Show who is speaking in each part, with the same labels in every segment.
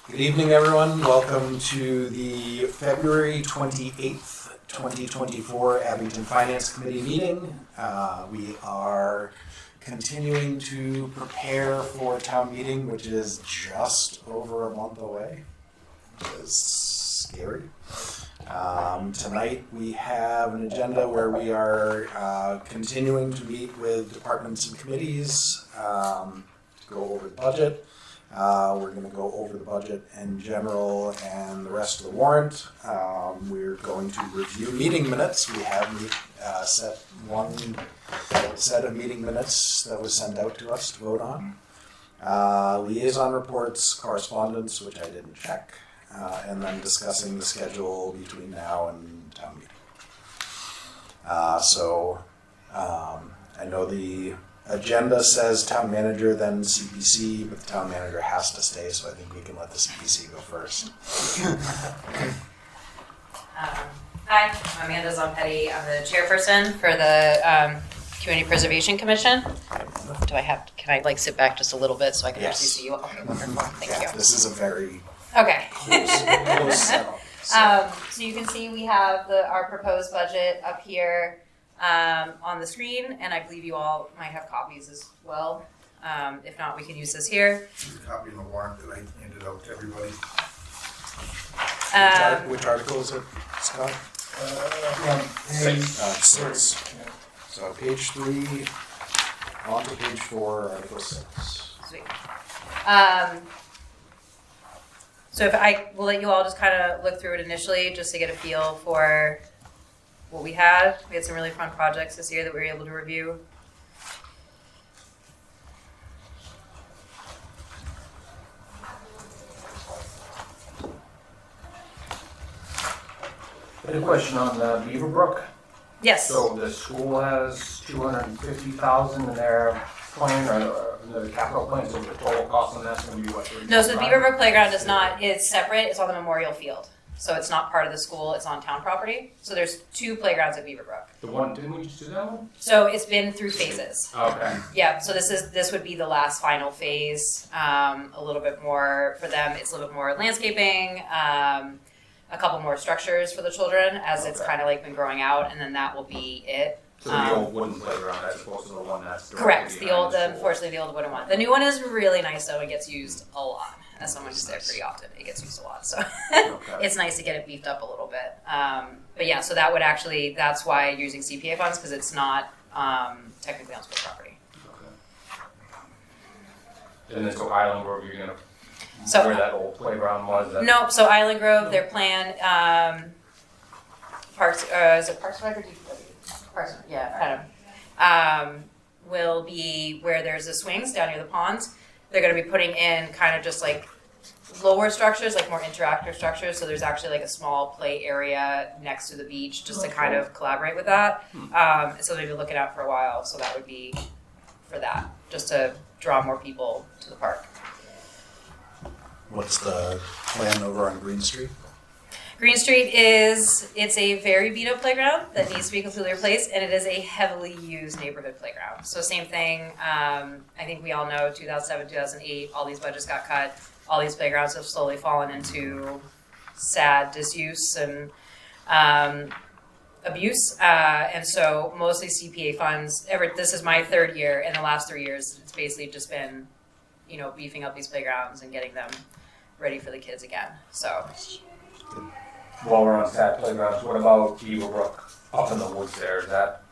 Speaker 1: Good evening, everyone. Welcome to the February 28th, 2024 Abington Finance Committee meeting. We are continuing to prepare for town meeting, which is just over a month away. It's scary. Tonight we have an agenda where we are continuing to meet with departments and committees to go over the budget. We're going to go over the budget in general and the rest of the warrant. We're going to review meeting minutes. We have set one set of meeting minutes that was sent out to us to vote on. Liaison reports, correspondence, which I didn't check, and then discussing the schedule between now and town meeting. I know the agenda says town manager, then CPC, but the town manager has to stay, so I think we can let the CPC go first.
Speaker 2: Hi, I'm Amanda Zompetti. I'm the chairperson for the Community Preservation Commission. Can I sit back just a little bit so I can actually see you? Okay, wonderful. Thank you.
Speaker 1: This is a very
Speaker 2: Okay.
Speaker 1: close setup.
Speaker 2: So you can see we have our proposed budget up here on the screen, and I believe you all might have copies as well. If not, we can use this here.
Speaker 3: There's a copy of the warrant that I handed out to everybody.
Speaker 1: Which article is it, Scott? Six. So page 3, on to page 4, article 6.
Speaker 2: Sweet. So if I will let you all just kind of look through it initially, just to get a feel for what we had. We had some really fun projects this year that we were able to review.
Speaker 4: I had a question on Beaverbrook.
Speaker 2: Yes.
Speaker 4: So the school has 250,000 in their plan, or the capital plan, so the total cost on that's going to be what?
Speaker 2: No, so the Beaverbrook Playground is not, it's separate, it's on the Memorial Field. So it's not part of the school, it's on town property. So there's 2 playgrounds at Beaverbrook.
Speaker 4: The one, didn't we just do that one?
Speaker 2: So it's been through phases.
Speaker 4: Okay.
Speaker 2: Yeah, so this would be the last final phase, a little bit more for them. It's a little bit more landscaping, a couple more structures for the children as it's kind of been growing out, and then that will be it.
Speaker 4: So the old wooden playground as opposed to the one that's
Speaker 2: Correct. Unfortunately, the old wooden one. The new one is really nice though. It gets used a lot. As someone who's there pretty often, it gets used a lot. So it's nice to get it beefed up a little bit. But yeah, so that would actually, that's why you're using CPA funds, because it's not technically on school property.
Speaker 4: Okay. And then so Island Grove, you're gonna
Speaker 2: So
Speaker 4: where that old playground was.
Speaker 2: nope. So Island Grove, their plan, Parks. Is it Parks and Rec or DPW? Parks. Yeah, kind of. Will be where there's the swings down near the ponds. They're going to be putting in kind of just lower structures, more interactive structures. So there's actually a small play area next to the beach just to kind of collaborate with that. So they've been looking out for a while. So that would be for that, just to draw more people to the park.
Speaker 1: What's the plan over on Green Street?
Speaker 2: Green Street it's a very beat up playground that needs to be completely replaced, and it is a heavily used neighborhood playground. So same thing, I think we all know 2007, 2008, all these budgets got cut. All these playgrounds have slowly fallen into sad disuse and abuse. And so mostly CPA funds, this is my 3rd year. In the last 3 years, it's basically just been, beefing up these playgrounds and getting them ready for the kids again. So.
Speaker 4: While we're on sad playgrounds, what about Beaverbrook up in the woods there? Is that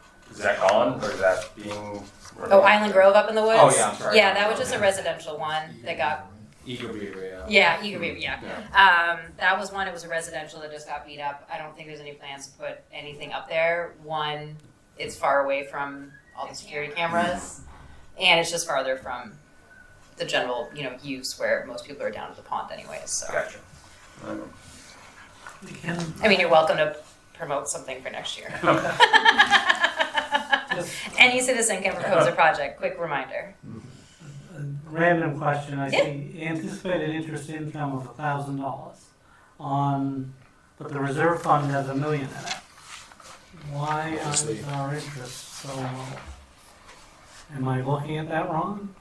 Speaker 4: gone, or is that being?
Speaker 2: Oh, Island Grove up in the woods?
Speaker 4: Oh, yeah, I'm sorry.
Speaker 2: Yeah, that was just a residential one that got.
Speaker 4: Eager Beaver, yeah.
Speaker 2: Yeah, Eager Beaver, yeah. That was one, it was a residential that just got beat up. I don't think there's any plans to put anything up there. One, it's far away from all the security cameras, and it's just farther from the general, use where most people are down at the pond anyways, so.
Speaker 4: Gotcha.
Speaker 2: I mean, you're welcome to promote something for next year. Any citizen can propose a project, quick reminder.
Speaker 5: A random question, I see anticipated interest income of $1,000 but the reserve fund has $1 million in it. Why is our interest so low? Am I looking at that wrong?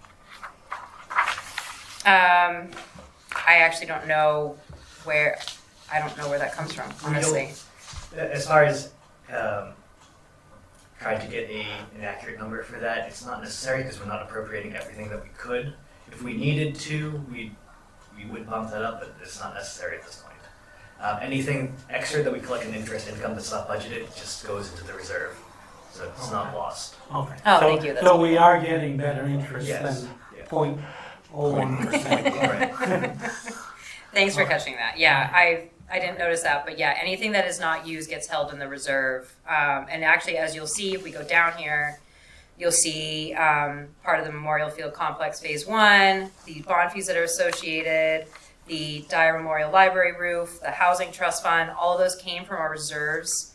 Speaker 2: I actually don't know where that comes from, honestly.
Speaker 6: As far as trying to get an accurate number for that, it's not necessary because we're not appropriating everything that we could. If we needed to, we would bump that up, but it's not necessary at this point. Anything extra that we collect in interest income that's not budgeted just goes into the reserve, so it's not lost.
Speaker 5: Okay.
Speaker 2: Oh,
Speaker 5: So-
Speaker 2: thank you, that's
Speaker 5: So we are getting better interest
Speaker 6: Yes.
Speaker 5: than
Speaker 6: Yeah.
Speaker 5: 0.01%.
Speaker 6: Right.
Speaker 2: Thanks for catching that. Yeah, I didn't notice that, but yeah, anything that is not used gets held in the reserve. And actually, as you'll see, if we go down here, you'll see part of the Memorial Field Complex Phase 1, the bond fees that are associated, the Dyer Memorial Library roof, the Housing Trust Fund, all of those came from our reserves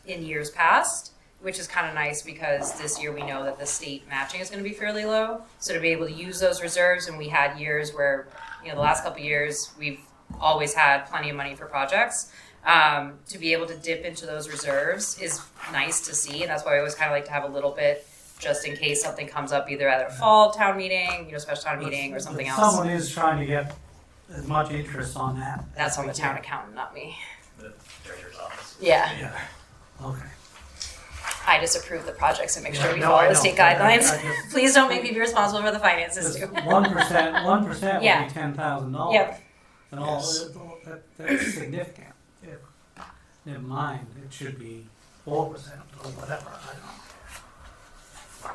Speaker 2: in years past, which is kind of nice because this year we know that the state matching is going to be fairly low. So to be able to use those reserves, and we had years where, the last couple of years, we've always had plenty of money for projects. To be able to dip into those reserves is nice to see, and that's why I always kind of like to have a little bit just in case something comes up either at a fall town meeting, special town meeting, or something else.
Speaker 5: Someone is trying to get as much interest on that.
Speaker 2: That's on the town accountant, not me.
Speaker 6: The treasurer's office.
Speaker 2: Yeah,
Speaker 5: Yeah. Okay.
Speaker 2: I disapprove the projects and make sure we
Speaker 5: No,
Speaker 2: follow
Speaker 5: I
Speaker 2: the
Speaker 5: know.
Speaker 2: state
Speaker 5: I
Speaker 2: guidelines.
Speaker 5: just-
Speaker 2: Please don't make me be responsible for the finances too.
Speaker 5: 1% would
Speaker 2: Yeah.
Speaker 5: be $10,000.
Speaker 2: Yep.
Speaker 5: And all,
Speaker 1: Yes.
Speaker 5: that's significant. Never mind, it should be 4% or whatever, I don't know.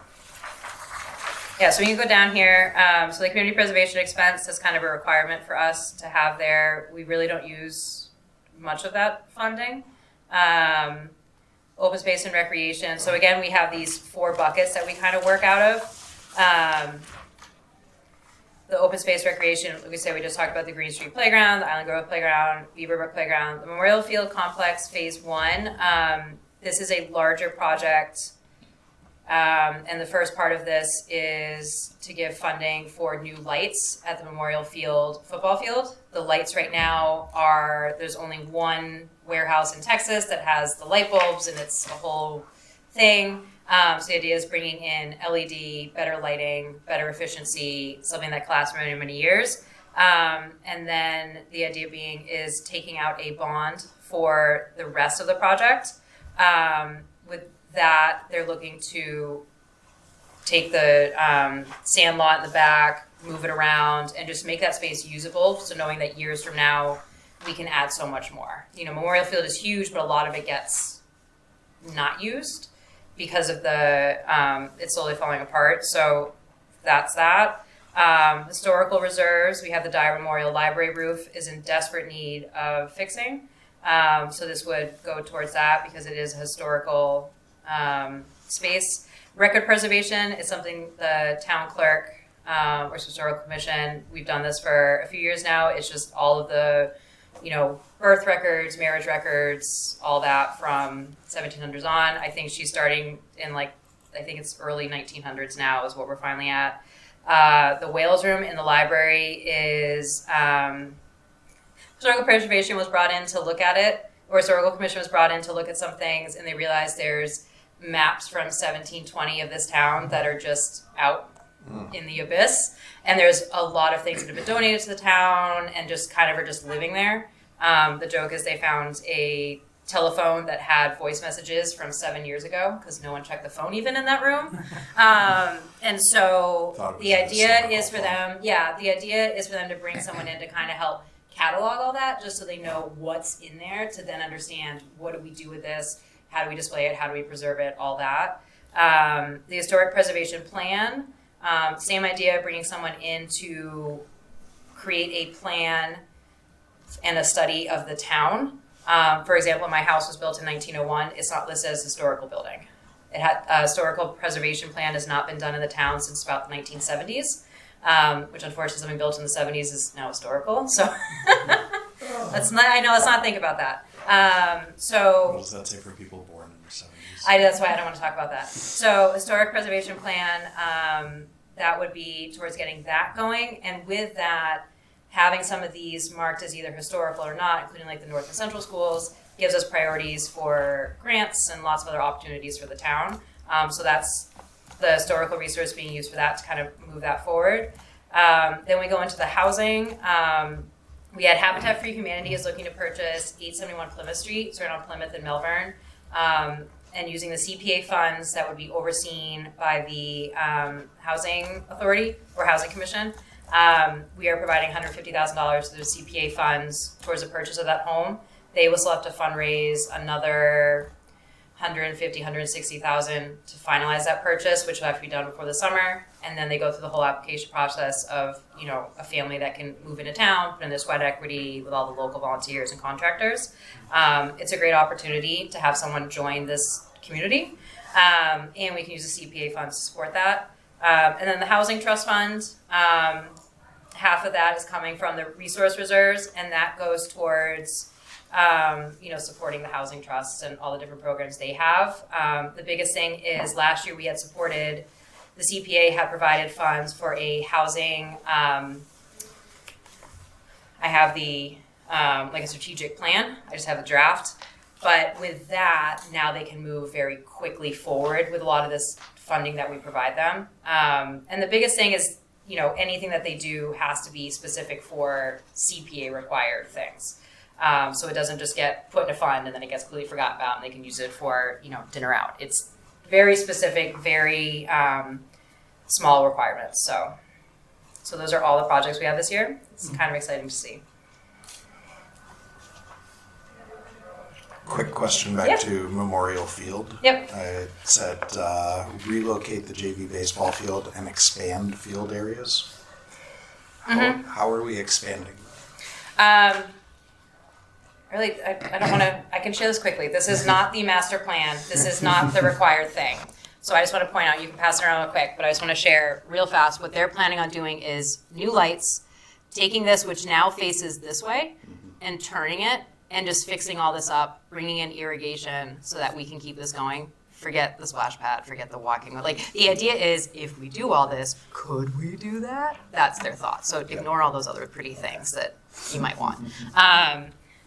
Speaker 2: Yeah, so when you go down here, so the community preservation expense is kind of a requirement for us to have there. We really don't use much of that funding. Open space and recreation. So again, we have these 4 buckets that we kind of work out of. The open space recreation, like we said, we just talked about the Green Street Playground, the Island Grove Playground, Beaverbrook Playground, the Memorial Field Complex Phase 1. This is a larger project. And the first part of this is to give funding for new lights at the Memorial Field football field. The lights right now there's only one warehouse in Texas that has the light bulbs, and it's a whole thing. So the idea is bringing in LED, better lighting, better efficiency, something that lasts many, many years. And then the idea being is taking out a bond for the rest of the project. With that, they're looking to take the sand lot in the back, move it around, and just make that space usable. So knowing that years from now, we can add so much more. Memorial Field is huge, but a lot of it gets not used because of it's slowly falling apart. So that's that. Historical reserves, we have the Dyer Memorial Library roof is in desperate need of fixing. So this would go towards that because it is a historical space. Record preservation is something the town clerk or historical commission, we've done this for a few years now. It's just all of the, birth records, marriage records, all that from 1700s on. I think she's starting in I think it's early 1900s now is what we're finally at. The Wales room in the library is, historical preservation was brought in to look at it, or historical commission was brought in to look at some things, and they realized there's maps from 1720 of this town that are just out in the abyss. And there's a lot of things that have been donated to the town and just kind of are just living there. The joke is they found a telephone that had voice messages from 7 years ago because no one checked the phone even in that room. And so
Speaker 1: Thought it was
Speaker 2: the
Speaker 1: a
Speaker 2: idea
Speaker 1: historical
Speaker 2: is for
Speaker 1: phone.
Speaker 2: them to bring someone in to kind of help catalog all that just so they know what's in there to then understand what do we do with this, how do we display it, how do we preserve it, all that. The historic preservation plan, same idea, bringing someone in to create a plan and a study of the town. For example, my house was built in 1901. It's not listed as a historical building. It had a historical preservation plan has not been done in the town since about the 1970s, which unfortunately something built in the 70s is now historical. So let's not think about that.
Speaker 1: What does that say for people born in the 70s?
Speaker 2: That's why I don't want to talk about that. So historic preservation plan, that would be towards getting that going. And with that, having some of these marked as either historical or not, including like the North and Central schools, gives us priorities for grants and lots of other opportunities for the town. So that's the historical resource being used for that to kind of move that forward. Then we go into the housing. We had Habitat for Humanity is looking to purchase 871 Plymouth Street, so right on Plymouth and Melbourne, and using the CPA funds that would be overseen by the Housing Authority or Housing Commission. We are providing $150,000 through the CPA funds towards the purchase of that home. They will still have to fundraise another $160,000 to finalize that purchase, which will have to be done before the summer. And then they go through the whole application process of, a family that can move into town, put in their sweat equity with all the local volunteers and contractors. It's a great opportunity to have someone join this community. And we can use the CPA funds to support that. And then the Housing Trust Fund, half of that is coming from the resource reserves, and that goes towards supporting the housing trusts and all the different programs they have. The biggest thing is last year we had supported, the CPA had provided funds for a housing, I have the, a strategic plan, I just have the draft. But with that, now they can move very quickly forward with a lot of this funding that we provide them. And the biggest thing is, anything that they do has to be specific for CPA required things. So it doesn't just get put in a fund and then it gets completely forgotten about and they can use it for, dinner out. It's very specific, very small requirements. So those are all the projects we have this year. It's kind of exciting to see.
Speaker 1: Quick question back
Speaker 2: Yep.
Speaker 1: to Memorial Field.
Speaker 2: Yep.
Speaker 1: It said relocate the JV baseball field and expand field areas. How are we expanding?
Speaker 2: I don't want to, I can share this quickly. This is not the master plan. This is not the required thing. So I just want to point out, you can pass it around real quick, but I just want to share real fast. What they're planning on doing is new lights, taking this, which now faces this way, and turning it, and just fixing all this up, bringing in irrigation so that we can keep this going. Forget the splash pad, forget the walking. The idea is, if we do all this, could we do that? That's their thought. So ignore all those other pretty things that you might want.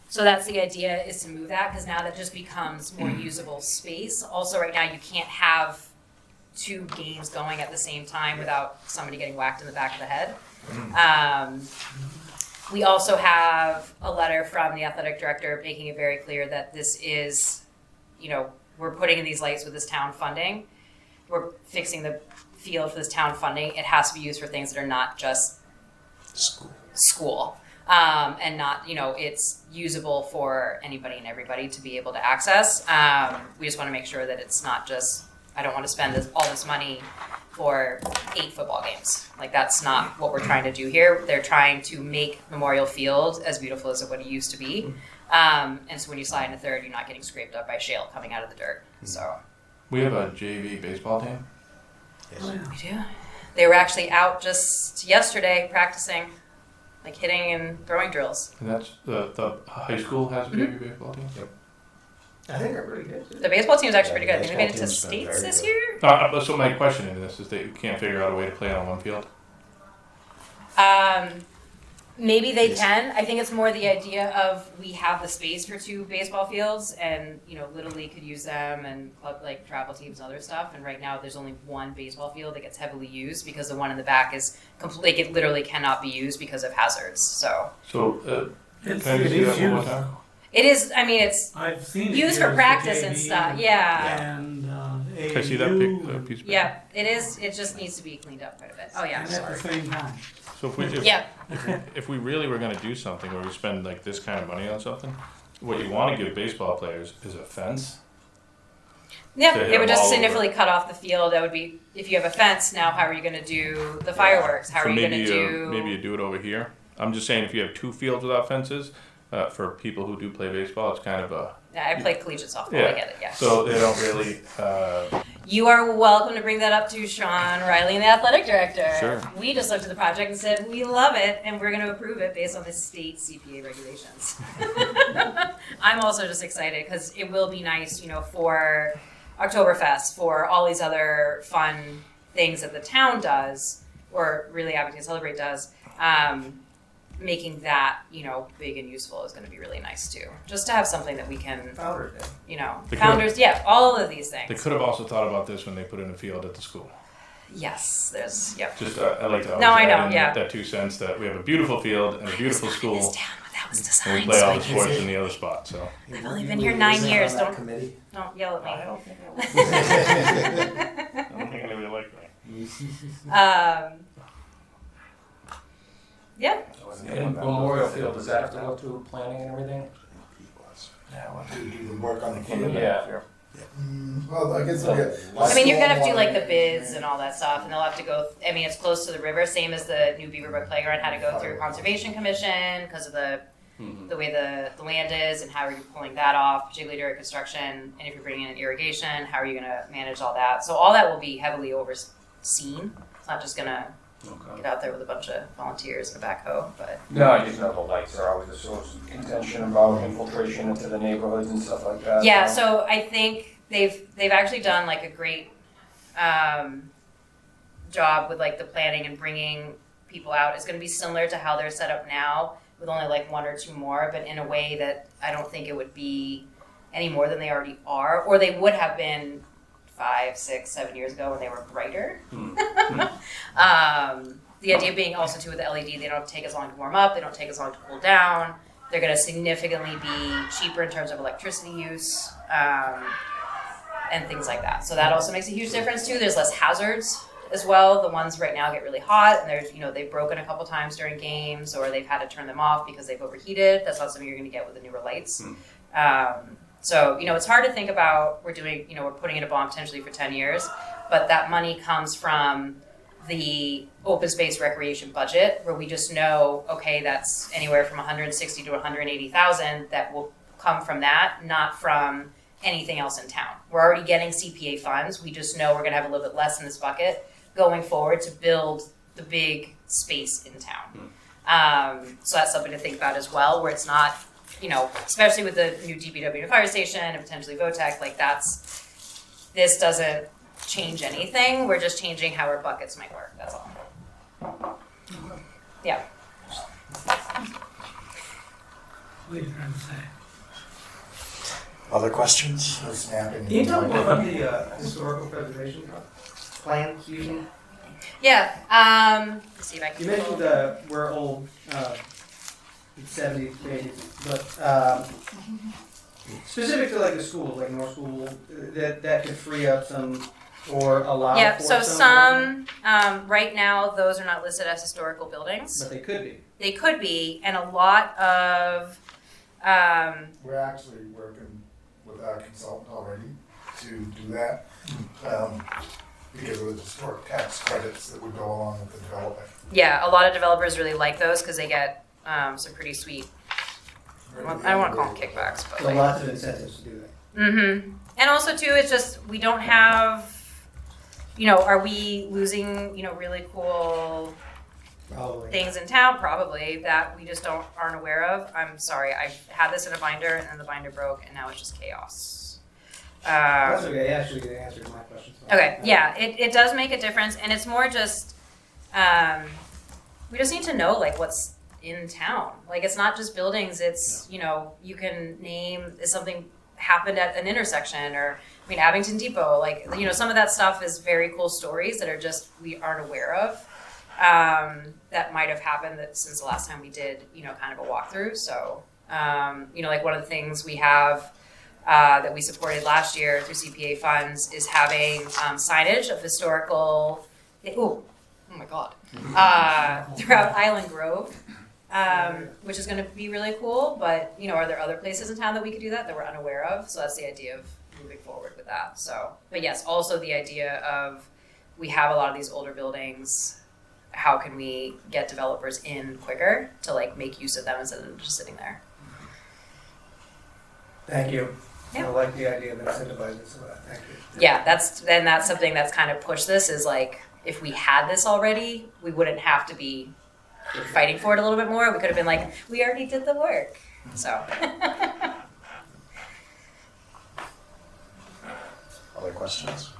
Speaker 2: So that's the idea, is to move that, because now that just becomes more usable space. Also, right now, you can't have 2 games going at the same time without somebody getting whacked in the back of the head. We also have a letter from the athletic director making it very clear that this is, we're putting in these lights with this town funding. We're fixing the field for this town funding. It has to be used for things that are not just school. And not, it's usable for anybody and everybody to be able to access. We just want to make sure that it's not just, I don't want to spend all this money for 8 football games. That's not what we're trying to do here. They're trying to make Memorial Field as beautiful as what it used to be. And so when you slide in a third, you're not getting scraped up by shale coming out of the dirt. So
Speaker 4: We have a JV baseball team.
Speaker 2: we do. They were actually out just yesterday practicing, hitting and throwing drills.
Speaker 4: And that's the high school has a JV baseball team.
Speaker 1: Yep.
Speaker 3: I think they're really good.
Speaker 2: The baseball team's actually pretty good. I think they made it to
Speaker 1: Baseball team's been
Speaker 2: states
Speaker 1: very
Speaker 2: this
Speaker 1: good.
Speaker 2: year.
Speaker 4: So my question in this is they can't figure out a way to play on one field.
Speaker 2: Maybe they can. I think it's more the idea of we have the space for 2 baseball fields, and Little League could use them, and club travel teams and other stuff. And right now, there's only one baseball field that gets heavily used because the one in the back is completely. It literally cannot be used because of hazards. So
Speaker 5: It's,
Speaker 4: can I
Speaker 5: it
Speaker 4: see
Speaker 5: is
Speaker 4: that one more
Speaker 5: used.
Speaker 4: time?
Speaker 2: it is. I mean, it's
Speaker 5: I've seen it
Speaker 2: used for
Speaker 5: as
Speaker 2: practice
Speaker 5: the
Speaker 2: and
Speaker 5: JV
Speaker 2: stuff. Yeah.
Speaker 5: And
Speaker 4: Can I see that piece of paper?
Speaker 2: Yeah. It is. It just needs to be cleaned up quite a bit. Oh yeah.
Speaker 5: And at the
Speaker 2: Sorry.
Speaker 5: same time.
Speaker 4: So if we really were going to do something where we spend this kind of money on something, what you want to give baseball players is a fence.
Speaker 2: Yeah,
Speaker 4: to hit
Speaker 2: it would
Speaker 4: them
Speaker 2: just
Speaker 4: all over.
Speaker 2: significantly cut off the field. That would be, if you have a fence, now how are you going to do the fireworks? How
Speaker 4: So
Speaker 2: are you going
Speaker 4: maybe
Speaker 2: to do?
Speaker 4: maybe you do it over here. I'm just saying if you have 2 fields without fences, for people who do play baseball, it's kind of a
Speaker 2: Yeah, I played collegiate softball.
Speaker 4: Yeah.
Speaker 2: I get it. Yeah.
Speaker 4: so they don't really.
Speaker 2: You are welcome to bring that up to Sean Riley, the athletic director.
Speaker 4: Sure.
Speaker 2: We just looked at the project and said we love it, and we're going to approve it based on the state CPA regulations. I'm also just excited because it will be nice, for Oktoberfest, for all these other fun things that the town does, or really Abington Celebrate does. Making that, big and useful is going to be really nice too. Just to have something that we can,
Speaker 3: Founder Day.
Speaker 4: They
Speaker 2: founders, all of these things.
Speaker 4: They could have also thought about this when they put in a field at the school.
Speaker 2: Yes, there's, yep.
Speaker 7: Just, I'd like to
Speaker 2: No, I
Speaker 7: always
Speaker 2: know,
Speaker 7: add in
Speaker 2: yeah.
Speaker 7: that 2 cents that we have a beautiful field and a beautiful
Speaker 2: It's
Speaker 7: school,
Speaker 2: down, but that was
Speaker 7: and we
Speaker 2: designed,
Speaker 7: play
Speaker 2: so
Speaker 7: all
Speaker 2: I
Speaker 7: the
Speaker 2: can
Speaker 7: sports
Speaker 2: see.
Speaker 7: in the other spot, so.
Speaker 2: I've only been
Speaker 1: You
Speaker 2: here
Speaker 1: were
Speaker 2: 9
Speaker 1: on
Speaker 2: years,
Speaker 1: that
Speaker 2: don't
Speaker 1: committee?
Speaker 2: yell at me.
Speaker 7: I don't think anybody liked me.
Speaker 2: Yeah,
Speaker 4: And Memorial Field, does that have to go through planning and everything?
Speaker 8: To do the work on the field.
Speaker 4: Yeah.
Speaker 8: Well, I guess.
Speaker 2: I mean, you're gonna have to do like the bids and all that stuff, and they'll have to go, I mean, it's close to the river, same as the new Beaverbrook Playground had to go through Conservation Commission because of the way the land is and how are you pulling that off, particularly during construction, and if you're bringing in irrigation, how are you gonna manage all that? So all that will be heavily overseen. It's not just gonna
Speaker 4: Okay.
Speaker 2: get out there with a bunch of volunteers and a backhoe, but
Speaker 4: No, I just know the lights are always a source of contention about infiltration into the neighborhoods and stuff like that.
Speaker 2: yeah, so I think they've actually done like a great job with like the planning and bringing people out. It's going to be similar to how they're set up now, with only like 1 or 2 more, but in a way that I don't think it would be any more than they already are, or they would have been 5, 6, 7 years ago when they were brighter. The idea being also too with the LED, they don't take as long to warm up, they don't take as long to cool down. They're going to significantly be cheaper in terms of electricity use, and things like that. So that also makes a huge difference too. There's less hazards as well. The ones right now get really hot, and there's, they've broken a couple times during games, or they've had to turn them off because they've overheated. That's not something you're going to get with the newer lights. So, it's hard to think about, we're putting in a bond potentially for 10 years, but that money comes from the open space recreation budget, where we just know, okay, that's anywhere from 160 to 180,000 that will come from that, not from anything else in town. We're already getting CPA funds. We just know we're gonna have a little bit less in this bucket going forward to build the big space in town. So that's something to think about as well, where it's not, especially with the new DPW and fire station and potentially VOTEC, like this doesn't change anything. We're just changing how our buckets might work, that's all. Yeah.
Speaker 5: What are you trying to say?
Speaker 1: Other questions?
Speaker 8: No snapping.
Speaker 3: Can you tell me more about the historical preservation plan using?
Speaker 2: Yeah, let's see if I can.
Speaker 3: You mentioned we're old, 70s, 80s, but specific to like the schools, like North School, that could free up some or allow
Speaker 2: Yeah,
Speaker 3: for
Speaker 2: so
Speaker 3: some,
Speaker 2: right now, those are not listed as historical buildings.
Speaker 3: but they could be.
Speaker 2: They could be, and a lot of,
Speaker 8: We're actually working with our consultant already to do that, because of the historic tax credits that would go along with the development.
Speaker 2: yeah, a lot of developers really like those because they get some pretty sweet, I don't want to call them kickbacks, but
Speaker 3: So
Speaker 2: like.
Speaker 3: lots of incentives to do that.
Speaker 2: Mm-hmm. And also too, it's just, we don't have, are we losing, really cool
Speaker 3: Probably.
Speaker 2: things in town? Probably, that we just aren't aware of. I'm sorry, I had this in a binder and then the binder broke and now it's just chaos.
Speaker 3: That's okay, actually you answered my question. So.
Speaker 2: Okay, yeah, it does make a difference, and it's more just, we just need to know like what's in town. Like, it's not just buildings, it's, you can name, if something happened at an intersection, or, Abington Depot, like, some of that stuff is very cool stories that are just, we aren't aware of, that might have happened since the last time we did, kind of a walkthrough. So, like one of the things we have that we supported last year through CPA funds is having signage of historical, oh my God, throughout Island Grove, which is going to be really cool. But, are there other places in town that we could do that we're unaware of? So that's the idea of moving forward with that. So, but yes, also the idea of, we have a lot of these older buildings. How can we get developers in quicker to like make use of them instead of just sitting there?
Speaker 3: Thank you.
Speaker 2: Yeah.
Speaker 3: I like the idea of incentivizing some of that. Thank you.
Speaker 2: Yeah, that's something that's kind of pushed this, is like, if we had this already, we wouldn't have to be fighting for it a little bit more. We could have been like, we already did the work. So.
Speaker 1: Other questions?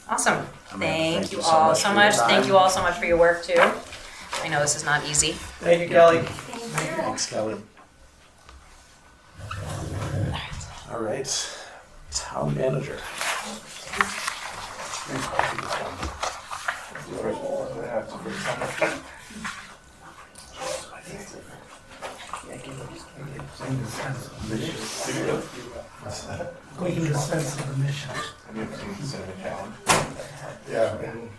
Speaker 2: Awesome.
Speaker 1: Amanda,
Speaker 2: Thank you all so much.
Speaker 1: for your
Speaker 2: Thank
Speaker 1: time.
Speaker 2: you all so much for your work too. I know this is not easy.
Speaker 3: Thank you, Kelly.
Speaker 1: Thanks, Kelly. All right, town manager.
Speaker 5: We can dispense with the mission.
Speaker 8: Yeah, and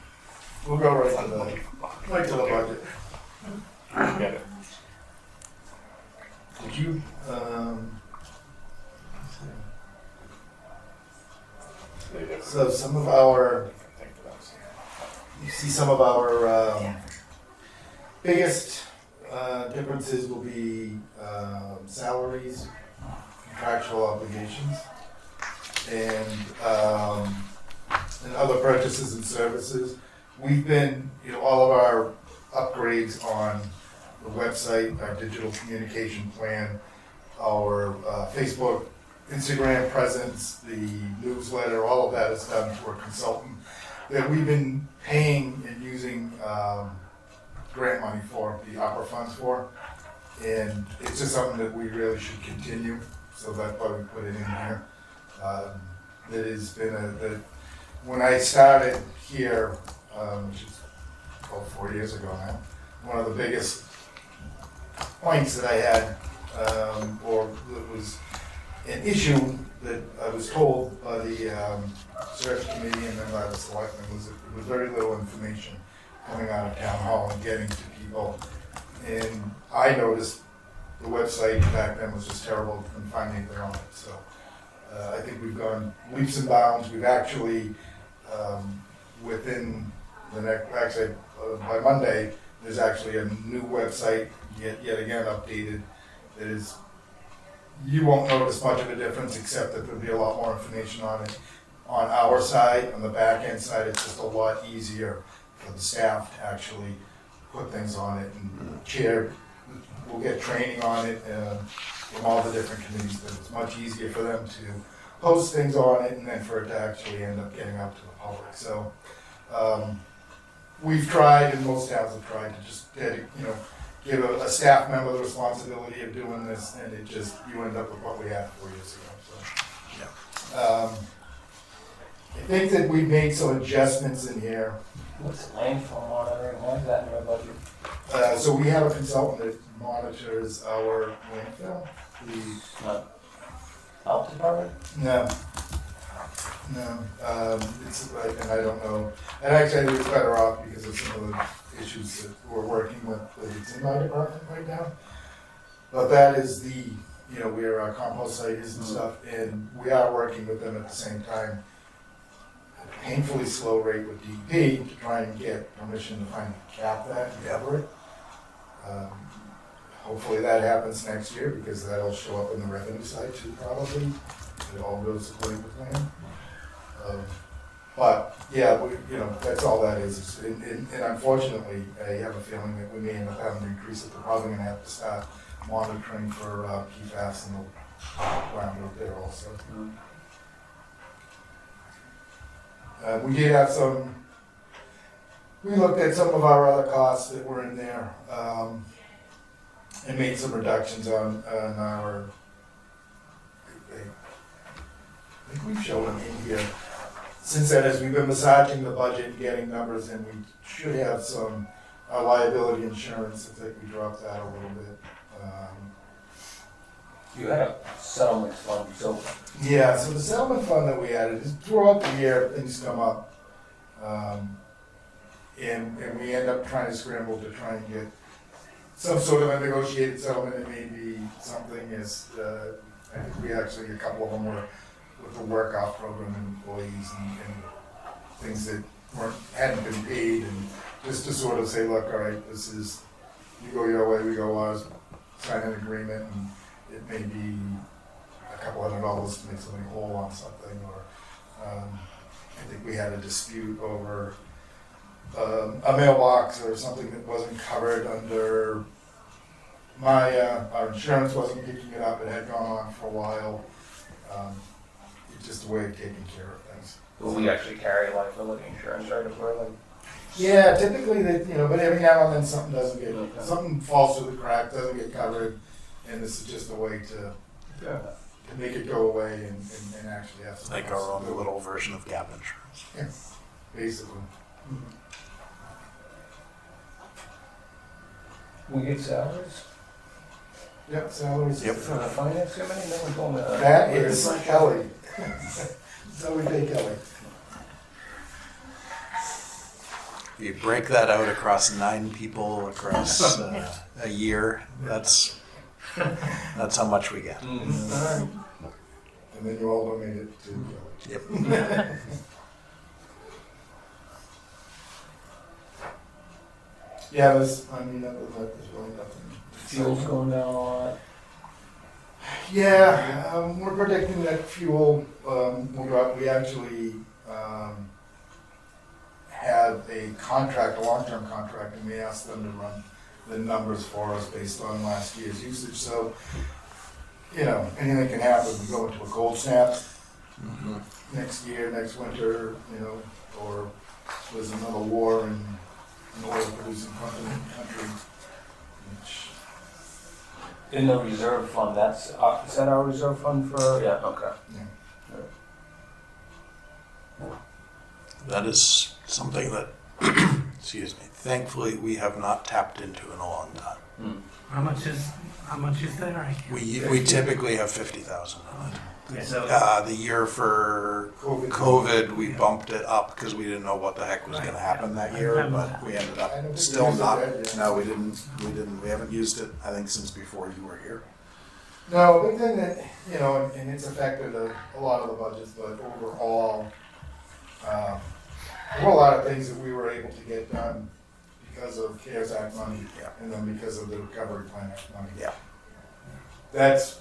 Speaker 8: we'll go right to the budget.
Speaker 7: Get it.
Speaker 8: Did you, so some of our, you see some of our biggest differences will be salaries, contractual obligations, and other purchases and services. We've been, all of our upgrades on the website, our digital communication plan, our Facebook, Instagram presence, the newsletter, all of that is done through a consultant that we've been paying and using grant money for, the opera funds for. And it's just something that we really should continue, so that's why we put it in here. It has been when I started here, which is about 4 years ago now, one of the biggest points that I had, or that was an issue that I was told by the search committee and then by the selectmen was that there was very little information coming out of town hall and getting to people. And I noticed the website back then was just terrible, couldn't find anything on it. So I think we've gone leaps and bounds. We've actually, within the next, actually by Monday, there's actually a new website, yet again updated, that is, you won't notice much of a difference except that there'll be a lot more information on it. On our side, on the back end side, it's just a lot easier for the staff to actually put things on it, and chair, we'll get training on it from all the different committees, but it's much easier for them to post things on it and then for it to actually end up getting out to the public. So we've tried, and most towns have tried to just give a staff member the responsibility of doing this, and it just, you end up with what we had 4 years ago. So, I think that we made some adjustments in here.
Speaker 4: What's landfill monitoring? Why is that in our budget?
Speaker 8: So we have a consultant that monitors our landfill.
Speaker 4: Health department?
Speaker 8: No. It's like, and I don't know. And actually, I think it's better off because of some of the issues that we're working with. It's in my department right now. But that is the, where our compost site is and stuff, and we are working with them at the same time. At a painfully slow rate with DEP to try and get permission to finally cap that and cover it. Hopefully that happens next year because that'll show up in the revenue side too, probably. It all goes according to plan. But yeah, that's all that is. And unfortunately, I have a feeling that we may end up having to increase it. We're probably going to have to start monitoring for PFAS in the ground out there also. We did have we looked at some of our other costs that were in there. And made some reductions on our, I think we've shown them in here. Since then, as we've been massaging the budget and getting numbers in, we should have some liability insurance. I think we dropped that a little bit.
Speaker 4: You had a settlement fund, so
Speaker 8: Yeah, so the settlement fund that we added is throughout the year, things come up. And we end up trying to scramble to try and get some sort of a negotiated settlement. It may be something as, I think we actually, a couple of them were with the work-off program and employees and things that hadn't been paid, and just to sort of say, look, all right, this is, you go your way, we go ours, sign an agreement, and it may be a couple $100 to make something whole on something, or I think we had a dispute over a mailbox or something that wasn't covered under our insurance wasn't picking it up. It had gone on for a while. It's just a way of taking care of things.
Speaker 4: will we actually carry liability insurance, right, if we're like?
Speaker 8: Yeah, typically but every now and then something doesn't get, something falls through the crack, doesn't get covered, and this is just a way to make it go away and actually have some.
Speaker 1: Like our own little version of gap insurance.
Speaker 8: basically.
Speaker 4: We get salaries
Speaker 8: Yep, salaries.
Speaker 1: Yep.
Speaker 4: for the finance committee, no one told me that.
Speaker 8: That is Kelly. So we pay Kelly.
Speaker 1: You break that out across 9 people across a year, that's how much we get.
Speaker 8: And then you all donate it to Kelly.
Speaker 1: Yep.
Speaker 8: Yeah, there's really nothing.
Speaker 4: Fuel's going down a lot.
Speaker 8: Yeah, we're predicting that fuel will drop. We actually had a contract, a long-term contract, and we asked them to run the numbers for us based on last year's usage. So, anything can happen. We go into a cold snap
Speaker 1: Mhm.
Speaker 8: next year, next winter, or there's another war in an oil-producing country, which
Speaker 4: In the reserve fund, is that our reserve fund for, yeah, okay.
Speaker 1: That is something that, excuse me, thankfully we have not tapped into in a long time.
Speaker 5: How much is there? I can't.
Speaker 1: We typically have 50,000 on it.
Speaker 6: Yeah, so
Speaker 1: The year for
Speaker 8: COVID.
Speaker 1: COVID, we bumped it up because we didn't know what the heck was gonna happen that year, but we ended
Speaker 8: I
Speaker 1: up
Speaker 8: don't think we
Speaker 1: still
Speaker 8: used it
Speaker 1: not,
Speaker 8: that year.
Speaker 1: no, we didn't, we haven't used it, I think, since before you were here.
Speaker 8: No, big thing that, and it's affected a lot of the budgets, but overall, there were a lot of things that we were able to get done because of CARES Act money,
Speaker 1: Yeah.
Speaker 8: and then because of the Recovery Plan Act money.
Speaker 1: Yeah.
Speaker 8: That's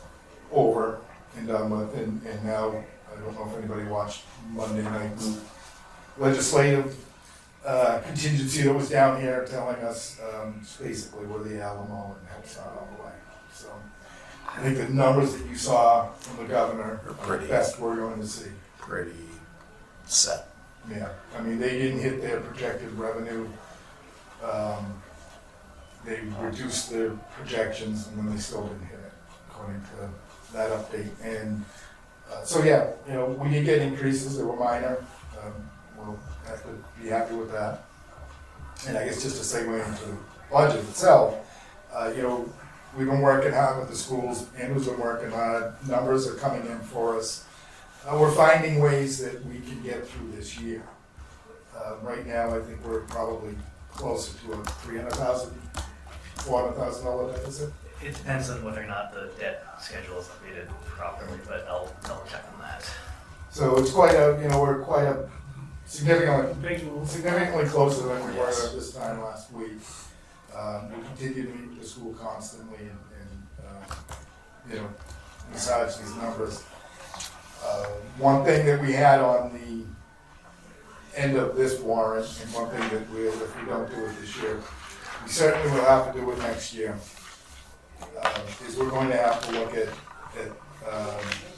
Speaker 8: over and done with, and now, I don't know if anybody watched Monday night's legislative contingency that was down here telling us basically where the Alamo and helps out all the way. So I think the numbers that you saw from the governor
Speaker 1: Are
Speaker 8: are
Speaker 1: pretty.
Speaker 8: the best we're going to see.
Speaker 1: Pretty set.
Speaker 8: Yeah, I mean, they didn't hit their projected revenue. They reduced their projections and then they still didn't hit it, according to that update. And so, yeah, we did get increases, they were minor. We'll have to be happy with that. And I guess just to segue into the budget itself, we've been working hard with the schools, Andrew's been working hard, numbers are coming in for us. We're finding ways that we can get through this year. Right now, I think we're probably closer to a $300,000, $400,000 deficit.
Speaker 6: it depends on whether or not the debt schedule is updated properly, but I'll double check on that.
Speaker 8: So it's we're quite a significantly closer than we were
Speaker 1: Yes.
Speaker 8: at this time last week. We continue to meet with the school constantly and massage these numbers. One thing that we had on the end of this warrant, and one thing that if we don't do it this year, we certainly will have to do it next year, is we're going to have to look at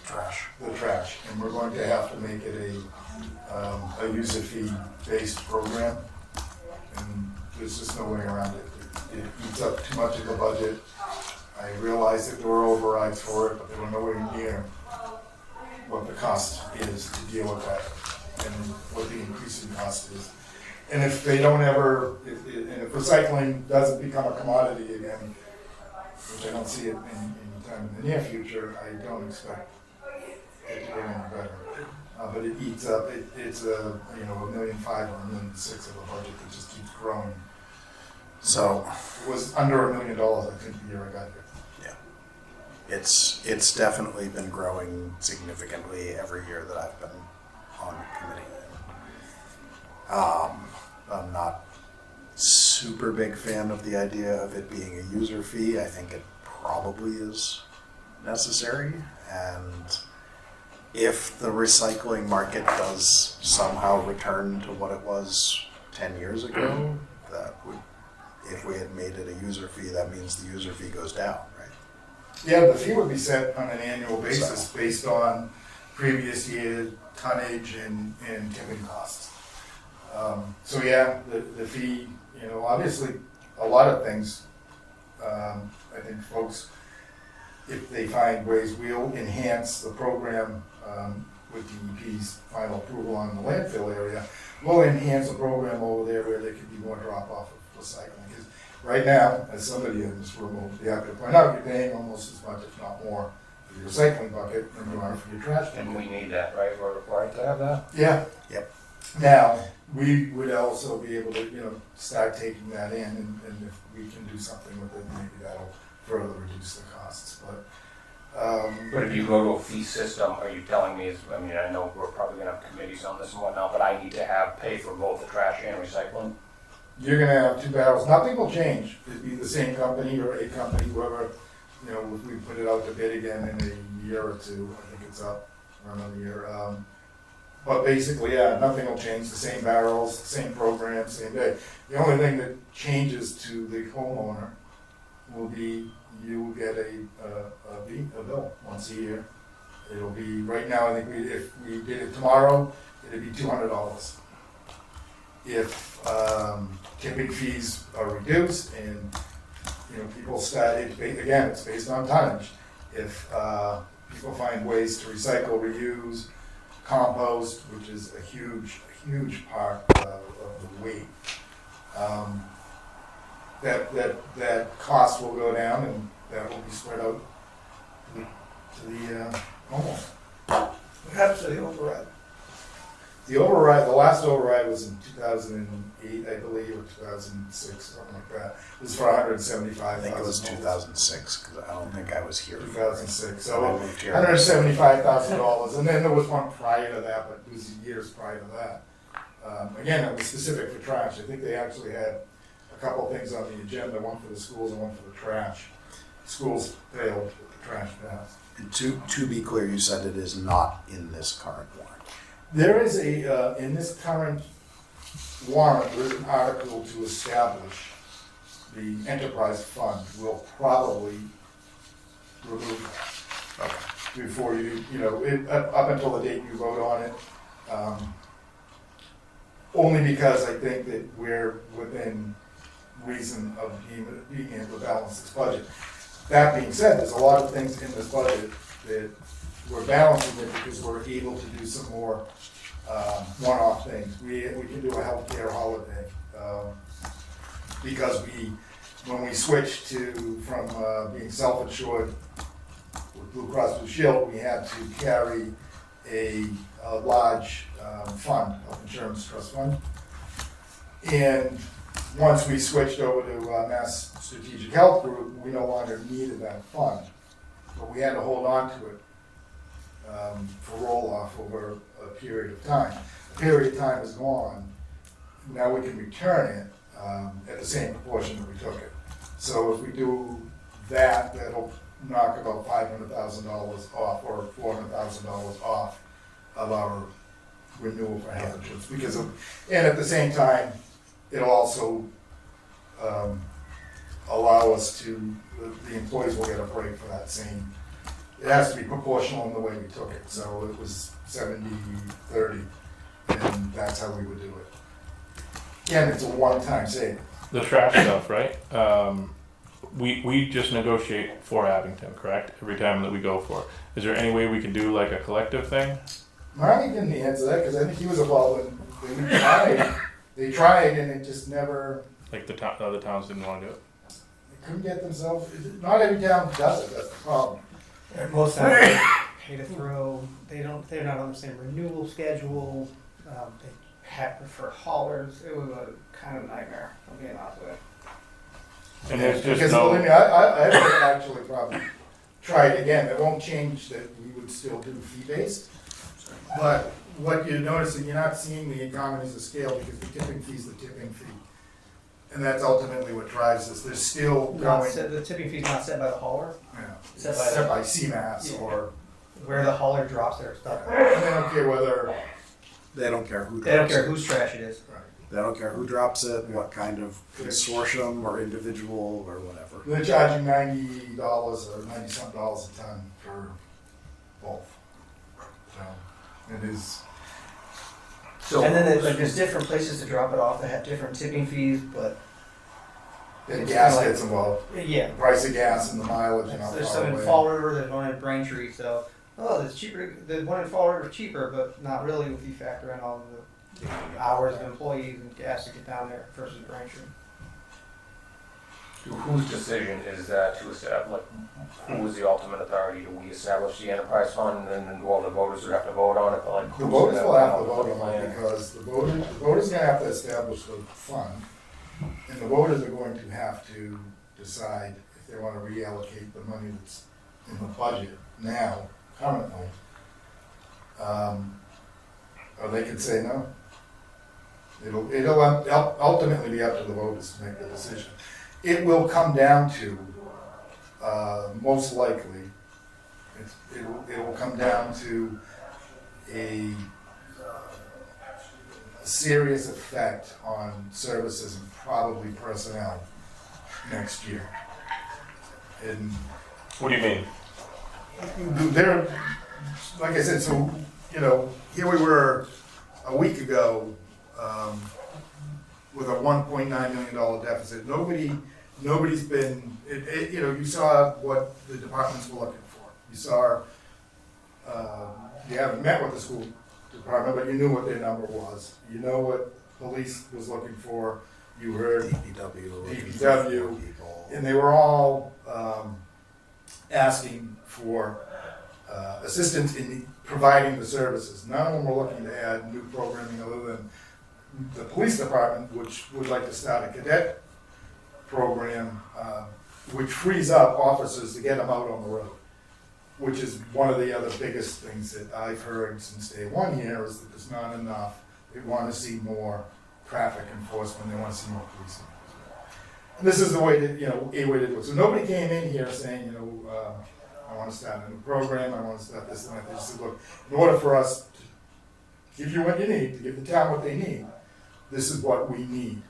Speaker 1: Trash.
Speaker 8: the trash, and we're going to have to make it a user fee based program, and there's just no way around it. It eats up too much of the budget. I realized that there were overrides for it, but they were nowhere near what the cost is to deal with that, and what the increasing cost is. And if they don't if recycling doesn't become a commodity again, which I don't see it anytime in the near future, I don't expect it to get any better. But it eats up, it's $1.5 million or $1.6 million of a budget that just keeps growing.
Speaker 1: So
Speaker 8: It was under $1 million, I think, the year I got here.
Speaker 1: it's definitely been growing significantly every year that I've been on the committee. I'm not super big fan of the idea of it being a user fee. I think it probably is necessary, and if the recycling market does somehow return to what it was 10 years ago, if we had made it a user fee, that means the user fee goes down, right?
Speaker 8: Yeah, the fee would be set on an annual basis based on previous year tonnage and tipping costs. So yeah, the fee, obviously, a lot of things, I think folks, if they find ways, we'll enhance the program with DEP's final approval on the landfill area, we'll enhance the program over there where there could be more drop-off of recycling. Because right now, as somebody in this room will be happy to point out, you're paying almost as much, if not more, for your recycling bucket than you are for your trash bucket.
Speaker 4: And we need that, right? We're required to have that?
Speaker 8: Yeah.
Speaker 1: Yep.
Speaker 8: Now, we would also be able to, start taking that in, and if we can do something with it, maybe that'll further reduce the costs, but.
Speaker 4: But if you go to a fee system, are you telling me, I know we're probably gonna have committees on this and whatnot, but I need to pay for both the trash and recycling?
Speaker 8: You're gonna have 2 barrels, nothing will change, it'd be the same company or a company, whoever, if we put it out to bid again in a year or two, I think it's up for another year. But basically, yeah, nothing will change, the same barrels, same program, same day. The only thing that changes to the homeowner will be you will get a bill once a year. It'll be, right now, I think if we did it tomorrow, it'd be $200. If tipping fees are reduced and, people start, again, it's based on tonnage. If people find ways to recycle, reuse, compost, which is a huge part of the weight, that cost will go down and that will be spread out to the homeowner.
Speaker 3: What happens to the override?
Speaker 8: The last override was in 2008, I believe, or 2006, something like that. It was for
Speaker 1: I
Speaker 8: $175,000.
Speaker 1: think it was 2006, because I don't think I was here.
Speaker 8: 2006,
Speaker 1: I
Speaker 8: so
Speaker 1: moved here.
Speaker 8: $175,000, and then there was one prior to that, but it was years prior to that. Again, it was specific for trash. I think they actually had a couple things on the agenda, one for the schools and one for the trash. Schools failed, but the trash passed.
Speaker 1: And to be clear, you said it is not in this current warrant.
Speaker 8: There is in this current warrant, there is an article to establish the enterprise fund. We'll probably remove that before up until the date you vote on it. Only because I think that we're within reason of being able to balance this budget. That being said, there's a lot of things in this budget that we're balancing it because we're able to do some more one-off things. We can do a healthcare holiday because when we switched from being self-insured with Blue Cross Blue Shield, we had to carry a large fund, health insurance trust fund. And once we switched over to Mass Strategic Health Group, we no longer needed that fund, but we had to hold on to it for roll-off over a period of time. The period of time is gone. Now we can return it at the same proportion that we took it. So if we do that, that'll knock about $500,000 off or $400,000 off of our renewal for health insurance. And at the same time, it'll also allow us to, the employees will get a break for that same. It has to be proportional in the way we took it, so it was 70-30, and that's how we would do it. Again, it's a one-time saving.
Speaker 7: The trash stuff, right? We just negotiate for Abington, correct? Every time that we go for it. Is there any way we can do like a collective thing?
Speaker 8: Marty didn't answer that, because I think he was involved in, they tried, and it just never,
Speaker 7: Like the other towns didn't want to do it?
Speaker 8: they couldn't get themselves, not every town does it, that's the problem.
Speaker 3: Most of them pay to throw, they're not on the same renewal schedule, they prefer haulers, it was a kind of nightmare, I'm being honest with you.
Speaker 7: And there's just
Speaker 8: Because
Speaker 7: no.
Speaker 8: believe me, I would actually probably try it again. It won't change that we would still do fee-based. But what you're noticing, you're not seeing the economies of scale because the tipping fee is the tipping fee. And that's ultimately what drives us. There's still going,
Speaker 3: The tipping fee's not set by the hauler,
Speaker 8: it's
Speaker 3: set
Speaker 8: set
Speaker 3: by
Speaker 8: by CMAS
Speaker 3: Yeah.
Speaker 8: or,
Speaker 3: where the hauler drops their stuff.
Speaker 8: and they don't care whether,
Speaker 1: They don't care who drops
Speaker 3: They don't care
Speaker 1: it.
Speaker 3: whose trash it is.
Speaker 1: They don't care who drops it, what kind of consortium or individual or whatever.
Speaker 8: they're charging $90 or $90-something a ton for both. So it is.
Speaker 4: So,
Speaker 3: And then there's different places to drop it off that have different tipping fees, but
Speaker 8: The
Speaker 3: It's
Speaker 8: gas
Speaker 3: kinda like-
Speaker 8: gets involved,
Speaker 3: yeah.
Speaker 8: the price of gas and the mileage and how
Speaker 3: There's
Speaker 8: far
Speaker 3: some in
Speaker 8: away.
Speaker 3: Fall River, there's one in Braintree, so Oh, it's cheaper. The one in Fall River is cheaper, but not really if you factor in all of the hours of employees and gas to get down there versus Braintree.
Speaker 4: Whose decision is that to establish, like, who is the ultimate authority? Do we establish the enterprise fund and then all the voters would have to vote on it? But like,
Speaker 8: The
Speaker 4: who's
Speaker 8: voters
Speaker 4: gonna
Speaker 8: will have to
Speaker 4: come up with
Speaker 8: vote
Speaker 4: the
Speaker 8: on it
Speaker 4: plan?
Speaker 8: because the voters are gonna have to establish the fund. And the voters are going to have to decide if they wanna reallocate the money that's in the budget now, currently. Or they could say no. It'll ultimately be up to the voters to make the decision. It will come down to, most likely, it will come down to a serious effect on services and probably personnel next year. And
Speaker 7: What do you mean?
Speaker 8: there, like I said, so, you know, here we were a week ago, with a $1.9 million deficit. Nobody's been, you know, you saw what the departments were looking for. You saw, you haven't met with the school department, but you knew what their number was. You know what police was looking for. You heard DPW, and they were all asking for assistance in providing the services. None of them were looking to add new programming other than the police department, which would like to start a cadet program, which frees up officers to get them out on the road, which is one of the other biggest things that I've heard since day one here is that there's not enough. They want to see more traffic enforcement. They want to see more police enforcement. And this is the way that, you know, a way to do it. So nobody came in here saying, you know, I want to start a new program. I want to start this and that. They just said, look, in order for us to give you what you need, to give the town what they need, this is what we need.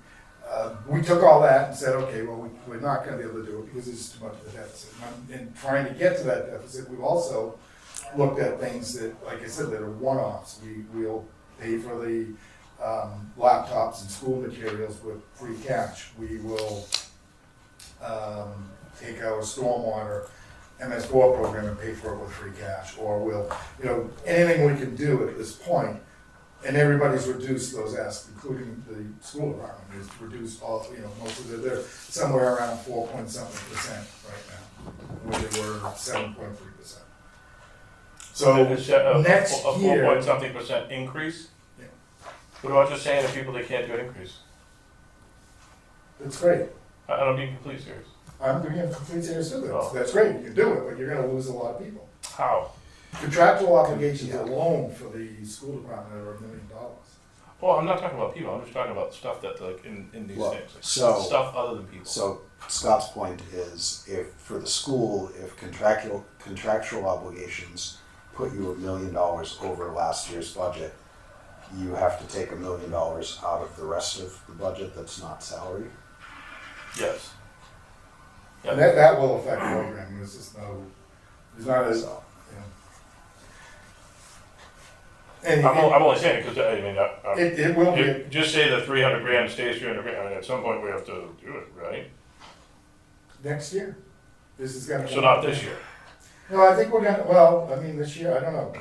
Speaker 8: We took all that and said, okay, well, we're not going to be able to do it because there's too much of a deficit. And trying to get to that deficit, we've also looked at things that, like I said, that are one-offs. We'll pay for the laptops and school materials with free cash. We will take our stormwater MS4 program and pay for it with free cash. Or we'll, you know, anything we can do at this point. And everybody's reduced those asks, including the school department, has reduced all, you know, most of they're somewhere around 4.something% right now, where they were 7.3%. So next
Speaker 7: a 4
Speaker 8: year,
Speaker 7: point something percent increase?
Speaker 8: Yeah.
Speaker 7: What about just saying to people they can't do an increase?
Speaker 8: that's great.
Speaker 7: I don't being completely serious.
Speaker 8: I'm being complete serious with it.
Speaker 7: Oh.
Speaker 8: That's great, you can do it, but you're gonna lose a lot of people.
Speaker 7: How?
Speaker 8: Contractual obligations alone for the school department are $1 million.
Speaker 7: Well, I'm not talking about people, I'm just talking about stuff that like in these
Speaker 1: Well,
Speaker 7: things, like
Speaker 1: so-
Speaker 7: stuff other than people.
Speaker 1: So Scott's point is, if for the school, if contractual obligations put you $1 million over last year's budget, you have to take $1 million out of the rest of the budget that's not salary.
Speaker 7: Yes.
Speaker 8: And that will affect programming, there's just no, there's not a,
Speaker 1: So,
Speaker 8: and
Speaker 7: I'm only saying it because I mean,
Speaker 8: it will be.
Speaker 7: just say the 300 grand stays 300 grand. I mean, at some point we have to do it, right?
Speaker 8: Next year. This is gonna.
Speaker 7: So not this year.
Speaker 8: No, I think we're gonna, well, I mean, this year, I don't know.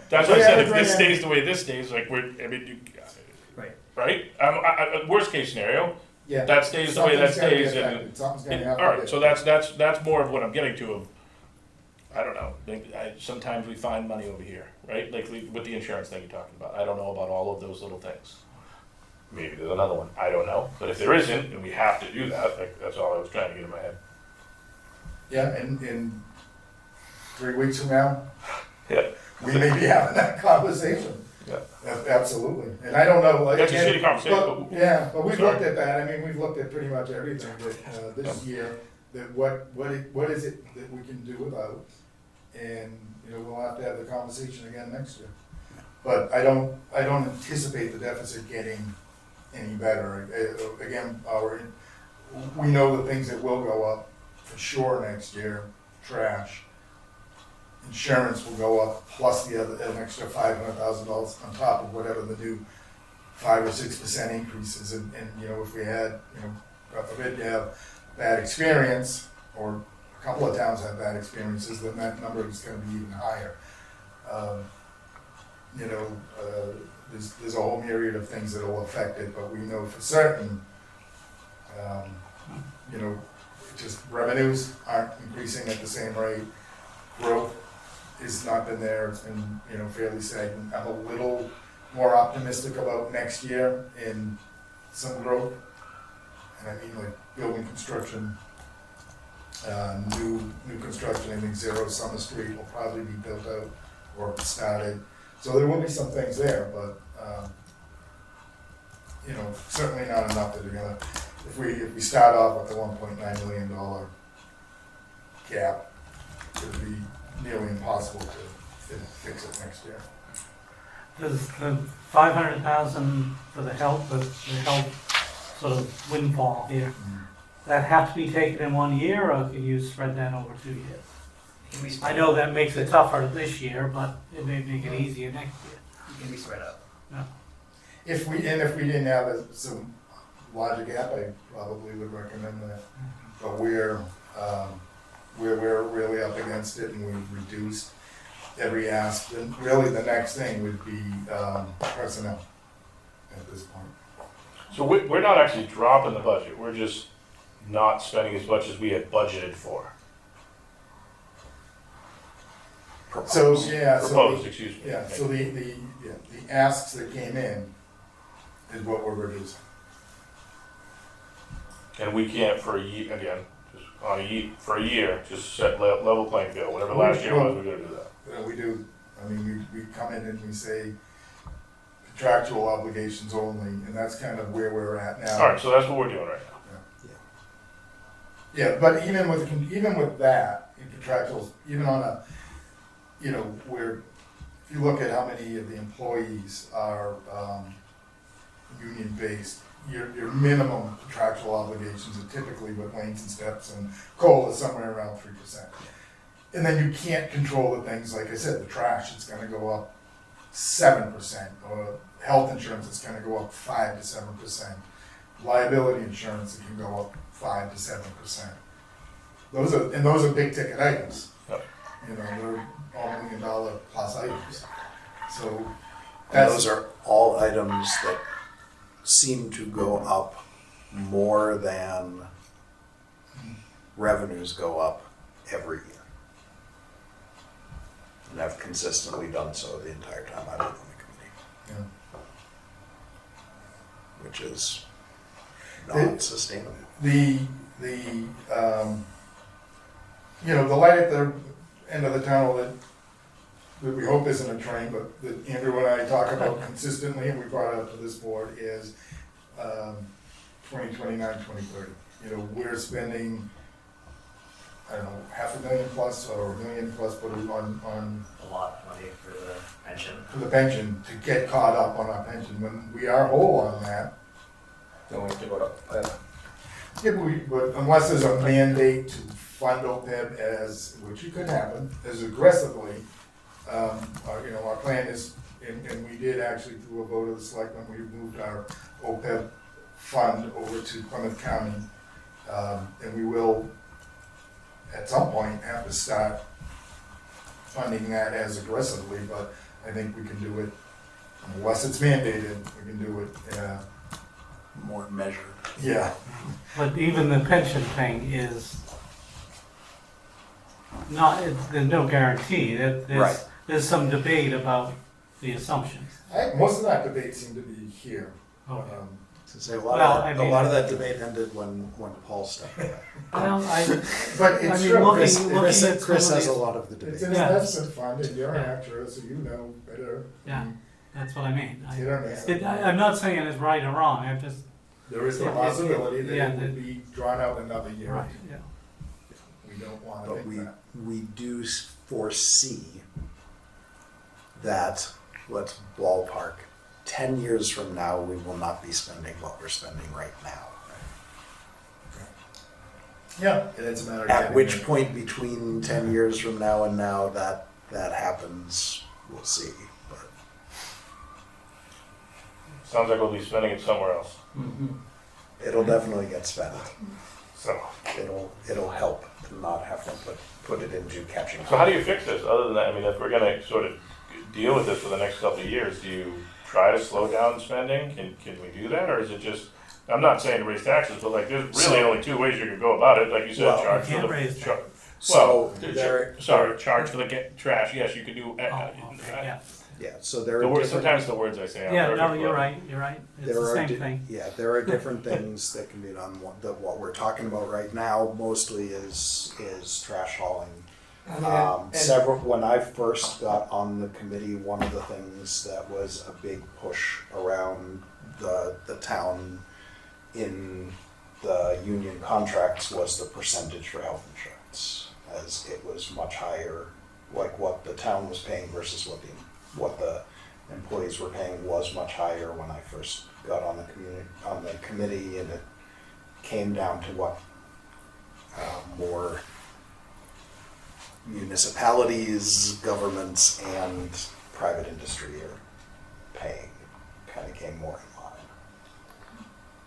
Speaker 7: That's what I said. If
Speaker 8: 300
Speaker 7: this
Speaker 8: grand.
Speaker 7: stays the way this stays, like I mean, you,
Speaker 6: Right.
Speaker 7: right? Worst case scenario,
Speaker 8: Yeah.
Speaker 7: that stays the way that
Speaker 8: Something's gonna be
Speaker 7: stays, and
Speaker 8: affected. Something's gonna have to
Speaker 7: all right.
Speaker 8: get-
Speaker 7: So that's more of what I'm getting to. Of I don't know. Sometimes we find money over here, right? Like with the insurance thing you're talking about. I don't know about all of those little things. Maybe there's another one. I don't know. But if there isn't, and we have to do that, like that's all I was trying to get in my head.
Speaker 8: Yeah, and in 3 weeks from now,
Speaker 7: Yeah.
Speaker 8: we may be having that conversation.
Speaker 7: Yeah.
Speaker 8: Absolutely. And I don't know, like.
Speaker 7: That's a
Speaker 8: again,
Speaker 7: shitty conversation,
Speaker 8: but-
Speaker 7: but-
Speaker 8: Yeah, but we've
Speaker 7: Sorry.
Speaker 8: looked at that. I mean, we've looked at pretty much everything that, this year, that what is it that we can do without? And, you know, we'll have to have the conversation again next year. But I don't anticipate the deficit getting any better. Again, we know the things that will go up for sure next year, trash. Insurance will go up, plus an extra $500,000 on top of whatever the new 5 or 6% increases. And, you know, if we had, you know, God forbid you have bad experience, or a couple of towns have bad experiences, then that number is gonna be even higher. You know, there's a whole myriad of things that will affect it, but we know for certain, you know, just revenues aren't increasing at the same rate. Growth has not been there, it's been, you know, fairly stagnant. I'm a little more optimistic about next year in some growth. And I mean like building construction, new construction, I think Zero Summer Street will probably be built out or started. So there will be some things there, but, you know, certainly not enough that are gonna, if we start off with the $1.9 million gap, it would be nearly impossible to fix it next year.
Speaker 5: Does the 500,000 for the health sort of windfall here, that have to be taken in 1 year, or can you spread that over 2 years?
Speaker 6: It can be
Speaker 5: I
Speaker 6: spread,
Speaker 5: know that makes it tougher this year, but it may make it easier next year.
Speaker 6: it can be spread out.
Speaker 8: If we didn't have some larger gap, I probably would recommend that. But we're really up against it, and we've reduced every ask. And really, the next thing would be personnel at this point.
Speaker 7: So we're not actually dropping the budget, we're just not spending as much as we had budgeted for.
Speaker 8: So yeah,
Speaker 7: Proposed, excuse me.
Speaker 8: yeah. So the asks that came in is what we're reducing.
Speaker 7: And we can't for a year, again, just on for a year, just set level playing field, whatever last year was, we're gonna do that.
Speaker 8: We do. I mean, we come in and we say contractual obligations only, and that's kind of where we're at now.
Speaker 7: Alright, so that's what we're doing right now.
Speaker 8: Yeah, but even with that, in contractuals, even on a, you know, where, if you look at how many of the employees are union-based, your minimum contractual obligations are typically with lanes and steps and coal is somewhere around 3%. And then you can't control the things, like I said, the trash is gonna go up 7%, or health insurance is gonna go up 5 to 7%. Liability insurance, it can go up 5 to 7%. Those are big ticket items.
Speaker 7: Yep.
Speaker 8: You know, they're all $1 million plus items. So
Speaker 1: And
Speaker 8: that's,
Speaker 1: those are all items that seem to go up more than revenues go up every year. And have consistently done so the entire time I've been on the committee,
Speaker 8: yeah.
Speaker 1: which is not sustainable.
Speaker 8: The you know, the light at the end of the tunnel that we hope isn't a train, but that Andrew and I talk about consistently, and we brought it up to this board, is 2029, 2030. You know, we're spending, I don't know, $500,000 plus or $1 million plus put it on
Speaker 6: A lot of money for the pension.
Speaker 8: for the pension to get caught up on our pension. When we are whole on that,
Speaker 4: Then we have to go to,
Speaker 8: yeah, but unless there's a mandate to fund OPEB as, which it could happen, as aggressively, you know, our plan is, and we did actually through a vote of the selectmen, we moved our OPEB fund over to Plymouth County. And we will, at some point, have to start funding that as aggressively, but I think we can do it, unless it's mandated, we can do it,
Speaker 1: More measured.
Speaker 8: yeah.
Speaker 5: But even the pension thing is not, there's no guarantee.
Speaker 1: Right.
Speaker 5: There's some debate about the assumptions.
Speaker 8: Most of that debate seemed to be here.
Speaker 5: Okay.
Speaker 1: To say, a
Speaker 5: Well,
Speaker 1: lot
Speaker 5: I mean-
Speaker 1: of that debate ended when Paul stepped away.
Speaker 5: Well,
Speaker 8: But
Speaker 5: I
Speaker 8: it's
Speaker 5: mean,
Speaker 8: true.
Speaker 5: looking-
Speaker 1: Chris,
Speaker 5: looking
Speaker 1: Chris,
Speaker 5: at some
Speaker 1: Chris
Speaker 5: of
Speaker 1: has a
Speaker 5: these-
Speaker 1: lot of the
Speaker 8: It's
Speaker 1: debate.
Speaker 8: an
Speaker 5: Yeah.
Speaker 8: investment fund, and you're an
Speaker 5: Yeah.
Speaker 8: actor, so you know better.
Speaker 5: yeah, that's what I mean.
Speaker 8: You don't know.
Speaker 5: I'm not saying it's right or wrong, I'm just,
Speaker 8: There is the
Speaker 5: Yeah,
Speaker 8: possibility that
Speaker 5: yeah,
Speaker 8: it would be drawn out another year.
Speaker 5: right, yeah.
Speaker 8: We don't want to
Speaker 1: But
Speaker 8: think that.
Speaker 1: we do foresee that, let's ballpark, 10 years from now, we will not be spending what we're spending right now.
Speaker 8: Yeah, and it's a matter of
Speaker 1: At
Speaker 8: getting
Speaker 1: which
Speaker 8: it.
Speaker 1: point between 10 years from now and now that happens, we'll see. But
Speaker 7: Sounds like we'll be spending it somewhere else,
Speaker 1: it'll definitely get spent.
Speaker 7: so.
Speaker 1: It'll help to not have to put it into catching up.
Speaker 7: So how do you fix this, other than that, I mean, if we're gonna sort of deal with this for the next couple of years, do you try to slow down spending? Can we do that, or is it just, I'm not saying to raise taxes, but like, there's really only two ways you can go about it, like you said,
Speaker 1: Well,
Speaker 7: charge
Speaker 5: you
Speaker 7: for
Speaker 5: can't
Speaker 7: the.
Speaker 5: raise
Speaker 7: char-
Speaker 1: So
Speaker 7: Well,
Speaker 1: there,
Speaker 7: sorry, charge for the trash, yes, you could do,
Speaker 5: Oh, okay, yeah.
Speaker 1: yeah, so there
Speaker 7: the
Speaker 1: are
Speaker 7: words,
Speaker 1: different.
Speaker 7: sometimes the words I say aren't
Speaker 5: Yeah,
Speaker 7: perfect,
Speaker 5: no, you're
Speaker 7: but-
Speaker 5: right, you're right. It's
Speaker 1: There
Speaker 5: the
Speaker 1: are
Speaker 5: same
Speaker 1: di-
Speaker 5: thing.
Speaker 1: Yeah, there are different things that can be done. What we're talking about right now mostly is trash hauling. When I first got on the committee, one of the things that was a big push around the town in the union contracts was the percentage for health insurance, as it was much higher, like what the town was paying versus what the employees were paying was much higher when I first got on the committee, and it came down to what more municipalities, governments, and private industry are paying. Kind of came more in line.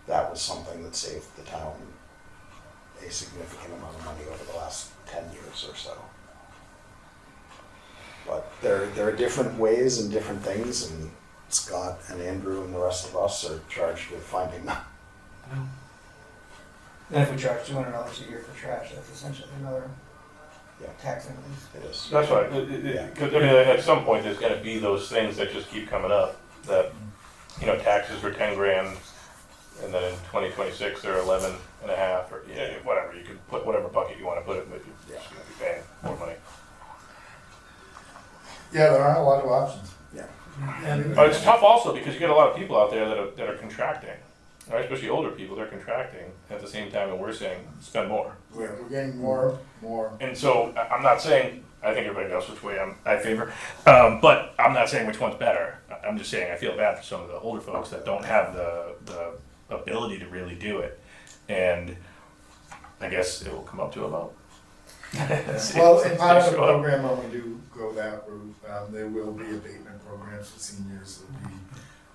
Speaker 1: That was something that saved the town a significant amount of money over the last 10 years or so. But there are different ways and different things, and Scott and Andrew and the rest of us are charged with finding them.
Speaker 3: Then if we charge $200 a year for trash, that's essentially another
Speaker 1: Yeah.
Speaker 3: tax increase.
Speaker 1: It is.
Speaker 7: That's right, because, I mean, at some point, there's gonna be those things that just keep coming up, that, you know, taxes were 10 grand, and then in 2026, they're 11 and a half, or, yeah, whatever, you can put whatever bucket you wanna put it, but you're just gonna be paying more money.
Speaker 8: Yeah, there aren't a lot of options.
Speaker 5: And
Speaker 7: But it's tough also, because you get a lot of people out there that are contracting, right, especially older people, they're contracting at the same time that we're saying, spend more.
Speaker 8: We're getting more.
Speaker 7: And so, I'm not saying, I think everybody knows which way I favor, but I'm not saying which one's better. I'm just saying I feel bad for some of the older folks that don't have the ability to really do it. And I guess it will come up to a vote.
Speaker 8: Well, and part of the program, when we do go that route, there will be abatement programs for seniors.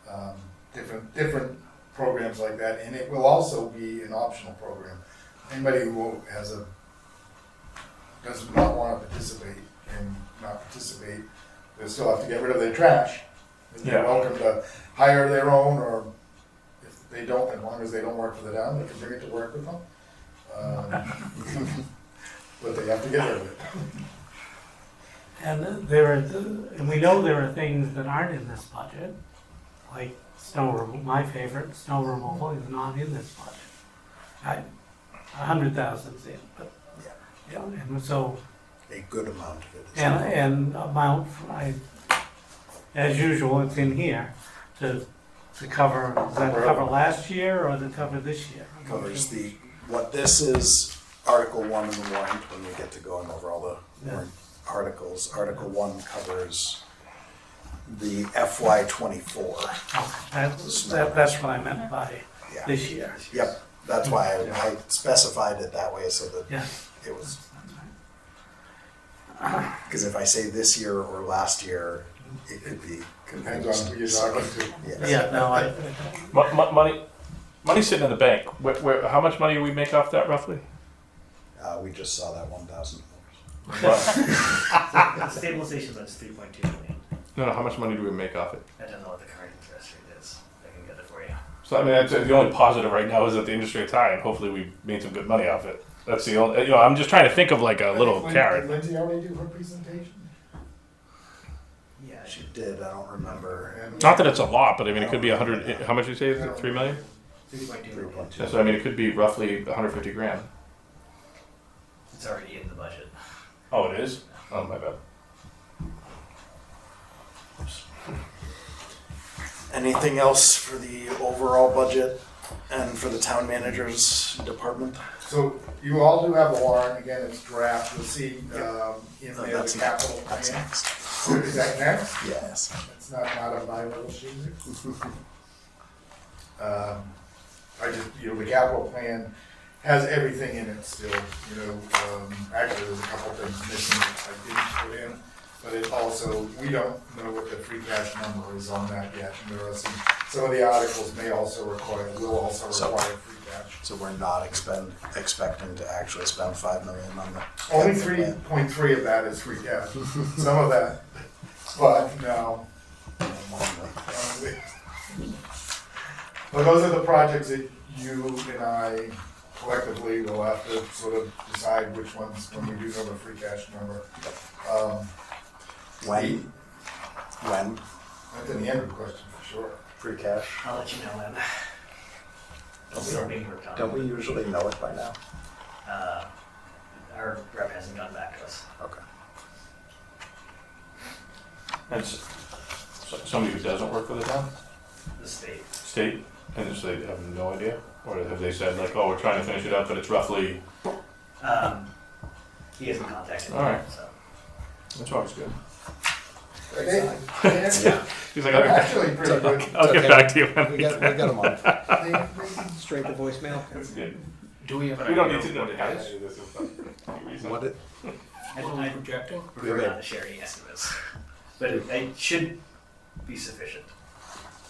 Speaker 8: There'll be different programs like that, and it will also be an optional program. Anybody who does not want to participate and not participate, they still have to get rid of their trash. And they're
Speaker 7: Yeah.
Speaker 8: welcome to hire their own, or if they don't, as long as they don't work for the town, they can bring it to work with them. But they have to get rid of it.
Speaker 5: And and we know there are things that aren't in this budget, like snow removal. My favorite, snow removal, is not in this budget. 100,000's in, but yeah, and so
Speaker 1: A good amount of it is.
Speaker 5: and amount as usual, it's in here to cover. Does that cover last year or to cover this year?
Speaker 1: Covers what this is, Article 1 in the warrant, when we get to going over all the warrant articles. Article 1 covers the FY24.
Speaker 5: That's what I meant by
Speaker 1: Yeah.
Speaker 5: this year.
Speaker 1: Yep, that's why I specified it that way, so that
Speaker 5: Yeah.
Speaker 1: it was. Because if I say this year or last year, it could be
Speaker 8: Depends on who you're talking to.
Speaker 1: Yes.
Speaker 5: Yeah, no,
Speaker 7: Money sitting in the bank. How much money do we make off that roughly?
Speaker 1: We just saw that $1,000.
Speaker 6: Stabilization's at 3.2 million.
Speaker 7: No, how much money do we make off it?
Speaker 6: I don't know what the current interest rate is. I can get it for you.
Speaker 7: So I mean, that's the only positive right now is that the interest rate's high, and hopefully we made some good money off it. That's the only. You know, I'm just trying to think of like a little
Speaker 8: Did
Speaker 7: carrot.
Speaker 8: Lindsay already do her presentation?
Speaker 6: Yeah,
Speaker 1: She did, I don't remember.
Speaker 8: And-
Speaker 7: Not that it's a lot, but I mean, it could be 100. How much you say? Is it 3 million?
Speaker 6: 3.2 million.
Speaker 1: 3.2.
Speaker 7: Yeah, so I mean, it could be roughly 150 grand.
Speaker 6: It's already in the budget.
Speaker 7: Oh, it is. Oh, my bad.
Speaker 1: Anything else for the overall budget and for the town manager's department?
Speaker 8: So you all do have a warrant, again, it's draft, you'll see in
Speaker 1: No,
Speaker 8: there
Speaker 1: that's
Speaker 8: the capital
Speaker 1: That's
Speaker 8: plan.
Speaker 1: next.
Speaker 8: Is that next?
Speaker 1: Yes.
Speaker 8: It's not a bi-level sheet. I just, the capital plan has everything in it still, actually, there's a couple things missing that I didn't put in. But it also, we don't know what the free cash number is on that yet. And there are some of the articles will also require free cash.
Speaker 1: So we're not expecting to actually spend $5 million on the.
Speaker 8: Only
Speaker 1: capital plan.
Speaker 8: 3.3 of that is free cash. Some of that But no. But those are the projects that you and I collectively will have to sort of decide which ones, when we do know the free cash number.
Speaker 1: When?
Speaker 8: That's in the end of the question for sure.
Speaker 1: Free cash?
Speaker 6: I'll let you know when. It'll start being worked on.
Speaker 1: Don't we usually know it by now?
Speaker 6: Our rep hasn't gotten back to us.
Speaker 1: Okay.
Speaker 7: That's somebody who doesn't work for the town,
Speaker 6: The state.
Speaker 7: state, and just they have no idea? Or have they said like, oh, we're trying to finish it up, but it's roughly,
Speaker 6: He hasn't contacted me,
Speaker 7: All right.
Speaker 6: so.
Speaker 7: that's always good.
Speaker 8: They're
Speaker 7: He's like, okay,
Speaker 8: actually pretty good.
Speaker 7: I'll get
Speaker 1: okay.
Speaker 7: back to you.
Speaker 1: We got a month.
Speaker 3: Straight to voicemail.
Speaker 7: That's good.
Speaker 4: Do we have an
Speaker 7: We don't
Speaker 4: idea
Speaker 7: need to
Speaker 4: of
Speaker 7: know
Speaker 4: what
Speaker 7: the
Speaker 4: it
Speaker 7: guys.
Speaker 4: is?
Speaker 1: What it,
Speaker 6: I'm
Speaker 4: projecting?
Speaker 6: prefer not to share any estimates, but it should be sufficient.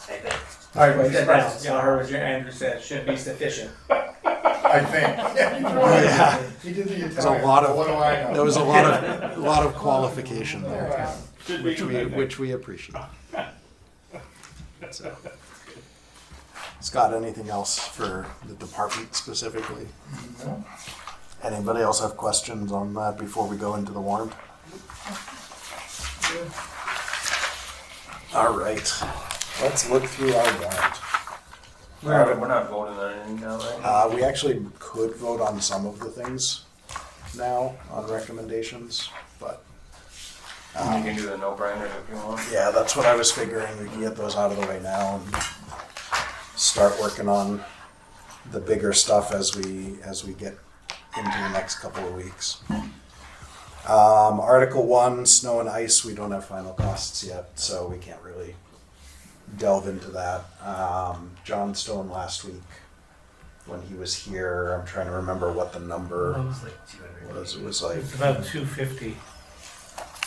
Speaker 6: I think.
Speaker 3: All right, write that down. Y'all heard what Andrew said, should be sufficient.
Speaker 8: I think.
Speaker 1: Yeah.
Speaker 8: He did the
Speaker 1: There's a
Speaker 8: Italian.
Speaker 1: lot of,
Speaker 8: What do I know?
Speaker 1: there was a lot of qualification there,
Speaker 7: Should be,
Speaker 1: which we appreciate. So. Scott, anything else for the department specifically?
Speaker 8: No?
Speaker 1: Anybody else have questions on that before we go into the warrant? All right, let's look through our warrant.
Speaker 4: We're not voting on anything now, right?
Speaker 1: We actually could vote on some of the things now on recommendations, but
Speaker 4: You can do the no-brainers if you want.
Speaker 1: yeah, that's what I was figuring. We can get those out of the way now and start working on the bigger stuff as we get into the next couple of weeks. Article 1, snow and ice, we don't have final costs yet, so we can't really delve into that. John Stone last week, when he was here, I'm trying to remember what the number
Speaker 6: It was like 200.
Speaker 1: was. It was like,
Speaker 5: It's about 250.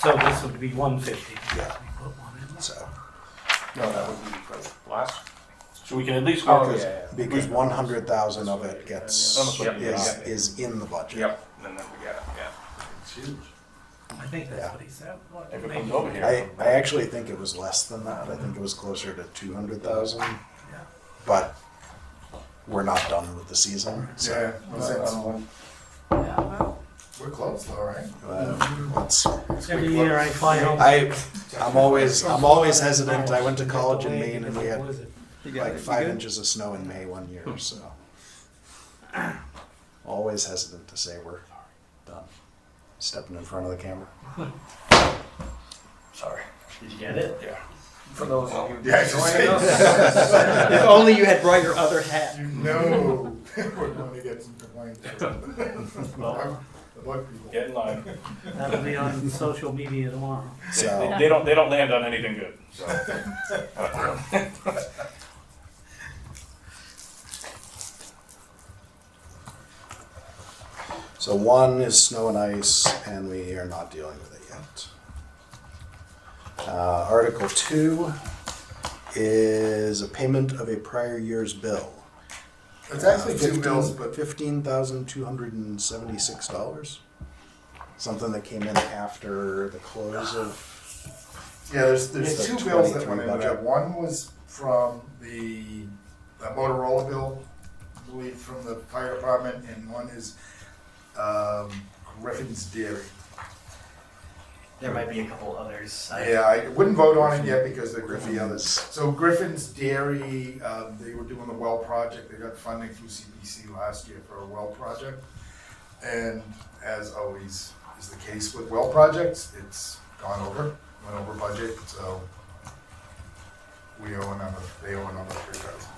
Speaker 5: So this would be 150.
Speaker 1: Yeah.
Speaker 5: We put one in.
Speaker 1: so,
Speaker 4: No, that would be for last.
Speaker 7: so we can at least
Speaker 4: Oh,
Speaker 7: work
Speaker 4: yeah,
Speaker 7: this.
Speaker 4: yeah.
Speaker 1: because 100,000 of it gets,
Speaker 4: Yep.
Speaker 1: is in the budget.
Speaker 4: Yep, and then we got it, yeah.
Speaker 8: It's huge.
Speaker 5: I think that's
Speaker 1: Yeah.
Speaker 5: what he said. What,
Speaker 7: If it
Speaker 5: maybe-
Speaker 7: comes over here.
Speaker 1: I actually think it was less than that. I think it was closer to 200,000,
Speaker 5: Yeah.
Speaker 1: but we're not done with the season. So,
Speaker 8: Yeah,
Speaker 5: Yeah, well,
Speaker 8: we're close though, right?
Speaker 1: it's,
Speaker 5: every year I fly home.
Speaker 1: I'm always hesitant. I went to college in Maine and we had like 5 inches of snow in May one year, so always hesitant to say we're done. Stepping in front of the camera.
Speaker 4: Sorry.
Speaker 6: Did you get it?
Speaker 7: Yeah.
Speaker 4: For those of you
Speaker 8: Yeah,
Speaker 4: joining us.
Speaker 3: If only you had brought your other hat.
Speaker 8: No, we're going to get some complaints. The bug people.
Speaker 7: Get in line.
Speaker 5: That'll be on social media tomorrow.
Speaker 1: So
Speaker 7: They don't land on anything good, so.
Speaker 1: So 1 is snow and ice, and we are not dealing with it yet. Article 2 is a payment of a prior year's bill.
Speaker 8: It's actually two bills, but
Speaker 1: $15,276. Something that came in after the close of.
Speaker 8: yeah, there's
Speaker 1: The
Speaker 8: two bills that
Speaker 1: 23
Speaker 8: went into
Speaker 1: budget.
Speaker 8: that. One was from the Motorola bill, I believe, from the fire department, and one is Griffin's Dairy.
Speaker 6: There might be a couple others.
Speaker 8: Yeah, I wouldn't vote on it yet because there could be others. So Griffin's Dairy, they were doing the well project. They got funding through CPC last year for a well project. And as always is the case with well projects, it's went over budget, so they owe another 3,000.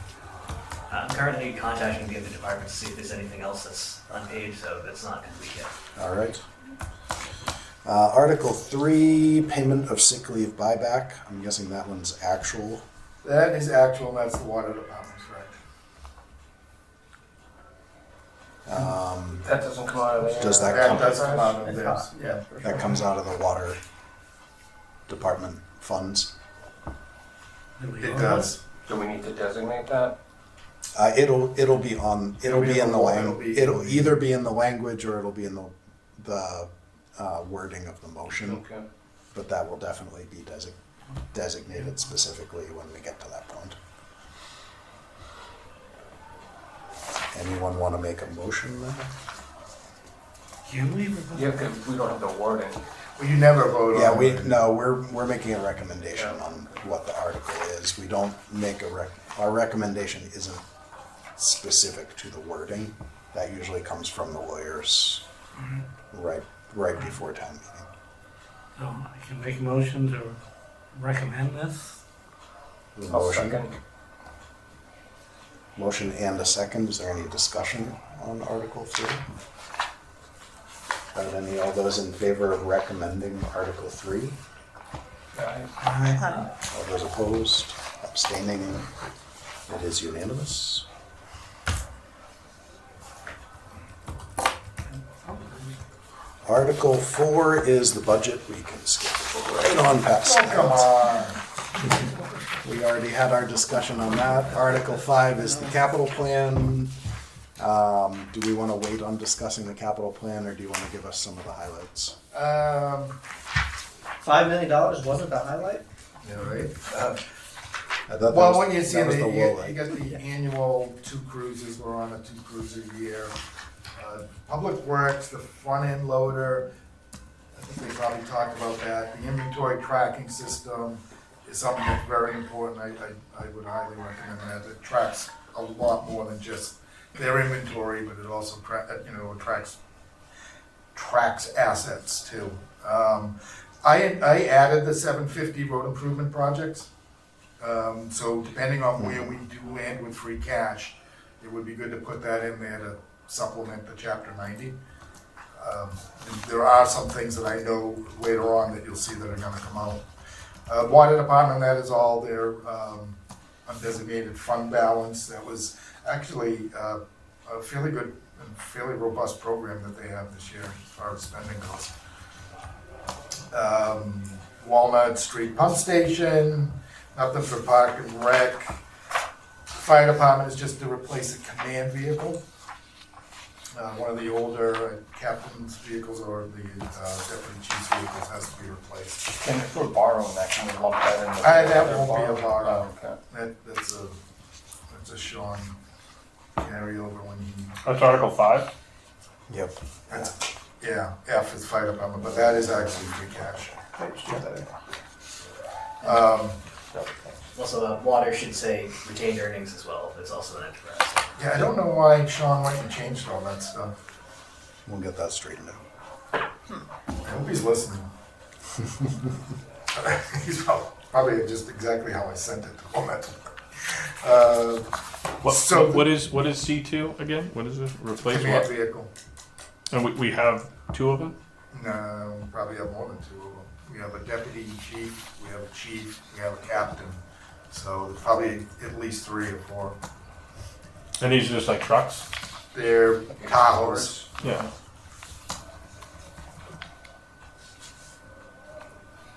Speaker 6: I'm currently contacting the other department to see if there's anything else that's unpaid, so that's not complete yet.
Speaker 1: All right. Article 3, payment of sick leave buyback. I'm guessing that one's actual.
Speaker 8: That is actual, and that's the water department's right.
Speaker 4: That doesn't come out of there.
Speaker 1: Does that
Speaker 8: That
Speaker 1: come-
Speaker 8: does come out of
Speaker 3: It's
Speaker 8: theirs.
Speaker 3: not- yeah, for
Speaker 1: That
Speaker 3: sure.
Speaker 1: comes out of the water department funds.
Speaker 5: Did we
Speaker 8: It
Speaker 5: vote?
Speaker 8: does.
Speaker 4: Do we need to designate that?
Speaker 1: It'll be in the
Speaker 8: It'll be in the
Speaker 1: language. It'll either be in the language or it'll be in the wording of the motion.
Speaker 4: Okay.
Speaker 1: but that will definitely be designated specifically when we get to that point. Anyone want to make a motion then?
Speaker 5: Can we?
Speaker 4: Yeah, because we don't have the wording.
Speaker 8: Well, you never vote on
Speaker 1: Yeah,
Speaker 8: it.
Speaker 1: we're making a recommendation on what the article is. We don't make our recommendation isn't specific to the wording. That usually comes from the lawyers right before town meeting.
Speaker 5: So I can make a motion to recommend this.
Speaker 4: I'll second.
Speaker 1: Motion and a second. Is there any discussion on Article 3? All those in favor of recommending Article 3? All those opposed, abstaining, it is unanimous. Article 4 is the budget. We can skip right on past that.
Speaker 8: Come on.
Speaker 1: We already had our discussion on that. Article 5 is the capital plan. Do we want to wait on discussing the capital plan, or do you want to give us some of the highlights?
Speaker 3: $5 million wasn't the highlight?
Speaker 8: Yeah, right.
Speaker 1: I thought
Speaker 8: Well,
Speaker 1: that
Speaker 8: when you
Speaker 1: was,
Speaker 8: see
Speaker 1: that was
Speaker 8: the,
Speaker 1: the
Speaker 8: you
Speaker 1: low light.
Speaker 8: got the annual 2 cruises, we're on a 2 cruiser a year. Public Works, the front end loader, I think they probably talked about that. The inventory tracking system is something that's very important. I would highly recommend that. It tracks a lot more than just their inventory, but it also tracks assets too. I added the 750 road improvement projects. So depending on where we do land with free cash, it would be good to put that in there to supplement the chapter 90. And there are some things that I know later on that you'll see that are gonna come out. Water department, that is all their undesignated fund balance. That was actually a fairly good and fairly robust program that they have this year as far as spending goes. Walnut Street Pump Station, nothing for Park and Rec. Fire department is just to replace a command vehicle. One of the older captain's vehicles or the deputy chief's vehicles has to be replaced.
Speaker 4: And if we're borrowing that, can we lump that in?
Speaker 8: That won't be a borrow.
Speaker 4: Oh, okay.
Speaker 8: That's a Sean carryover when he,
Speaker 7: That's Article 5?
Speaker 1: Yep.
Speaker 8: yeah, F is fire department, but that is actually free cash.
Speaker 6: Also, water should say retained earnings as well. It's also an enterprise.
Speaker 8: Yeah, I don't know why Sean went and changed all that stuff.
Speaker 1: We'll get that straightened out.
Speaker 8: I hope he's listening. He's probably just exactly how I sent it to him.
Speaker 7: What is C2 again? What is it? Replace
Speaker 8: Command
Speaker 7: what?
Speaker 8: vehicle.
Speaker 7: And we have 2 of them?
Speaker 8: No, we probably have more than 2 of them. We have a deputy chief, we have a chief, we have a captain. So there's probably at least 3 or 4.
Speaker 7: And these are just like trucks?
Speaker 8: They're Tahoes.
Speaker 7: Yeah.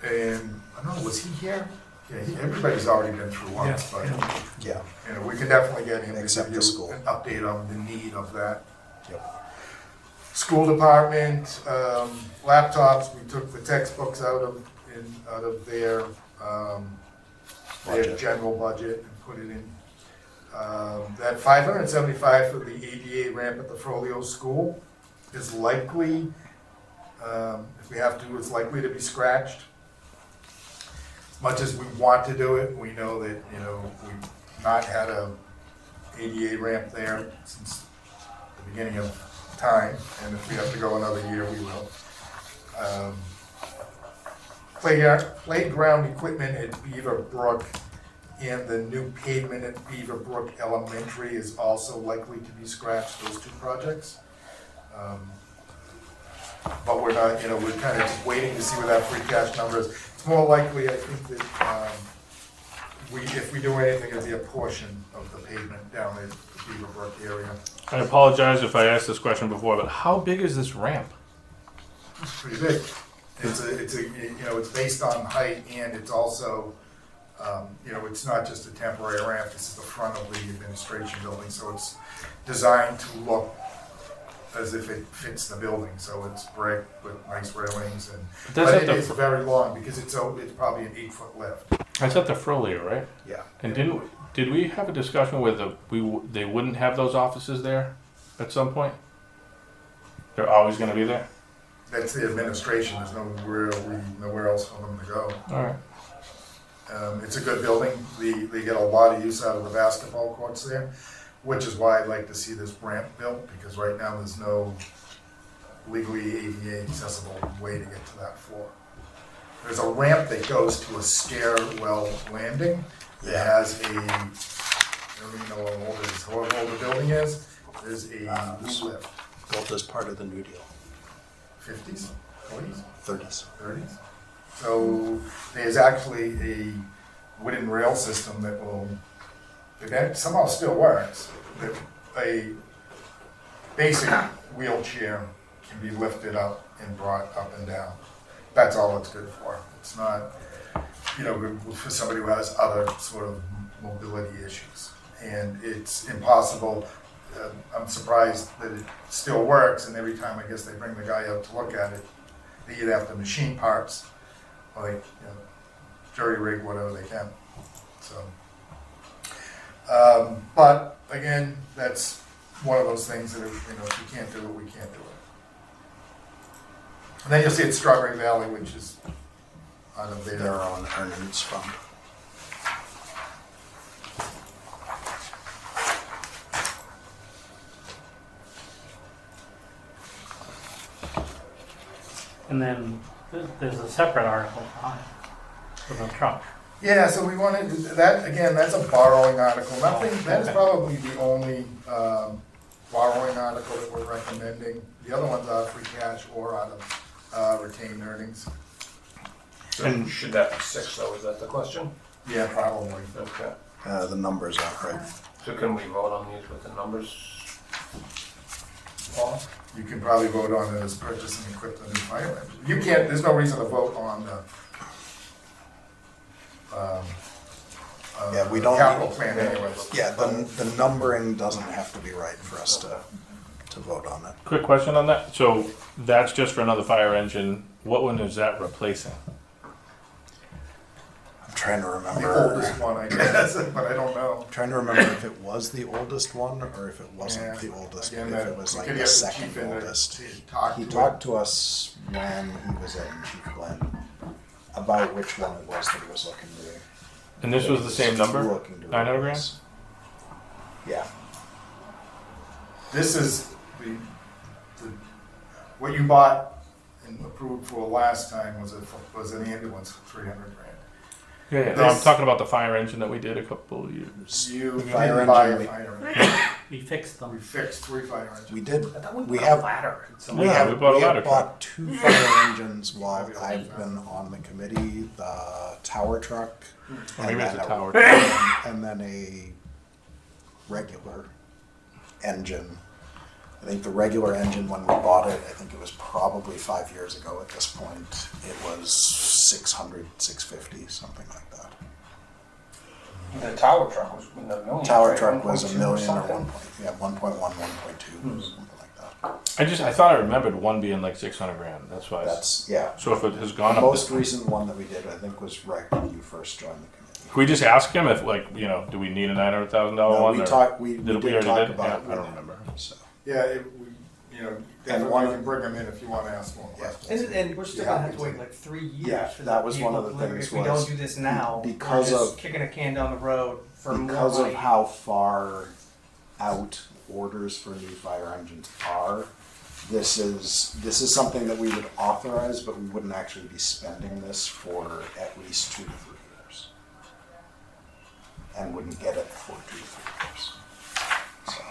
Speaker 8: And I don't know, was he here? Yeah, everybody's already been through once, but
Speaker 1: Yeah.
Speaker 8: we can definitely get him to
Speaker 1: Except
Speaker 8: give
Speaker 1: the
Speaker 8: you
Speaker 1: school.
Speaker 8: an update on the need of that.
Speaker 1: Yep.
Speaker 8: School department, laptops, we took the textbooks out of their
Speaker 1: Budget.
Speaker 8: general budget and put it in. That 575 for the ADA ramp at the Frollo School is likely, if we have to, it's likely to be scratched. As much as we want to do it, we know that, we've not had a ADA ramp there since the beginning of time, and if we have to go another year, we will. Playground equipment at Beaver Brook and the new pavement at Beaver Brook Elementary is also likely to be scratched, those 2 projects. But we're not, we're kind of just waiting to see what that free cash number is. It's more likely, I think, that if we do anything, it'll be a portion of the pavement down in the Beaver Brook area.
Speaker 7: I apologize if I asked this question before, but how big is this ramp?
Speaker 8: It's pretty big. It's based on height, and it's also, it's not just a temporary ramp. This is the front of the administration building, so it's designed to look as if it fits the building, so it's brick with nice railings and,
Speaker 7: But
Speaker 8: but
Speaker 7: that's
Speaker 8: it
Speaker 7: at
Speaker 8: is
Speaker 7: the,
Speaker 8: very long because it's probably an 8-foot lift.
Speaker 7: that's at the Frolia, right?
Speaker 1: Yeah.
Speaker 7: And did we have a discussion with they wouldn't have those offices there at some point? They're always gonna be there?
Speaker 8: That's the administration, there's nowhere else for them to go.
Speaker 7: Alright.
Speaker 8: It's a good building, they get a lot of use out of the basketball courts there, which is why I'd like to see this ramp built, because right now there's no legally ADA accessible way to get to that floor. There's a ramp that goes to a stairwell landing that has a, I don't even know how old it is, however old the building is, there's a new lift.
Speaker 1: Built as part of the New Deal,
Speaker 8: 50s, 40s,
Speaker 1: 30s.
Speaker 8: 30s. So there's actually a wooden rail system that will, that somehow still works. That a basic wheelchair can be lifted up and brought up and down. That's all it's good for. It's not, good for somebody who has other sort of mobility issues. And it's impossible. I'm surprised that it still works, and every time I guess they bring the guy out to look at it, they either have to machine parts or they jury rig whatever they can. So, but again, that's one of those things that if you can't do it, we can't do it. And then you'll see it's Strawberry Valley, which is out of
Speaker 1: Their
Speaker 8: there.
Speaker 1: own earnings fund.
Speaker 5: And then there's a separate article on it for the truck.
Speaker 8: Yeah, so we wanted that again. That's a borrowing article. That is probably the only borrowing article that we're recommending. The other ones are free cash or out of retained earnings.
Speaker 4: So should that be 6 though, is that the question?
Speaker 8: Yeah, probably.
Speaker 4: Okay.
Speaker 1: The numbers aren't right.
Speaker 4: So can we vote on these with the numbers? Paul?
Speaker 8: You can probably vote on it as purchase and equip the new fire engine. You can't. There's no reason to vote on the.
Speaker 1: Yeah, we don't
Speaker 8: capital
Speaker 1: need-
Speaker 8: plan anyways.
Speaker 1: Yeah, the numbering doesn't have to be right for us to vote on it.
Speaker 7: Quick question on that. So that's just for another fire engine. What one is that replacing?
Speaker 1: I'm trying to
Speaker 8: The
Speaker 1: remember.
Speaker 8: oldest one, I guess, but I don't know.
Speaker 1: Trying to remember if it was the oldest one or if it wasn't
Speaker 8: Yeah.
Speaker 1: the oldest.
Speaker 8: Again,
Speaker 1: If
Speaker 8: that-
Speaker 1: it was
Speaker 8: we
Speaker 1: like
Speaker 8: could
Speaker 1: the
Speaker 8: get the
Speaker 1: second
Speaker 8: chief in there
Speaker 1: oldest.
Speaker 8: to talk
Speaker 1: He
Speaker 8: to
Speaker 1: talked to us when he was in Chief Glenn about which one it was that he was looking to.
Speaker 7: And this was the same number?
Speaker 1: Looking to
Speaker 7: 900 grand?
Speaker 1: replace. Yeah.
Speaker 8: This is the what you bought and approved for last time was an ambulance for 300 grand.
Speaker 7: Yeah. No, I'm
Speaker 8: This-
Speaker 7: talking about the fire engine that we did a couple of years.
Speaker 8: You
Speaker 1: Fire
Speaker 8: didn't buy a
Speaker 1: engine,
Speaker 8: fire engine.
Speaker 5: We fixed
Speaker 8: We
Speaker 5: them.
Speaker 8: fixed 3 fire engines.
Speaker 1: We did.
Speaker 6: I thought we
Speaker 1: We
Speaker 6: put
Speaker 1: have-
Speaker 6: a ladder.
Speaker 1: We
Speaker 7: Yeah,
Speaker 1: have,
Speaker 7: we bought a
Speaker 1: we have
Speaker 7: ladder truck.
Speaker 1: bought 2 fire engines while I've been on the committee, the tower truck.
Speaker 7: Or maybe it's
Speaker 1: then
Speaker 7: a tower.
Speaker 1: And then a regular engine. I think the regular engine, when we bought it, I think it was probably 5 years ago at this point, it was 600, 650, something like that.
Speaker 4: The tower truck was in the million.
Speaker 1: Tower
Speaker 4: right?
Speaker 1: truck was
Speaker 4: 1.2
Speaker 1: $1 million or
Speaker 4: something.
Speaker 1: 1.1, 1.2, something like that.
Speaker 7: I thought I remembered one being like 600 grand. That's why.
Speaker 1: That's, yeah.
Speaker 7: So if it has
Speaker 1: The
Speaker 7: gone up,
Speaker 1: most recent one that we did, I think, was right when you first joined the committee.
Speaker 7: can we just ask him if do we need a $900,000
Speaker 1: No,
Speaker 7: one?
Speaker 1: we
Speaker 7: or-
Speaker 1: talked, we
Speaker 7: Did
Speaker 1: did
Speaker 7: we already
Speaker 1: talk
Speaker 7: did?
Speaker 1: about
Speaker 7: Yeah,
Speaker 1: it.
Speaker 7: I
Speaker 1: with
Speaker 7: don't
Speaker 1: him,
Speaker 7: remember.
Speaker 1: So,
Speaker 8: Yeah, definitely
Speaker 1: one-
Speaker 8: you can bring them in if you want to ask more questions.
Speaker 3: And we're still
Speaker 1: Yeah.
Speaker 3: gonna have to wait like 3 years.
Speaker 1: Yeah,
Speaker 3: for
Speaker 1: that was one
Speaker 3: people
Speaker 1: of the
Speaker 3: to deliver.
Speaker 1: things
Speaker 3: If we
Speaker 1: was
Speaker 3: don't do this now,
Speaker 1: because
Speaker 3: we're just
Speaker 1: of-
Speaker 3: kicking a can down the road for more
Speaker 1: because of
Speaker 3: money.
Speaker 1: how far out orders for new fire engines are, this is something that we would authorize, but we wouldn't actually be spending this for at least 2 to 3 years. And wouldn't get it for 2 to 3 years. So.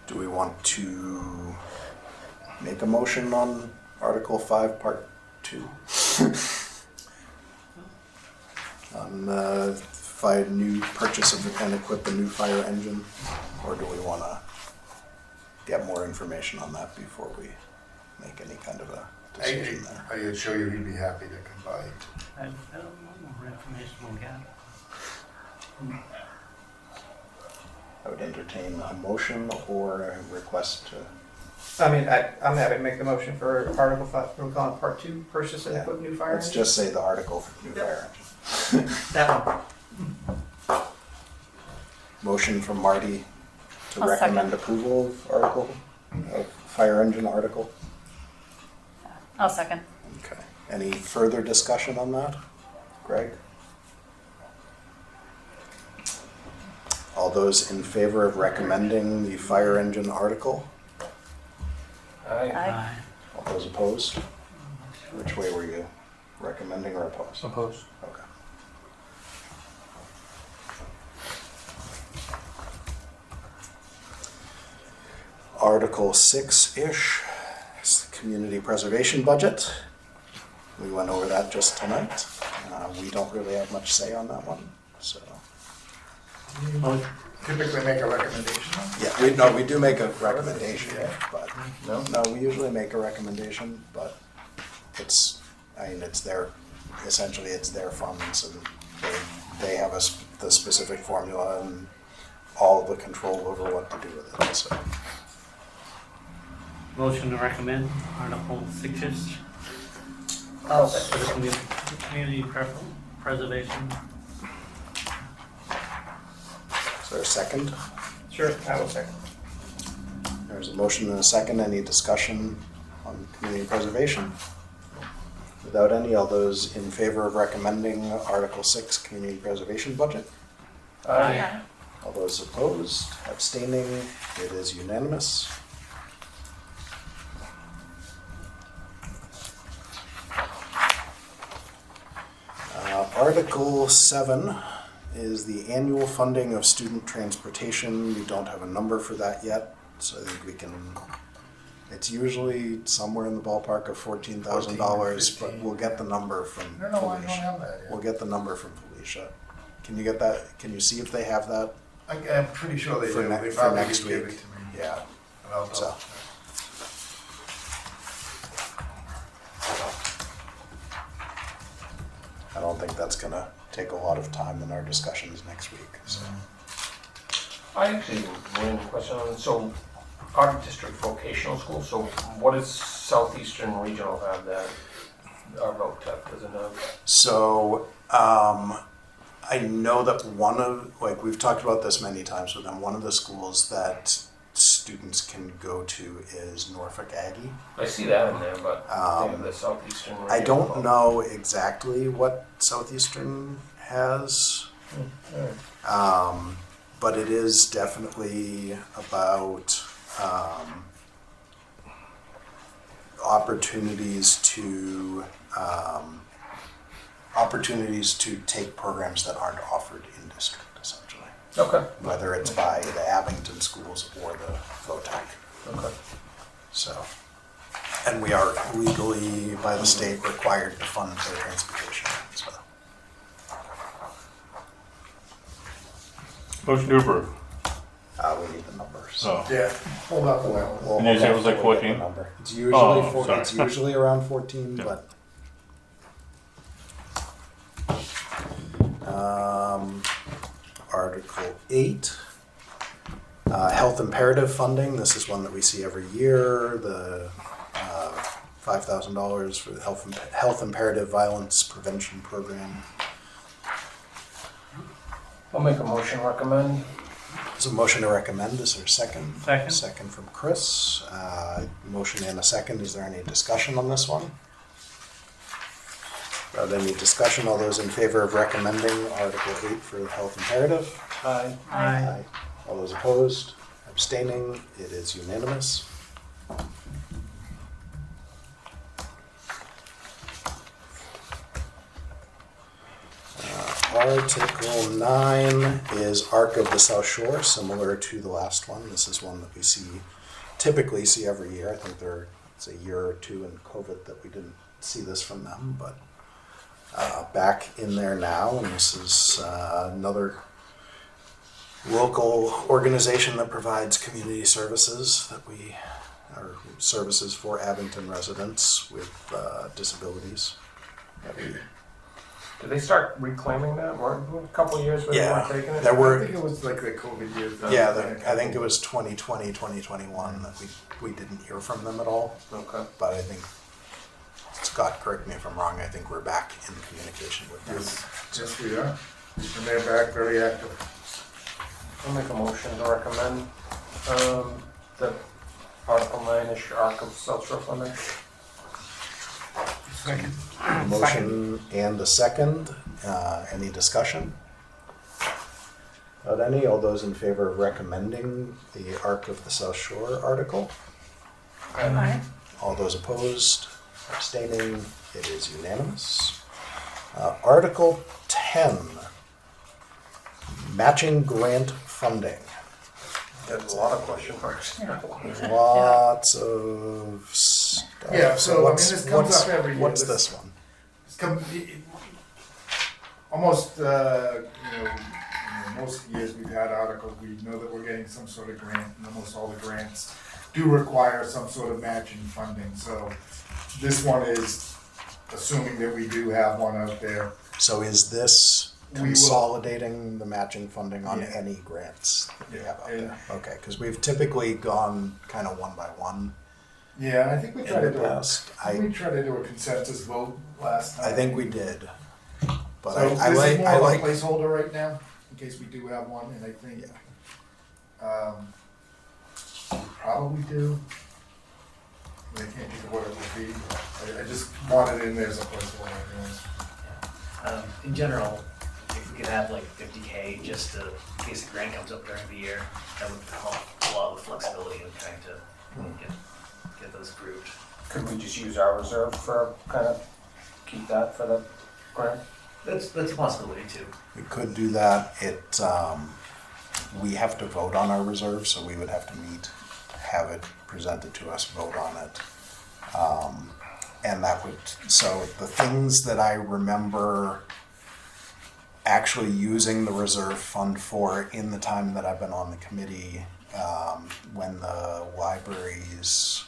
Speaker 1: Do we want to make a motion on Article 5, Part 2? On new purchase of and equip a new fire engine? Or do we want to get more information on that before we make any kind of a decision there.
Speaker 8: I assure you, he'd be happy to come by.
Speaker 5: I don't know more information we'll get.
Speaker 1: I would entertain a motion or a request to,
Speaker 3: I mean, I'm happy to make the motion for Article 5, we're calling it Part 2, purchase and equip new fire
Speaker 1: let's
Speaker 3: engine.
Speaker 1: just say the article for new fire engine.
Speaker 3: That one.
Speaker 1: Motion from Marty to
Speaker 2: I'll
Speaker 1: recommend approval of fire engine article.
Speaker 2: I'll second.
Speaker 1: Okay. Any further discussion on that? Greg? All those in favor of recommending the fire engine article?
Speaker 2: Aye.
Speaker 1: All those opposed? Which way were you? Recommending or opposed?
Speaker 4: Opposed.
Speaker 1: Okay. Article 6-ish, is the community preservation budget. We went over that just tonight. We don't really have much say on that one, so.
Speaker 8: Typically make a recommendation.
Speaker 1: Yeah, we do make a recommendation, but,
Speaker 4: No?
Speaker 1: no, we usually make a recommendation, but it's essentially it's their funds and they have the specific formula and all the control over what to do with it, so.
Speaker 5: Motion to recommend Article 6-ish
Speaker 3: I'll
Speaker 5: for
Speaker 3: second.
Speaker 5: the community preservation.
Speaker 1: Is there a second?
Speaker 3: Sure, I will second.
Speaker 1: There's a motion and a second. Any discussion on community preservation? Without any, all those in favor of recommending Article 6 community preservation budget?
Speaker 4: Aye.
Speaker 1: All those opposed, abstaining, it is unanimous. Article 7 is the annual funding of student transportation. We don't have a number for that yet, so I think we can, it's usually somewhere in the ballpark of $14,000, but we'll get the number from
Speaker 8: I don't know why I don't
Speaker 1: Felicia.
Speaker 8: have that
Speaker 1: We'll
Speaker 8: yet.
Speaker 1: get the number from Felicia. Can you get that, can you see if they have that?
Speaker 8: I'm pretty sure they
Speaker 1: For
Speaker 8: do.
Speaker 1: ne-
Speaker 8: They
Speaker 1: for
Speaker 8: probably
Speaker 1: next
Speaker 8: could give
Speaker 1: week.
Speaker 8: it to me.
Speaker 1: Yeah,
Speaker 8: But I'll-
Speaker 1: so. I don't think that's gonna take a lot of time in our discussions next week, so.
Speaker 4: I actually have one question on, so our district vocational school, so what does Southeastern Regional have that our VOTEC doesn't have?
Speaker 1: So, I know that we've talked about this many times with them, one of the schools that students can go to is Norfolk Aggie.
Speaker 4: I see that in there, but they have the Southeastern Regional.
Speaker 1: I don't know exactly what Southeastern has, but it is definitely about opportunities to take programs that aren't offered in district, essentially.
Speaker 4: Okay,
Speaker 1: Whether it's by the Abington schools or the VOTEC.
Speaker 4: okay.
Speaker 1: So, and we are legally by the state required to fund their transportation. So,
Speaker 7: Motion to approve.
Speaker 1: we need the numbers.
Speaker 7: Oh,
Speaker 8: Yeah, hold up on that one.
Speaker 1: We'll
Speaker 7: And you said it was like
Speaker 1: hopefully get
Speaker 7: 14?
Speaker 1: the number. It's usually
Speaker 7: Oh, sorry.
Speaker 1: it's usually around 14,
Speaker 7: Yeah.
Speaker 1: but. Article 8, health imperative funding. This is one that we see every year. The $5,000 for the health imperative violence prevention program.
Speaker 4: I'll make a motion recommend.
Speaker 1: There's a motion to recommend. Is there a second?
Speaker 5: Second.
Speaker 1: Second from Chris. Motion and a second. Is there any discussion on this one? Without any discussion, all those in favor of recommending Article 8 for the health imperative?
Speaker 4: Aye.
Speaker 5: Aye.
Speaker 1: All those opposed? Abstaining? It is unanimous. Article 9 is Arc of the South Shore, similar to the last one. This is one that we typically see every year. I think it's a year or two in COVID that we didn't see this from them, but back in there now, and this is another local organization that provides community services that we or services for Abington residents with disabilities. That we-
Speaker 4: Did they start reclaiming that? A couple of years where they
Speaker 1: Yeah,
Speaker 4: weren't taking it?
Speaker 1: there
Speaker 8: I
Speaker 1: were,
Speaker 8: think it was like the COVID years.
Speaker 1: I think it was 2020, 2021 that we didn't hear from them at all.
Speaker 4: Okay.
Speaker 1: But I think, Scott, correct me if I'm wrong, I think we're back in communication with them.
Speaker 8: Yes, we are. And they're back very active.
Speaker 4: I'll make a motion to recommend the Article 9-ish Arc of South Shore Funding.
Speaker 3: Second.
Speaker 1: Motion and a second. Any discussion? Not any? All those in favor of recommending the Arc of the South Shore article?
Speaker 2: Aye.
Speaker 1: All those opposed, abstaining, it is unanimous. Article 10, matching grant funding.
Speaker 4: There's a lot of question marks here.
Speaker 1: Lots of stuff.
Speaker 8: Yeah, so, I mean,
Speaker 1: what's-
Speaker 8: this comes
Speaker 1: what's-
Speaker 8: up every year.
Speaker 1: What's
Speaker 8: This-
Speaker 1: this one?
Speaker 8: It's almost, most years we've had articles, we know that we're getting some sort of grant, and almost all the grants do require some sort of matching funding, so this one is assuming that we do have one out there.
Speaker 1: So is this
Speaker 8: We will-
Speaker 1: consolidating the matching funding on
Speaker 8: Yeah.
Speaker 1: any grants we have out
Speaker 8: Yeah,
Speaker 1: there? Okay, because we've typically gone kind of one by one
Speaker 8: Yeah, and I think we
Speaker 1: in
Speaker 8: tried to
Speaker 1: the
Speaker 8: do a,
Speaker 1: past.
Speaker 8: we tried to do a consensus vote last time.
Speaker 1: I think we did. But
Speaker 8: So
Speaker 1: I
Speaker 8: this
Speaker 1: like,
Speaker 8: is more
Speaker 1: I
Speaker 8: of a
Speaker 1: like,
Speaker 8: placeholder right now, in case we do have one, and I think, we probably do. I can't think of what it would be, I just want it in there as a placeholder, anyways.
Speaker 6: In general, if we could have like 50K just to, in case a grant comes up during the year, that would help a lot with flexibility in trying to get those approved.
Speaker 4: Could we just use our reserve for kind of keep that for the grant?
Speaker 6: That's a possibility too.
Speaker 1: we could do that. We have to vote on our reserve, so we would have to meet, have it presented to us, vote on it. And that would, so the things that I remember actually using the reserve fund for in the time that I've been on the committee, when the library's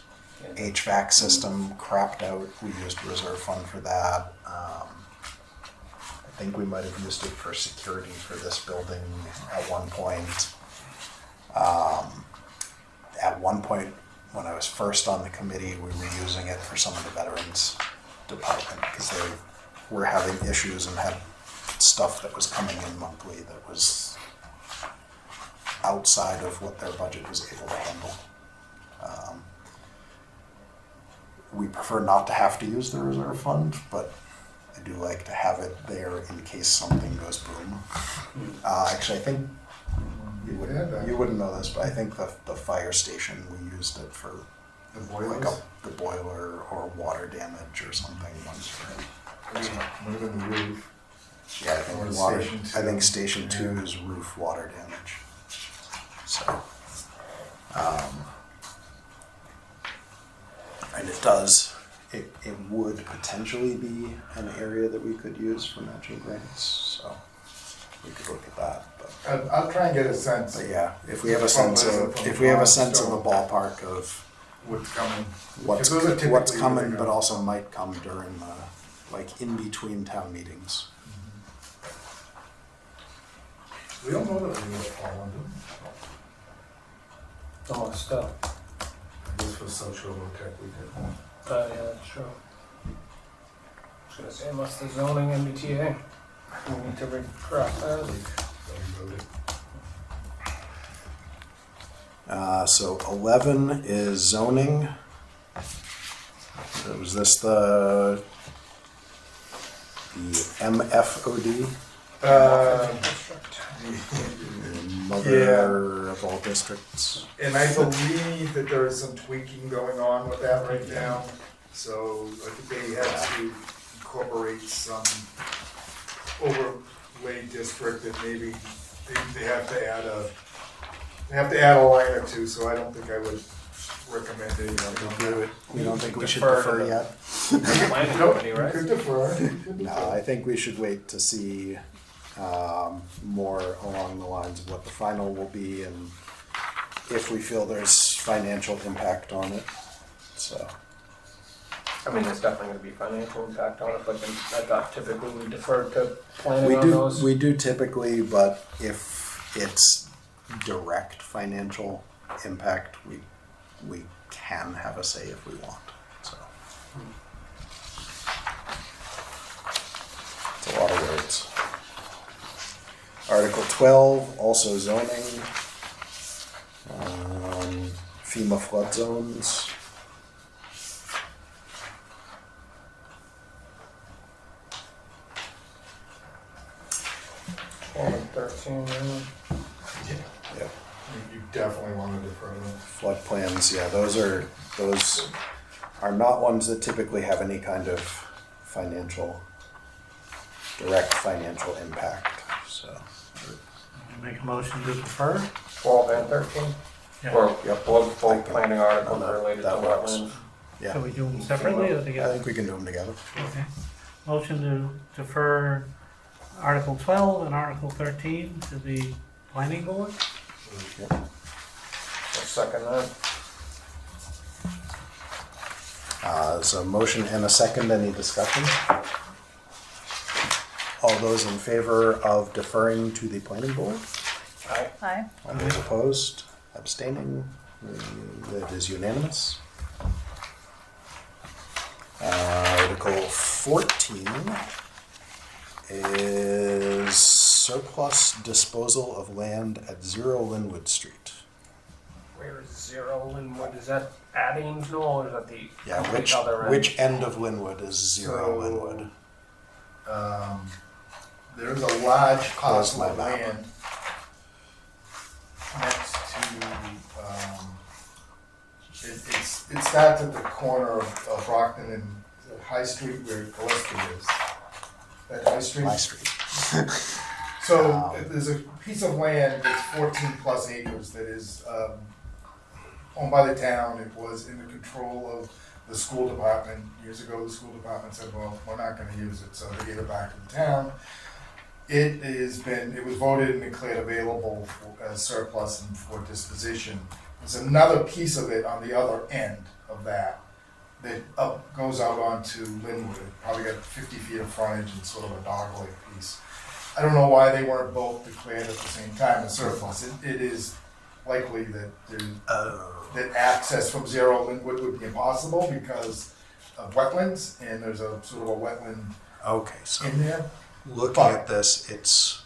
Speaker 1: HVAC system crapped out, we used reserve fund for that. I think we might have used it for security for this building at one point. At one point, when I was first on the committee, we were using it for some of the veterans department because they were having issues and had stuff that was coming in monthly that was outside of what their budget was able to handle. We prefer not to have to use the reserve fund, but I do like to have it there in case something goes boom. Actually, I think you wouldn't know this, but I think the fire station, we used it for
Speaker 8: The
Speaker 1: like
Speaker 8: boilers,
Speaker 1: the boiler or water damage or something once.
Speaker 8: would have been the roof.
Speaker 1: Yeah, I think
Speaker 8: Or
Speaker 1: water,
Speaker 8: Station
Speaker 1: I think
Speaker 8: Two.
Speaker 1: Station 2
Speaker 8: Yeah.
Speaker 1: is roof water damage. So, and it would potentially be an area that we could use for matching grants, so we could look at that, but.
Speaker 8: I'll try and get a sense
Speaker 1: But
Speaker 8: of
Speaker 1: yeah, if we have a sense of, if we have a sense of the ballpark of
Speaker 8: what's coming.
Speaker 1: what's,
Speaker 8: Because those are
Speaker 1: what's
Speaker 8: typically
Speaker 1: coming,
Speaker 8: really
Speaker 1: but
Speaker 8: good.
Speaker 1: also might come during the, like, in between town meetings.
Speaker 8: We don't know that we will fall under.
Speaker 4: Oh, stuff.
Speaker 8: This for social work tech we did.
Speaker 4: Yeah, that's true. I was gonna say, unless the zoning MBTA, we need to recraft that.
Speaker 8: So we voted.
Speaker 1: So 11 is zoning. So was this the MFOD? Mother of all districts.
Speaker 8: And I believe that there is some tweaking going on with that right now. So I think they have to incorporate some overlay district that maybe they have to add a line or two, so I don't think I would recommend it.
Speaker 1: You don't think we should
Speaker 4: Defer to
Speaker 1: defer
Speaker 4: the-
Speaker 1: yet?
Speaker 4: Planning company, right?
Speaker 8: Could defer.
Speaker 1: No, I think we should wait to see more along the lines of what the final will be, and if we feel there's financial impact on it, so.
Speaker 4: I mean, there's definitely gonna be financial impact on it, but I thought typically we defer to planning
Speaker 1: We
Speaker 4: on
Speaker 1: do,
Speaker 4: those.
Speaker 1: we do typically, but if it's direct financial impact, we can have a say if we want, so. It's a lot of words. Article 12, also zoning. FEMA flood zones.
Speaker 4: One and 13,
Speaker 1: Yep.
Speaker 8: You definitely want to defer those.
Speaker 1: Flood plans, yeah, those are not ones that typically have any kind of direct financial impact, so.
Speaker 5: Make a motion to defer?
Speaker 4: 12 and 13?
Speaker 5: Yeah.
Speaker 4: Or
Speaker 1: Yep.
Speaker 4: both
Speaker 1: I can-
Speaker 4: planning articles
Speaker 1: that-
Speaker 4: related to
Speaker 1: that works.
Speaker 4: wetlands?
Speaker 1: Yeah,
Speaker 5: Shall we do them separately or
Speaker 1: I
Speaker 5: together?
Speaker 1: think we can do them together.
Speaker 5: Okay. Motion to defer Article 12 and Article 13 to the planning board?
Speaker 4: I'll second that.
Speaker 1: There's a motion and a second, any discussion? All those in favor of deferring to the planning board?
Speaker 2: Hi.
Speaker 1: All those opposed, abstaining, that is unanimous. Article 14 is surplus disposal of land at 0 Linwood Street.
Speaker 4: Where is 0 Linwood? Is that at Ames Knoll or is that the
Speaker 1: Yeah,
Speaker 4: complete other end?
Speaker 1: which end of Linwood is 0
Speaker 8: So,
Speaker 1: Linwood?
Speaker 8: There's a large parcel
Speaker 1: my
Speaker 8: of
Speaker 1: map.
Speaker 8: land next to, it starts at the corner of Brockton and High Street where Gillespie is. That High Street?
Speaker 1: My street.
Speaker 8: So there's a piece of land that's 14 plus acres that is owned by the town. It was in the control of the school department. Years ago, the school department said, well, we're not gonna use it, so they gave it back to the town. It was voted and declared available as surplus and for disposition. There's another piece of it on the other end of that goes out onto Linwood. It probably got 50 feet of frontage and sort of a dogleg piece. I don't know why they weren't both declared at the same time as surplus. It is likely that that access from 0 Linwood would be impossible because of wetlands, and there's a sort of a wetland
Speaker 1: Okay, so
Speaker 8: in there.
Speaker 1: looking at this, it's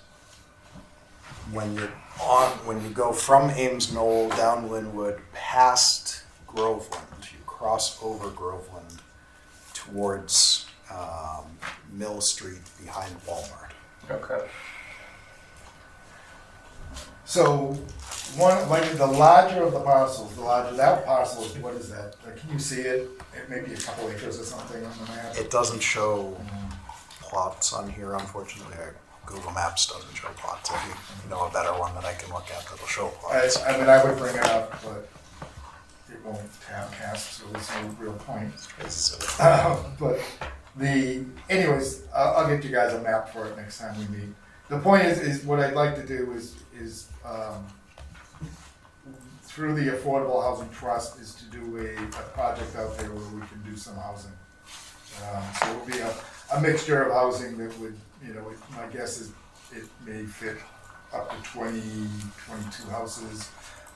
Speaker 1: when you go from Ames Knoll down Linwood past Groveland, you cross over Groveland towards Mill Street behind Walmart.
Speaker 4: Okay.
Speaker 8: So the larger of the parcels, that parcel is, what is that? Can you see it? It may be a couple acres or something on the map.
Speaker 1: It doesn't show plots on here, unfortunately. Google Maps doesn't show plots. If you know a better one that I can look at that'll show plots.
Speaker 8: I mean, I would bring it up, but it won't cast, so there's no real point. But anyways, I'll get you guys a map for it next time we meet. The point is what I'd like to do is through the Affordable Housing Trust is to do a project out there where we can do some housing. So it'll be a mixture of housing that would, my guess is it may fit up to 20, 22 houses,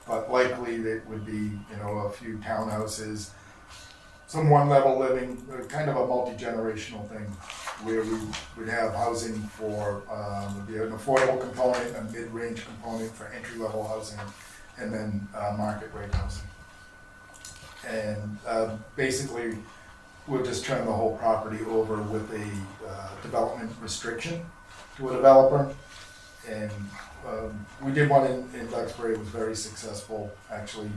Speaker 8: but likely that would be, a few townhouses, some one-level living, kind of a multi-generational thing, where we would have housing for, would be an affordable component, a mid-range component for entry-level housing, and then market rate housing. And basically, we'll just turn the whole property over with a development restriction to a developer. And we did one in Duxbury, it was very successful, actually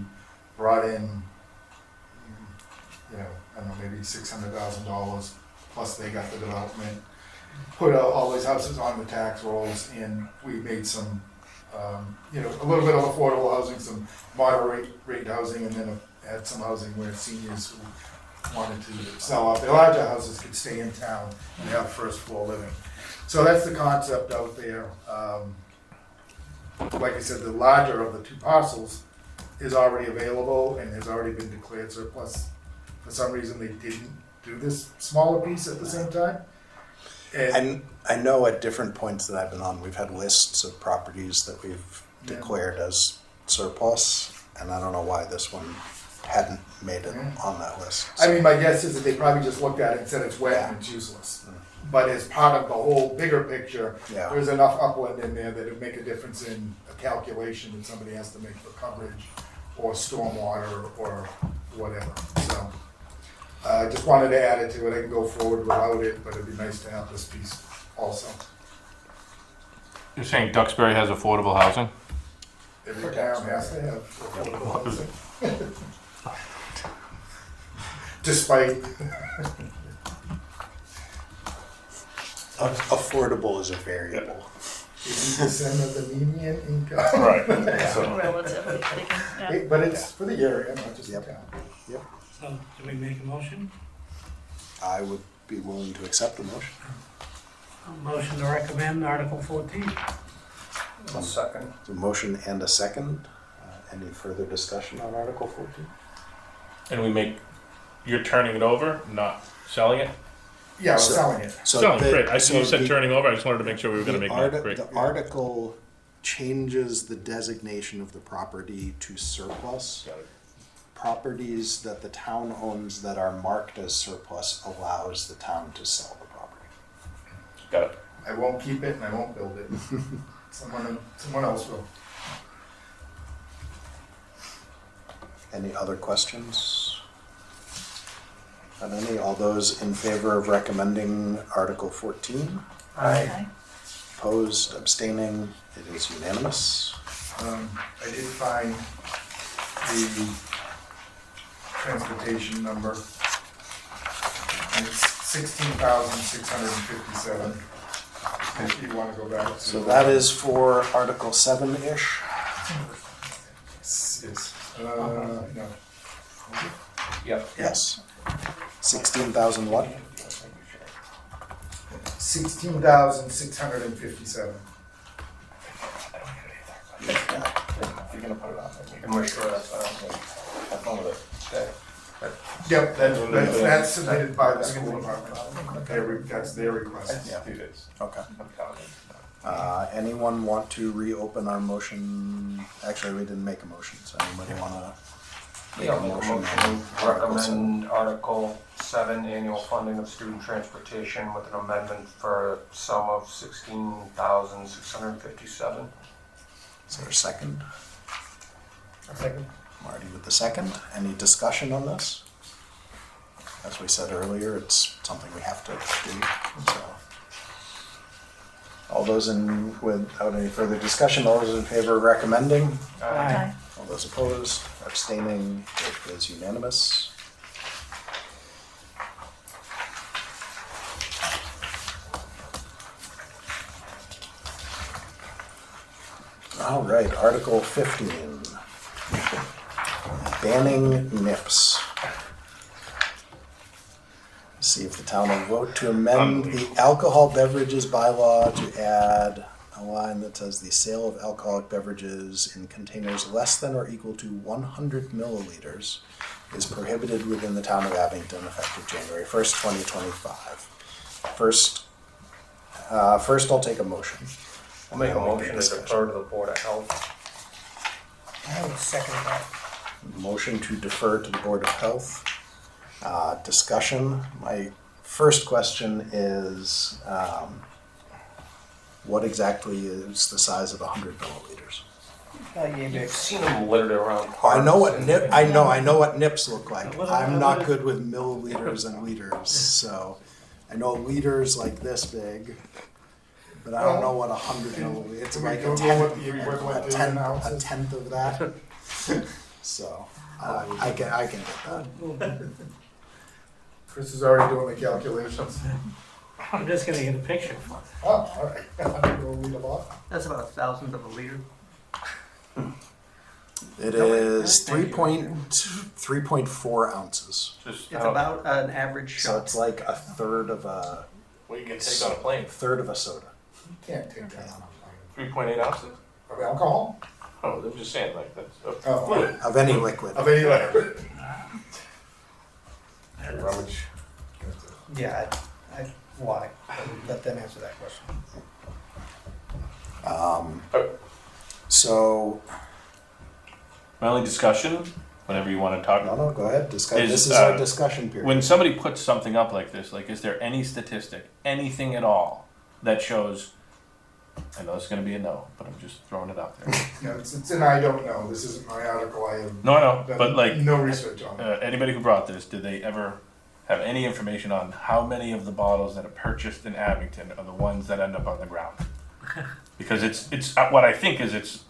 Speaker 8: brought in, I don't know, maybe $600,000, plus they got the development, put all these houses on the tax rolls, and we made some, a little bit of affordable housing, some moderate rate housing, and then had some housing where seniors who wanted to sell off their larger houses could stay in town and have first floor living. So that's the concept out there. Like I said, the larger of the two parcels is already available and has already been declared surplus. For some reason, they didn't do this smaller piece at the same time.
Speaker 1: And I know at different points that I've been on, we've had lists of properties that we've declared as surplus, and I don't know why this one hadn't made it on that list.
Speaker 8: I mean, my guess is that they probably just looked at it and said it's wet and it's useless. But as part of the whole bigger picture,
Speaker 1: Yeah.
Speaker 8: there's enough upland in there that it'd make a difference in a calculation that somebody has to make for coverage or stormwater or whatever. So I just wanted to add it to it. I can go forward without it, but it'd be nice to have this piece also.
Speaker 7: You're saying Duxbury has affordable housing?
Speaker 8: Every town has to have affordable housing. Despite,
Speaker 1: Affordable is a variable.
Speaker 8: 80% of the median income.
Speaker 7: Right.
Speaker 2: Relatively speaking,
Speaker 8: But it's for the area, not just the
Speaker 1: Yep.
Speaker 8: town.
Speaker 5: So, do we make a motion?
Speaker 1: I would be willing to accept the motion.
Speaker 5: A motion to recommend Article 14.
Speaker 4: A second.
Speaker 1: A motion and a second. Any further discussion on Article 14?
Speaker 7: And we make, you're turning it over, not selling it?
Speaker 8: Yeah, we're
Speaker 1: So-
Speaker 8: selling it.
Speaker 7: Selling,
Speaker 1: the-
Speaker 7: great. I see you
Speaker 1: so
Speaker 7: said
Speaker 1: the-
Speaker 7: turning over, I just wanted to make sure we were gonna
Speaker 1: The
Speaker 7: make that, great.
Speaker 1: the article changes the designation of the property to surplus.
Speaker 7: Got it.
Speaker 1: Properties that the town owns that are marked as surplus allows the town to sell the property.
Speaker 7: Got it.
Speaker 8: I won't keep it and I won't build it. Someone else will.
Speaker 1: Any other questions? On any, all those in favor of recommending Article 14?
Speaker 2: Okay.
Speaker 1: Opposed, abstaining, it is unanimous.
Speaker 8: I did find the transportation number. And it's 16,657. If you want to go back to.
Speaker 1: So that is for Article 7-ish.
Speaker 8: It's, no.
Speaker 4: Yep.
Speaker 1: Yes. 16,000 what?
Speaker 8: 16,657.
Speaker 1: If you're gonna put it on there.
Speaker 4: And we're sure that's,
Speaker 1: Have fun with it.
Speaker 8: Yep, that's submitted by the school department. That's their request.
Speaker 1: Yeah. Okay. Anyone want to reopen our motion? Actually, we didn't make a motion, so anybody wanna make
Speaker 4: Yeah,
Speaker 1: a
Speaker 4: make a
Speaker 1: motion?
Speaker 4: motion,
Speaker 1: on Article 7?
Speaker 4: recommend Article 7, annual funding of student transportation with an amendment for a sum of 16,657.
Speaker 1: Is there a second?
Speaker 8: A second.
Speaker 1: Marty with the second. Any discussion on this? As we said earlier, it's something we have to do, so. All those without any further discussion, all those in favor of recommending?
Speaker 2: Okay.
Speaker 1: All those opposed, abstaining, it is unanimous. All right, Article 15. Banning NIPS. See if the town will vote to amend the alcohol beverages bylaw to add a line that says the sale of alcoholic beverages in containers less than or equal to 100 milliliters is prohibited within the town of Abington effective January 1st, 2025. First, I'll take a motion.
Speaker 4: I'll make a motion to defer to the Board of Health.
Speaker 3: I would second that.
Speaker 1: Motion to defer to the Board of Health. Discussion. My first question is, what exactly is the size of 100 milliliters?
Speaker 4: You've seen them littered around
Speaker 1: I know what
Speaker 4: parks
Speaker 1: I know what nips look like.
Speaker 5: What-
Speaker 1: I'm not good with milliliters and liters, so I know liters like this big, but I don't know what 100 milliliters. It's like
Speaker 8: Don't know what the equivalent is in
Speaker 1: a
Speaker 8: ounces.
Speaker 1: tenth of that. So I can get that.
Speaker 8: Chris is already doing the calculations.
Speaker 5: I'm just gonna get a picture.
Speaker 8: Oh, all right. We'll read a lot.
Speaker 3: That's about 1,000th of a liter.
Speaker 1: It is 3.4 ounces.
Speaker 7: Just,
Speaker 3: It's about an average
Speaker 1: So
Speaker 3: shot.
Speaker 1: it's like a third of a
Speaker 7: what you can take on a plane,
Speaker 1: soda.
Speaker 8: You can't take that.
Speaker 7: 3.8 ounces?
Speaker 8: Of alcohol?
Speaker 7: Oh, I'm just saying, like, that's a
Speaker 8: Oh.
Speaker 7: fluid.
Speaker 1: Of any liquid.
Speaker 8: Of any level.
Speaker 7: Rummage.
Speaker 3: Yeah, why? Let them answer that question.
Speaker 1: So,
Speaker 7: My only discussion, whenever you want to talk,
Speaker 1: no, go ahead, discuss,
Speaker 7: Is,
Speaker 1: this is our
Speaker 7: uh,
Speaker 1: discussion period.
Speaker 7: when somebody puts something up like this, like, is there any statistic, anything at all that shows? I know it's going to be a no, but I'm just throwing it out there.
Speaker 8: No, it's an I don't know. This isn't my article. I have
Speaker 7: No, I know,
Speaker 8: done
Speaker 7: but like,
Speaker 8: no research on it.
Speaker 7: anybody who brought this, did they ever have any information on how many of the bottles that are purchased in Abington are the ones that end up on the ground? Because it's what I think is it's.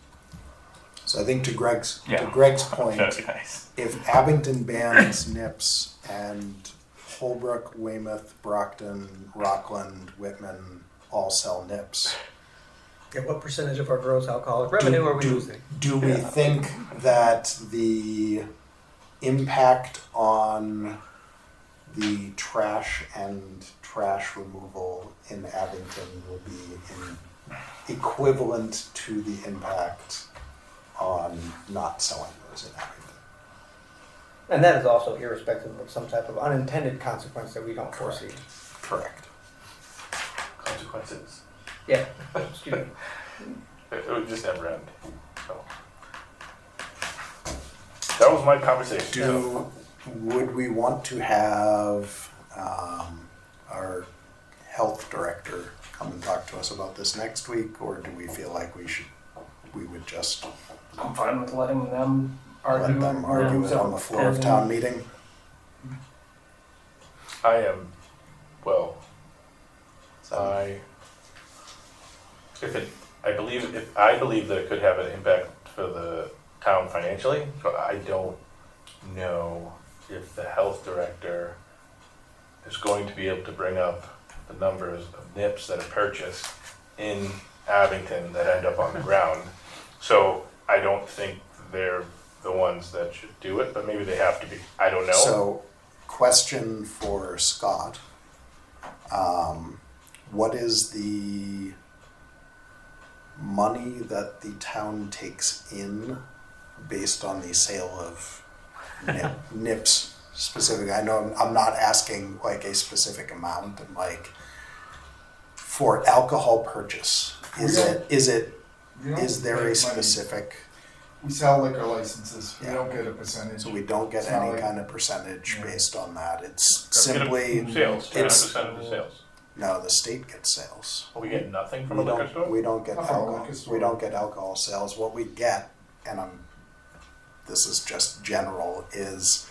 Speaker 1: So I think to Greg's
Speaker 7: Yeah.
Speaker 1: point,
Speaker 7: Guys.
Speaker 1: if Abington bans nips and Holbrook, Weymouth, Brockton, Rockland, Whitman all sell nips,
Speaker 3: Yeah, what percentage of our gross alcoholic revenue are we losing?
Speaker 1: do we think that the impact on the trash and trash removal in Abington will be equivalent to the impact on not selling those in Abington?
Speaker 3: And that is also irrespective of some type of unintended consequence that we don't foresee.
Speaker 1: Correct.
Speaker 7: Consequences.
Speaker 3: Yeah, excuse me.
Speaker 7: It would just never end. So. That was my conversation.
Speaker 1: Would we want to have our health director come and talk to us about this next week, or do we feel like we would just
Speaker 4: I'm fine with letting them argue.
Speaker 1: let them argue it on the floor of town meeting?
Speaker 7: I am, well, I believe that it could have an impact for the town financially, but I don't know if the health director is going to be able to bring up the numbers of nips that are purchased in Abington that end up on the ground. So I don't think they're the ones that should do it, but maybe they have to be. I don't know.
Speaker 1: So, question for Scott. What is the money that the town takes in based on the sale of nips specifically? I know I'm not asking like a specific amount, and like for alcohol purchase, is
Speaker 8: We don't
Speaker 1: there
Speaker 8: make money.
Speaker 1: a specific?
Speaker 8: We sell liquor licenses. We
Speaker 1: Yeah.
Speaker 8: don't get a percentage.
Speaker 1: So we don't get
Speaker 8: It's not
Speaker 1: any
Speaker 8: like-
Speaker 1: kind of percentage
Speaker 8: Yeah.
Speaker 1: based on that. It's
Speaker 7: Get a
Speaker 1: simply
Speaker 7: sales,
Speaker 1: it's
Speaker 7: 10% of the sales.
Speaker 1: no. The state gets sales.
Speaker 7: We get nothing from
Speaker 1: We
Speaker 7: a liquor
Speaker 1: don't.
Speaker 7: store?
Speaker 1: We don't get
Speaker 8: Not from a
Speaker 1: alcohol.
Speaker 8: liquor store.
Speaker 1: We don't get alcohol sales. What we get, and this is just general, is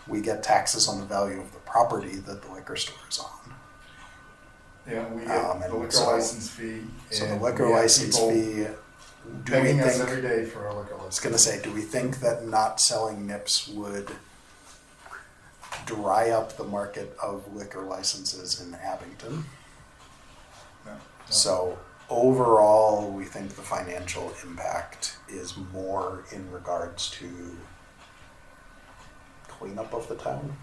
Speaker 1: we get taxes on the value of the property that the liquor store is on.
Speaker 8: Yeah, we get
Speaker 1: And
Speaker 8: the liquor
Speaker 1: so-
Speaker 8: license fee.
Speaker 1: So the
Speaker 8: and
Speaker 1: liquor
Speaker 8: we have
Speaker 1: license
Speaker 8: people
Speaker 1: fee. Do we
Speaker 8: begging us
Speaker 1: think?
Speaker 8: every day for a liquor license.
Speaker 1: I was gonna say, do we think that not selling nips would dry up the market of liquor licenses in Abington?
Speaker 8: No.
Speaker 1: So overall, we think the financial impact is more in regards to cleanup of the town,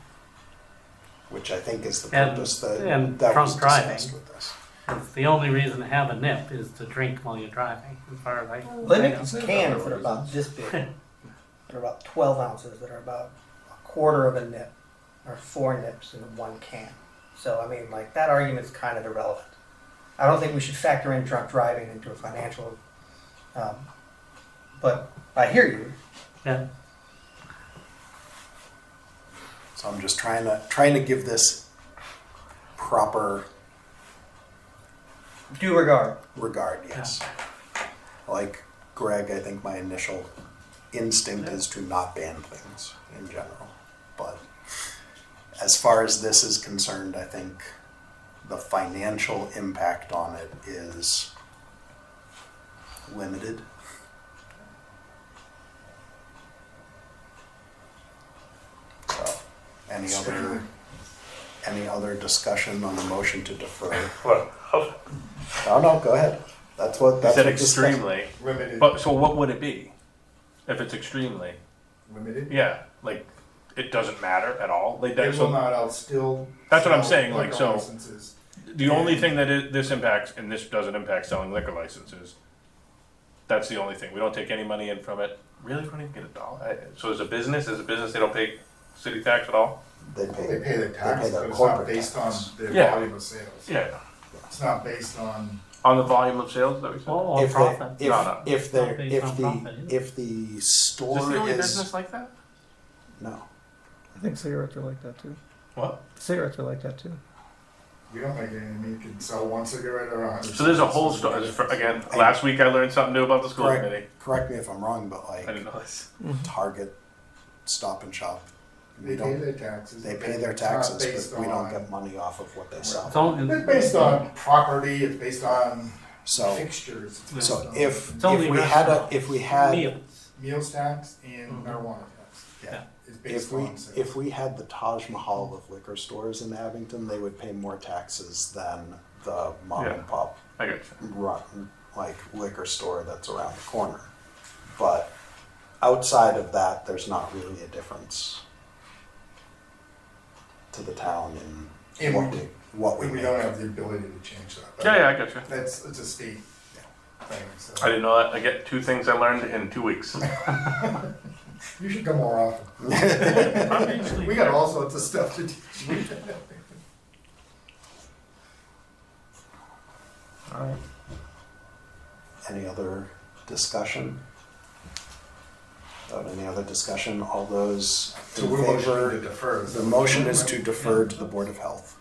Speaker 1: which I think is the
Speaker 5: And-
Speaker 1: purpose
Speaker 5: and
Speaker 1: that was
Speaker 5: drunk driving.
Speaker 1: discussed with this.
Speaker 5: It's the only reason to have a nip is to drink while you're driving, as far as I
Speaker 3: They make
Speaker 5: know.
Speaker 3: these cans that are about this big. They're about 12 ounces, that are about a quarter of a nip, or 4 nips in one can. So, I mean, like, that argument's kind of irrelevant. I don't think we should factor in drunk driving into a financial, but I hear you.
Speaker 5: Yeah.
Speaker 1: So I'm just trying to give this proper
Speaker 3: Due regard.
Speaker 1: regard, yes. Like Greg, I think my initial instinct is to not ban things in general. But as far as this is concerned, I think the financial impact on it is limited. So, any other discussion on the motion to defer?
Speaker 7: Well,
Speaker 1: No, go ahead. That's what
Speaker 7: you
Speaker 1: that's
Speaker 7: said
Speaker 1: what discussion-
Speaker 7: extremely,
Speaker 8: Limited.
Speaker 7: but so what would it be? If it's extremely,
Speaker 8: Limited.
Speaker 7: yeah, like it doesn't matter at all. Like that,
Speaker 8: It will
Speaker 7: so
Speaker 8: not. I'll still.
Speaker 7: That's what I'm
Speaker 8: sell
Speaker 7: saying, like,
Speaker 8: liquor
Speaker 7: so-
Speaker 8: licenses.
Speaker 7: the only thing that this impacts, and this doesn't impact selling liquor licenses, That's the only thing. We don't take any money in from it. Really, we don't even get a dollar. So as a business, they don't pay city tax at all?
Speaker 1: They
Speaker 8: They
Speaker 1: pay,
Speaker 8: pay their taxes,
Speaker 1: their
Speaker 8: but it's
Speaker 1: corporate
Speaker 8: not based on
Speaker 1: tax.
Speaker 8: their
Speaker 7: Yeah.
Speaker 8: volume of sales.
Speaker 7: Yeah.
Speaker 8: It's not based on,
Speaker 7: On the volume of sales that we said?
Speaker 5: Or
Speaker 1: if
Speaker 5: profit.
Speaker 1: they, if,
Speaker 7: No, no.
Speaker 1: if they,
Speaker 5: Not based
Speaker 1: if
Speaker 5: on
Speaker 1: the,
Speaker 5: profit, is it?
Speaker 1: if the store
Speaker 7: Is this the only
Speaker 1: is,
Speaker 7: business like that?
Speaker 1: no.
Speaker 3: I think cigarettes are like that too.
Speaker 7: What?
Speaker 3: Cigarettes are like that too.
Speaker 8: we don't make any, you can sell one cigarette or 100.
Speaker 7: So there's a whole store. Again, last week I learned something new about the school
Speaker 1: Correct.
Speaker 7: committee.
Speaker 1: Correct me if I'm wrong, but
Speaker 7: I
Speaker 1: like
Speaker 7: didn't know this.
Speaker 1: Target, Stop and Shop,
Speaker 8: They
Speaker 1: we
Speaker 8: pay
Speaker 1: don't,
Speaker 8: their taxes.
Speaker 1: they
Speaker 8: but
Speaker 1: pay their
Speaker 8: it's not
Speaker 1: taxes,
Speaker 8: based
Speaker 1: but we don't
Speaker 8: on-
Speaker 1: get money off of what they sell.
Speaker 5: It's only,
Speaker 8: It's based on property, it's based on
Speaker 1: So,
Speaker 8: fixtures. It's based
Speaker 1: so
Speaker 8: on
Speaker 1: if
Speaker 5: only
Speaker 1: we had a,
Speaker 5: restaurant
Speaker 1: if we had,
Speaker 5: meals.
Speaker 8: Meals tax and
Speaker 5: Mhm.
Speaker 8: marijuana tax.
Speaker 1: yeah.
Speaker 8: Is based
Speaker 1: If we,
Speaker 8: on sales.
Speaker 1: if we had the Taj Mahal of liquor stores in Abington, they would pay more taxes than the mom
Speaker 7: Yeah.
Speaker 1: and pop
Speaker 7: I got you.
Speaker 1: run, like liquor store that's around the corner. But outside of that, there's not really a difference to the town in
Speaker 8: And
Speaker 1: what
Speaker 8: we-
Speaker 1: we, what we
Speaker 8: We
Speaker 1: make.
Speaker 8: don't have the ability to change that. but
Speaker 7: Yeah, I got you.
Speaker 8: That's, it's a state thing, so.
Speaker 7: I didn't know that. I get 2 things I learned in 2 weeks.
Speaker 8: You should come more often.
Speaker 5: I'm usually
Speaker 8: We got all sorts of stuff to teach you.
Speaker 7: Alright.
Speaker 1: Any other discussion? Without any other discussion, all those
Speaker 8: So
Speaker 1: in
Speaker 8: we're motioning to
Speaker 1: favor?
Speaker 8: defer.
Speaker 1: The motion is to defer to the Board of Health.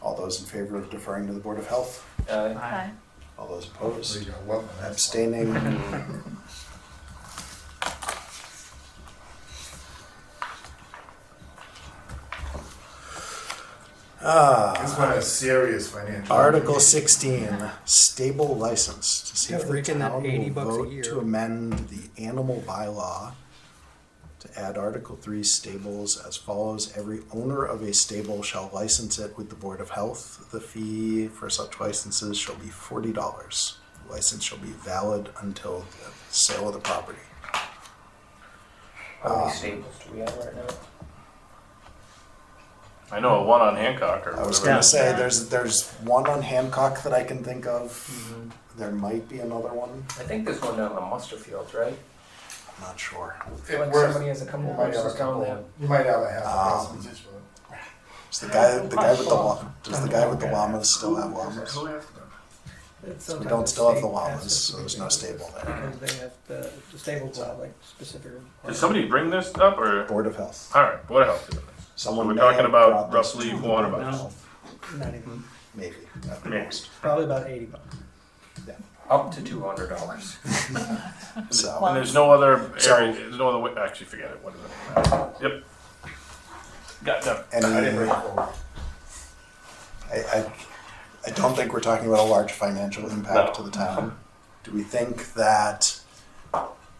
Speaker 1: All those in favor of deferring to the Board of Health?
Speaker 2: Hi.
Speaker 1: All those
Speaker 8: So
Speaker 1: opposed?
Speaker 8: you got one, that's
Speaker 1: Abstaining?
Speaker 8: This one has serious financial.
Speaker 1: Article
Speaker 8: implications.
Speaker 1: 16, stable license, to see
Speaker 3: Yeah,
Speaker 1: if the
Speaker 3: raking that
Speaker 1: town
Speaker 3: 80
Speaker 1: will
Speaker 3: bucks a
Speaker 1: vote
Speaker 3: year.
Speaker 1: to amend the animal bylaw to add Article 3 stables as follows. Every owner of a stable shall license it with the Board of Health. The fee for such licenses shall be $40. The license shall be valid until the sale of the property.
Speaker 4: How many stables do we have right now?
Speaker 7: I know a one on Hancock or
Speaker 1: I was
Speaker 7: whatever.
Speaker 1: gonna say, there's one on Hancock that I can think of. There might be another one,
Speaker 4: I think there's one down in the Mustard Fields, right?
Speaker 1: I'm not sure.
Speaker 8: It
Speaker 4: Feel like
Speaker 8: works.
Speaker 4: somebody has a couple
Speaker 8: You might have a
Speaker 4: horses down there.
Speaker 8: couple, you might have a half a
Speaker 1: Um,
Speaker 8: dozen each one.
Speaker 1: Does the guy with does the guy with the llamas still have llamas?
Speaker 8: Who has them?
Speaker 1: We don't still have the llamas, so there's no stable there.
Speaker 3: Because they have the stables have like specific.
Speaker 7: Did somebody bring this up or?
Speaker 1: Board of Health.
Speaker 7: Alright, Board of Health. So
Speaker 1: Someone
Speaker 7: we're
Speaker 1: may
Speaker 7: talking
Speaker 1: have
Speaker 7: about
Speaker 1: brought this
Speaker 7: roughly
Speaker 1: to the
Speaker 7: one
Speaker 1: Board of
Speaker 5: about.
Speaker 1: Health.
Speaker 3: Not even.
Speaker 1: Maybe, at the
Speaker 7: Yeah.
Speaker 1: most.
Speaker 3: Probably about $80.
Speaker 4: Up to $200.
Speaker 1: So,
Speaker 7: And there's no other
Speaker 1: So-
Speaker 7: area, there's no other way, actually forget it, what is it? Yep. Got done.
Speaker 8: I didn't
Speaker 1: any,
Speaker 8: bring it forward.
Speaker 1: I don't think we're talking about a large financial impact to the town. Do we think that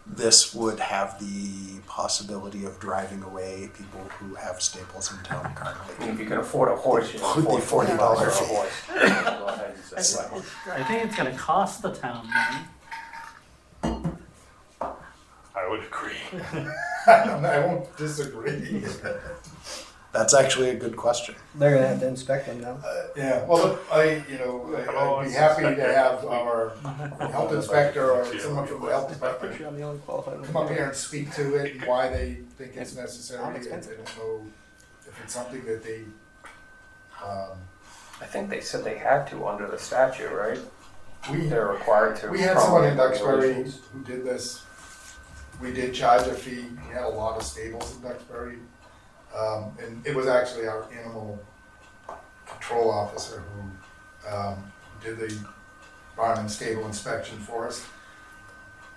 Speaker 1: this would have the possibility of driving away people who have stables in town
Speaker 4: I mean,
Speaker 1: currently?
Speaker 4: if you can afford a horse, you can
Speaker 1: Would be
Speaker 4: afford $40
Speaker 1: $40
Speaker 4: for a
Speaker 1: fee.
Speaker 4: horse. Go ahead and say
Speaker 1: So-
Speaker 5: I think it's gonna cost the town money.
Speaker 7: I would agree.
Speaker 8: I won't disagree.
Speaker 1: That's actually a good question.
Speaker 3: They're gonna have to inspect them now.
Speaker 8: Yeah, well, I'd be happy to have our health inspector or someone from the health department
Speaker 3: I'm the only qualified one.
Speaker 8: come up here and speak to it and why they think it's
Speaker 3: Not
Speaker 8: necessary. I
Speaker 3: expensive.
Speaker 8: don't know if it's something that they,
Speaker 4: I think they said they had to under the statute, right?
Speaker 8: we,
Speaker 4: They're required to.
Speaker 8: we had someone in
Speaker 4: promulgate
Speaker 8: Duxbury
Speaker 4: regulations.
Speaker 8: who did this. We did charge a fee. We had a lot of stables in Duxbury. And it was actually our animal control officer who did the barn and stable inspection for us.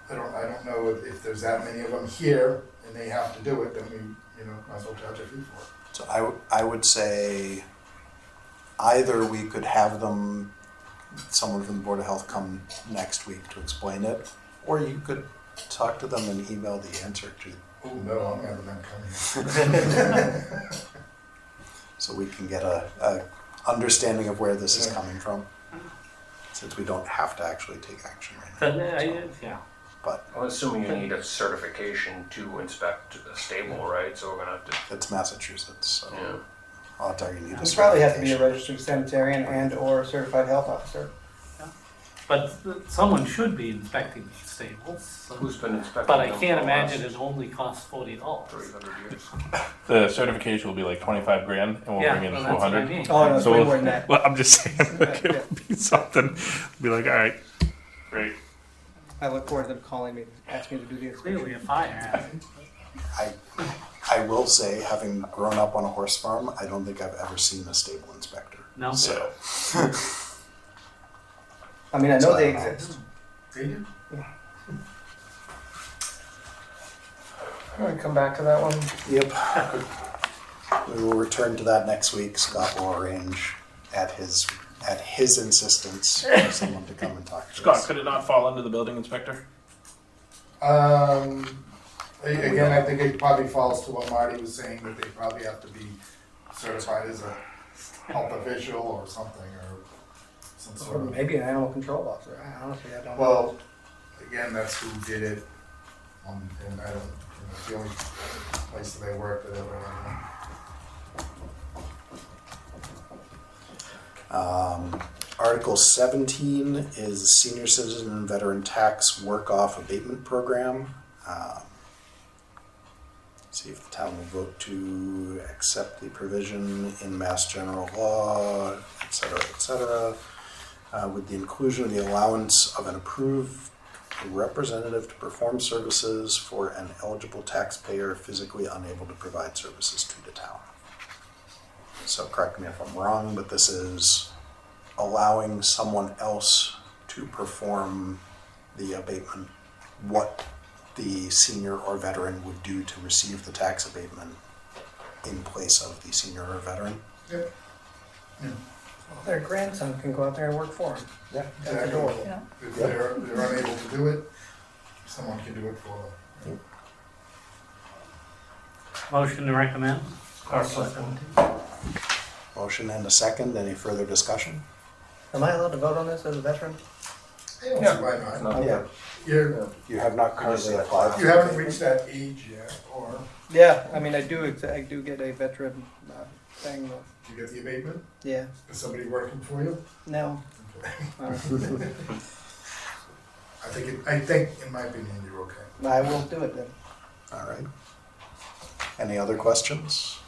Speaker 8: I don't know if there's that many of them here and they have to do it, then we, might as well charge a fee for it.
Speaker 1: So I would say either we could have them, someone from the Board of Health come next week to explain it, or you could talk to them and email the answer to,
Speaker 8: Oh, no, I'm having them come here.
Speaker 1: so we can get a understanding of where this is coming from, since we don't have to actually take action right
Speaker 5: But,
Speaker 1: now.
Speaker 5: yeah.
Speaker 1: But
Speaker 4: I'm assuming you need a certification to inspect a stable, right? So we're gonna have to,
Speaker 1: it's Massachusetts, so
Speaker 4: yeah.
Speaker 1: odds are you need a
Speaker 3: You probably have to be a
Speaker 1: certification.
Speaker 3: registered sanitarian and or a certified health officer.
Speaker 5: But someone should be inspecting these stables. So-
Speaker 4: Who's been inspecting
Speaker 5: But I
Speaker 4: them
Speaker 5: can't
Speaker 4: for the last
Speaker 5: imagine it only costs $40.
Speaker 4: 300 years?
Speaker 7: The certification will be like 25 grand and we'll
Speaker 5: Yeah,
Speaker 7: bring in
Speaker 5: well,
Speaker 7: a
Speaker 5: that's what I
Speaker 7: 400.
Speaker 5: mean.
Speaker 3: Oh, no, it's
Speaker 7: So
Speaker 3: way
Speaker 7: we'll-
Speaker 3: more than that.
Speaker 7: Well, I'm just saying, like, it would be something, be like, all right, great.
Speaker 3: I look forward to them calling me, asking me to do the inspection.
Speaker 5: Clearly a fire hazard.
Speaker 1: I will say, having grown up on a horse farm, I don't think I've ever seen a stable inspector.
Speaker 5: No.
Speaker 1: So,
Speaker 3: I mean, I
Speaker 1: So
Speaker 3: know
Speaker 1: I
Speaker 3: they
Speaker 1: don't know.
Speaker 3: exist.
Speaker 4: They do? All right, come back to that one.
Speaker 1: yep. We will return to that next week. Scott will arrange at his insistence for someone to come and talk to
Speaker 7: Scott,
Speaker 1: us.
Speaker 7: could it not fall under the building inspector?
Speaker 8: Again, I think it probably falls to what Marty was saying, that they probably have to be certified as a health official or something, or some
Speaker 3: Or
Speaker 8: sort of.
Speaker 3: maybe an animal control officer. Honestly, I don't know.
Speaker 8: Well, again, that's who did it, and I don't, it's the only place that they work that ever had one.
Speaker 1: Article 17 is Senior Citizen and Veteran Tax Work-Off Abatement Program. See if the town will vote to accept the provision in Mass General Law, et cetera, with the inclusion of the allowance of an approved representative to perform services for an eligible taxpayer physically unable to provide services to the town. So correct me if I'm wrong, but this is allowing someone else to perform the abatement, what the senior or veteran would do to receive the tax abatement in place of the senior or veteran.
Speaker 3: Their grandson can go out there and work for them.
Speaker 8: Yeah,
Speaker 3: That's
Speaker 8: exactly.
Speaker 3: adorable.
Speaker 2: Yeah.
Speaker 8: If they're unable to do it, someone can do it for them.
Speaker 5: Motion to recommend?
Speaker 1: Motion and a second. Any further discussion?
Speaker 3: Am I allowed to vote on this as a veteran?
Speaker 8: I don't
Speaker 4: Yeah.
Speaker 8: see why not.
Speaker 4: No.
Speaker 1: Yeah. You have not currently applied.
Speaker 8: You haven't reached that age yet, or
Speaker 3: Yeah, I mean, I do get a veteran thing.
Speaker 8: do you get the abatement?
Speaker 3: Yeah,
Speaker 8: Is somebody working for you?
Speaker 3: no.
Speaker 8: I think, in my opinion, you're okay.
Speaker 3: I will do it then.
Speaker 1: All right. Any other questions?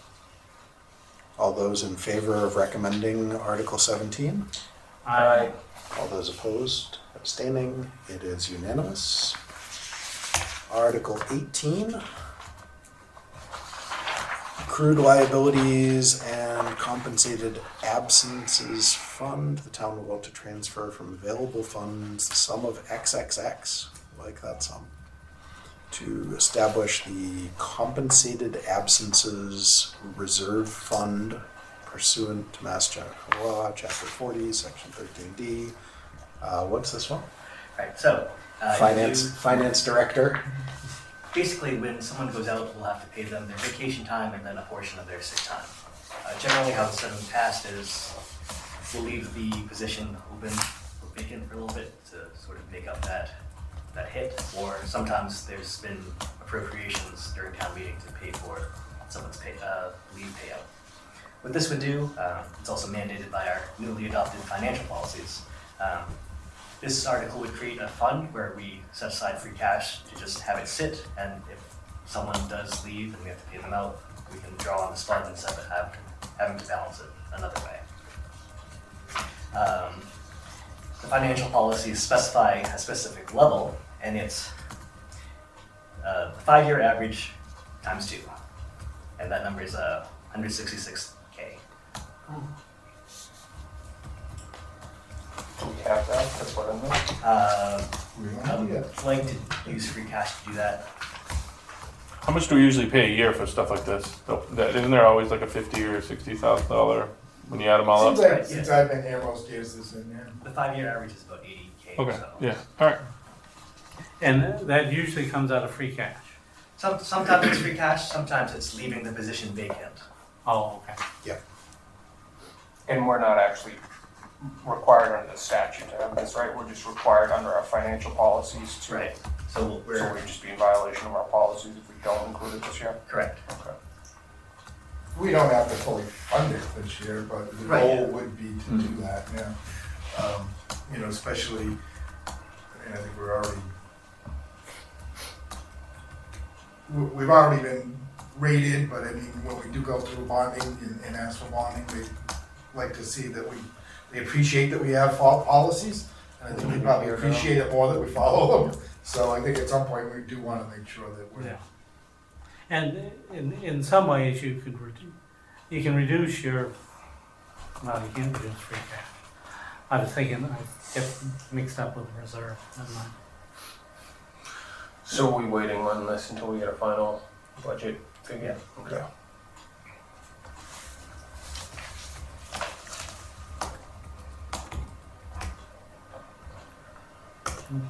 Speaker 1: All those in favor of recommending Article 17?
Speaker 5: Aye.
Speaker 1: All those opposed, abstaining, it is unanimous. Article 18. Accrued liabilities and compensated absences fund. The town will vote to transfer from available funds the sum of XXX, like that sum, to establish the compensated absences reserve fund pursuant to Mass General Law, Chapter 40, Section 13D. What's this one?
Speaker 6: Right, so.
Speaker 1: Finance Director.
Speaker 6: Basically, when someone goes out, we'll have to pay them their vacation time and then a portion of their sick time. Generally, how it's done in the past is we'll leave the position open or vacant for a little bit to sort of make up that hit. Or sometimes there's been appropriations during town meeting to pay for someone's leave payout. What this would do, it's also mandated by our newly adopted financial policies. This article would create a fund where we set aside free cash to just have it sit, and if someone does leave and we have to pay them out, we can draw on this fund instead of having to balance it another way. The financial policies specify a specific level, and it's 5-year average times 2, and that number is 166K.
Speaker 4: Do we have that to put in there?
Speaker 8: We don't
Speaker 6: I
Speaker 8: have
Speaker 6: would
Speaker 8: it yet.
Speaker 6: like to use free cash to do that.
Speaker 7: How much do we usually pay a year for stuff like this? Isn't there always like a $50,000 or $60,000 when you add them all
Speaker 8: Seems
Speaker 7: up?
Speaker 8: like since I've been here, most years this in there.
Speaker 6: The 5-year average is about 80K.
Speaker 7: Okay,
Speaker 6: So.
Speaker 7: yeah, all right.
Speaker 5: And that usually comes out of free cash.
Speaker 6: Sometimes it's free cash, sometimes it's leaving the position vacant.
Speaker 5: Oh, okay.
Speaker 4: And we're not actually required under the statute to have this, right? We're just required under our financial policies to.
Speaker 6: Right. So
Speaker 4: So
Speaker 6: we're
Speaker 4: we'd just be in violation of our policies if we don't include it this year?
Speaker 6: correct.
Speaker 4: Okay.
Speaker 8: We don't have to fully fund it this year, but the
Speaker 6: Right,
Speaker 8: goal
Speaker 6: yeah.
Speaker 8: would be to do that, yeah. You know, especially and I think we've already been rated, but I mean, when we do go through bonding and ask for bonding, they like to see that they appreciate that we have policies, and I think they probably appreciate it more that we follow them. So I think at some point, we do want to make sure that we're.
Speaker 5: Yeah. And in some ways, you can reduce your, well, you can't reduce free cash. I was thinking, I get mixed up with reserve, never mind.
Speaker 4: So are we waiting on this until we get a final budget figure? Okay.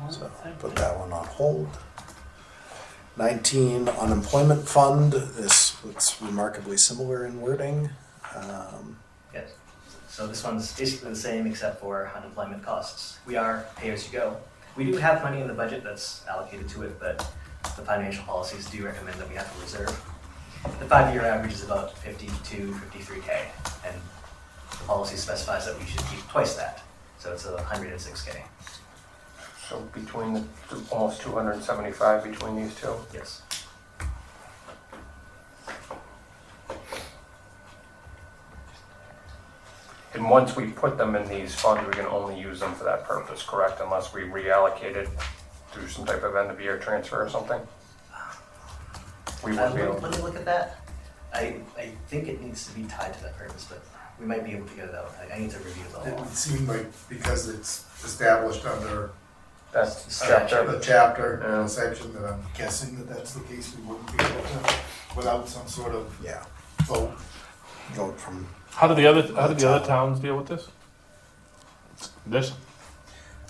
Speaker 1: So put that one on hold. 19, unemployment fund. This looks remarkably similar in wording.
Speaker 6: Yes. So this one's basically the same except for unemployment costs. We are pay-as-you-go. We do have money in the budget that's allocated to it, but the financial policies do recommend that we have a reserve. The 5-year average is about 52, 53K, and the policy specifies that we should keep twice that. So it's 106K.
Speaker 4: So between the almost 275 between these two?
Speaker 6: Yes.
Speaker 4: And once we put them in these funds, we can only use them for that purpose, correct? Unless we reallocate it through some type of end-of-year transfer or something? We won't be able
Speaker 6: Let me look at that. I think it needs to be tied to that purpose, but we might be able to get it out. I need to review the
Speaker 8: It
Speaker 6: law.
Speaker 8: would seem like because it's established under
Speaker 4: That's
Speaker 6: Statute.
Speaker 8: the chapter and section that I'm guessing that that's the case, we wouldn't be able to, without some sort of
Speaker 1: Yeah,
Speaker 8: vote.
Speaker 1: vote from,
Speaker 7: How do the other towns deal with this? This,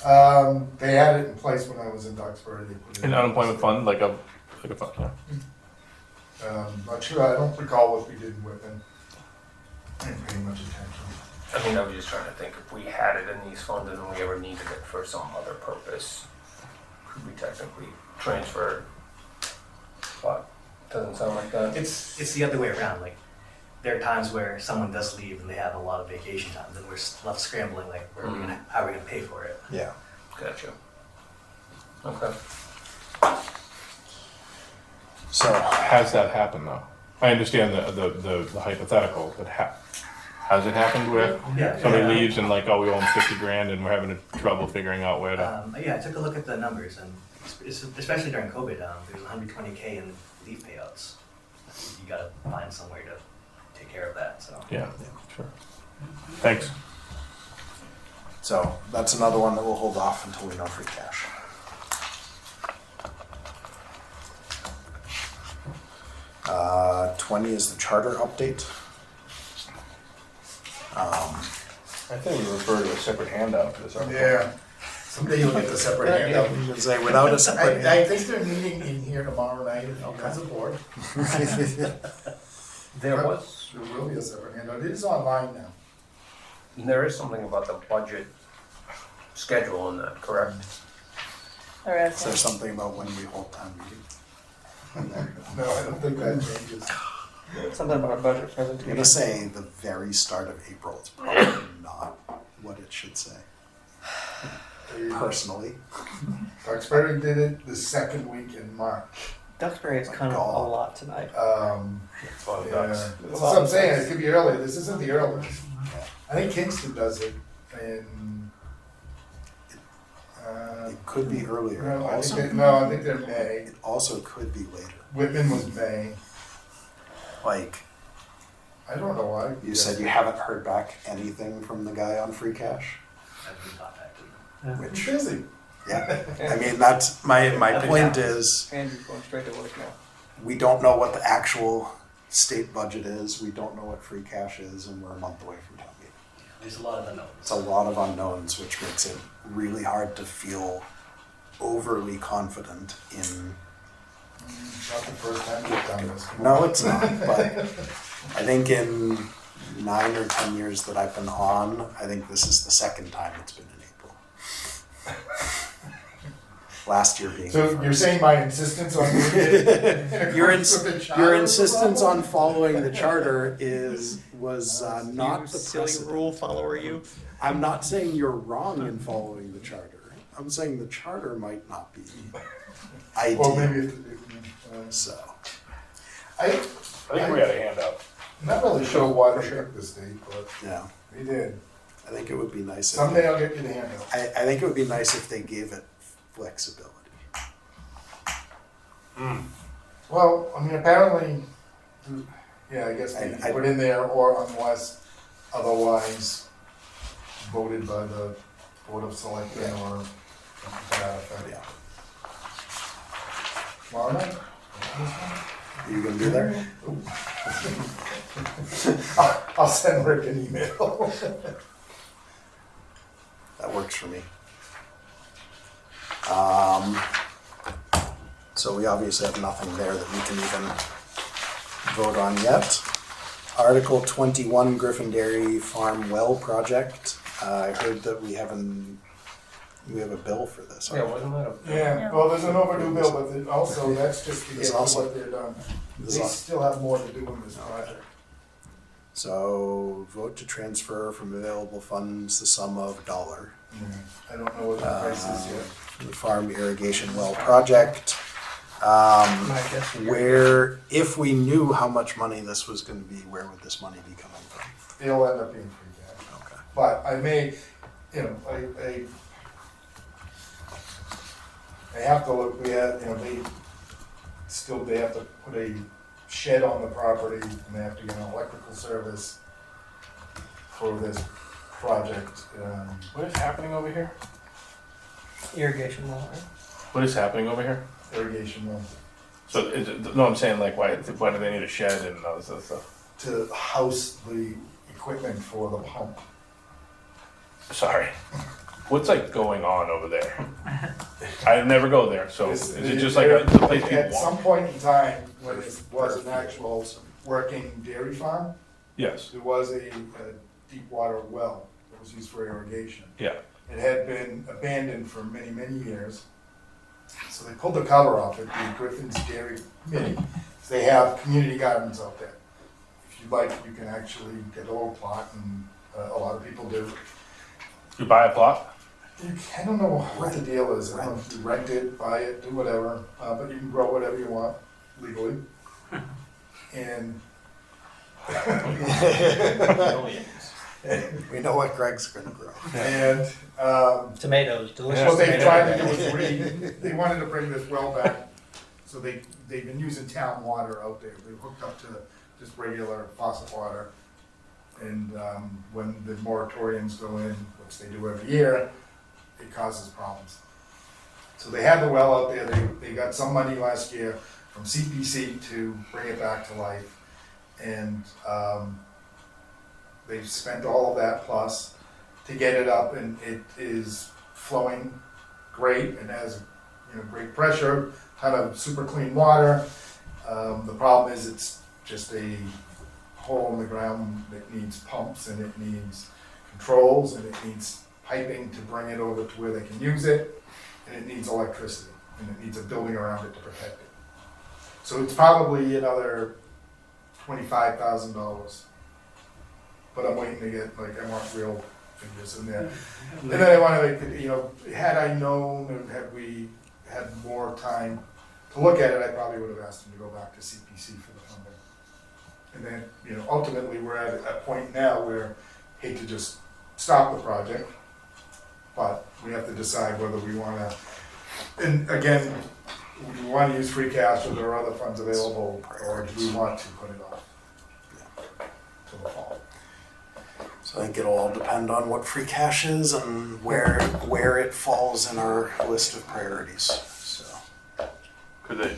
Speaker 8: They had it in place when I was in Duxbury. They put it
Speaker 7: an
Speaker 8: in
Speaker 7: unemployment
Speaker 8: place.
Speaker 7: fund, like a fund, yeah.
Speaker 8: Not sure, I don't recall what we did in Whitman. I didn't pay much attention.
Speaker 4: I mean, I was just trying to think if we had it in these funds and we ever needed it for some other purpose, could we technically transfer? But doesn't sound like that.
Speaker 6: It's the other way around. Like, there are times where someone does leave and they have a lot of vacation time, then we're left scrambling, like, how are we gonna pay for it?
Speaker 1: yeah.
Speaker 4: Gotcha. Okay.
Speaker 1: So,
Speaker 7: Has that happened though? I understand the hypothetical, but has it happened where
Speaker 6: Yeah.
Speaker 7: somebody leaves and like, oh, we owe them 50 grand and we're having trouble figuring out where to?
Speaker 6: Yeah, I took a look at the numbers, and especially during COVID, there's 120K in leave payouts. You gotta find somewhere to take care of that, so.
Speaker 7: Yeah, sure. Thanks.
Speaker 1: so that's another one that we'll hold off until we know free cash. Uh, 20 is the charter update.
Speaker 7: I think we refer to a separate handout for this article.
Speaker 8: Yeah, someday you'll get the separate handout.
Speaker 1: You can say without a separate
Speaker 8: I think they're meeting in here tomorrow night, if you guys are board.
Speaker 4: There was,
Speaker 8: There will be a separate handout, it is online now.
Speaker 4: there is something about the budget schedule in that, correct?
Speaker 1: Is there something about when we hold town meeting?
Speaker 8: No, I don't think that changes.
Speaker 3: Something about a budget
Speaker 1: I'm
Speaker 3: presentation.
Speaker 1: gonna say the very start of April. It's probably not what it should say, personally.
Speaker 8: Duxbury did it the second week in March.
Speaker 3: Duxbury is kind of
Speaker 1: God.
Speaker 3: a lot tonight.
Speaker 7: It's a lot of
Speaker 8: Yeah,
Speaker 7: ducks.
Speaker 8: that's what I'm saying, it could be earlier, this isn't the earliest. I think Kingston does it in.
Speaker 1: It could be earlier.
Speaker 8: No, I
Speaker 1: Also,
Speaker 8: think they're May.
Speaker 1: it also could be later.
Speaker 8: Whitman was May.
Speaker 1: Like,
Speaker 8: I don't know why.
Speaker 1: you said you haven't heard back anything from the guy on free cash?
Speaker 6: I've been contacted.
Speaker 8: He's
Speaker 1: Which,
Speaker 8: busy.
Speaker 1: yeah, I mean, that's, my point is,
Speaker 3: Andrew's going straight to work now.
Speaker 1: we don't know what the actual state budget is, we don't know what free cash is, and we're a month away from town meeting.
Speaker 6: There's a lot of unknowns.
Speaker 1: It's a lot of unknowns, which makes it really hard to feel overly confident in.
Speaker 8: Not the first time we've done this. Come
Speaker 1: No,
Speaker 8: on.
Speaker 1: it's not, but I think in 9 or 10 years that I've been on, I think this is the second time it's been in April. Last year being the
Speaker 8: So you're
Speaker 1: first.
Speaker 8: saying my insistence on doing it in
Speaker 1: Your,
Speaker 8: accordance with the charter
Speaker 1: your
Speaker 8: is a
Speaker 1: insistence
Speaker 8: problem?
Speaker 1: on following the charter was not
Speaker 3: You
Speaker 1: the
Speaker 3: silly
Speaker 1: precedent.
Speaker 3: rule follower, you.
Speaker 1: I'm not saying you're wrong in following the charter. I'm saying the charter might not be
Speaker 8: Or
Speaker 1: ideal,
Speaker 8: maybe
Speaker 1: so.
Speaker 7: I think we had a handout.
Speaker 8: I'm not really sure why they picked this date, but
Speaker 1: Yeah,
Speaker 8: we did.
Speaker 1: I think it would be nice. If
Speaker 8: Someday I'll get you the handout.
Speaker 1: I think it would be nice if they gave it flexibility.
Speaker 8: Well, I mean, apparently, yeah, I guess they
Speaker 1: I-
Speaker 8: put in there, or unless otherwise voted by the Board of Selectmen or something to that effect.
Speaker 1: Yeah.
Speaker 8: Tomorrow night?
Speaker 1: Are you gonna be there?
Speaker 8: I'll send Rick an email.
Speaker 1: That works for me. So we obviously have nothing there that we can even vote on yet. Article 21, Griffin Dairy Farm Well Project. I heard that we have a bill for this.
Speaker 4: Yeah, wasn't that a?
Speaker 8: Yeah, well, there's an overdue bill, but then also that's just to get
Speaker 1: It's
Speaker 8: to
Speaker 1: awesome.
Speaker 8: what they're done.
Speaker 1: This
Speaker 8: They
Speaker 1: is-
Speaker 8: still have more to do in this project.
Speaker 1: So vote to transfer from available funds the sum of $1.
Speaker 8: I don't know what the price is yet.
Speaker 1: The farm irrigation well project.
Speaker 3: My guess.
Speaker 1: Where, if we knew how much money this was gonna be, where would this money be coming from?
Speaker 8: It'll end up being free cash.
Speaker 1: Okay.
Speaker 8: But I may, I have to look, they have to put a shed on the property and they have to get an electrical service for this project.
Speaker 7: What is happening over here?
Speaker 3: Irrigation well, right?
Speaker 7: What is happening over here?
Speaker 8: Irrigation well,
Speaker 7: So, no, I'm saying like, why do they need a shed and all this other stuff?
Speaker 8: to house the equipment for the pump.
Speaker 7: Sorry. What's like going on over there? I never go there, so is it just like a place people
Speaker 8: At some
Speaker 7: walk?
Speaker 8: point in time, when it was an actual working dairy farm,
Speaker 7: Yes,
Speaker 8: there was a deep water well that was used for irrigation.
Speaker 7: yeah,
Speaker 8: It had been abandoned for many, many years. So they pulled the cover off it, the Griffin's Dairy Committee. They have community gardens out there. If you'd like, you can actually get a little plot, and a lot of people do.
Speaker 7: you buy a plot?
Speaker 8: I don't know what the deal is. I don't know if you rent it, buy it, do whatever, but you can grow whatever you want legally. And
Speaker 1: We know what Greg's gonna grow.
Speaker 8: and
Speaker 3: Tomatoes, delicious
Speaker 8: what they
Speaker 3: tomatoes.
Speaker 8: tried to do was they wanted to bring this well back. So they've been using town water out there. They hooked up to just regular faucet water. And when the moratoriums go in, which they do every year, it causes problems. So they had the well out there, they got some money last year from CPC to bring it back to life. And they've spent all of that plus to get it up, and it is flowing great and has, great pressure, kind of super clean water. The problem is it's just a hole in the ground that needs pumps, and it needs controls, and it needs piping to bring it over to where they can use it, and it needs electricity, and it needs a building around it to protect it. So it's probably another $25,000. But I'm waiting to get, I want real figures in there. And then I wanted to, had I known, and had we had more time to look at it, I probably would have asked them to go back to CPC for the funding. And then, ultimately, we're at a point now where, hate to just stop the project, but we have to decide whether we wanna, and again, do we wanna use free cash, or there are other funds available, or do we want to put it off till the fall?
Speaker 1: So I think it'll all depend on what free cash is and where it falls in our list of priorities, so.
Speaker 7: Could they,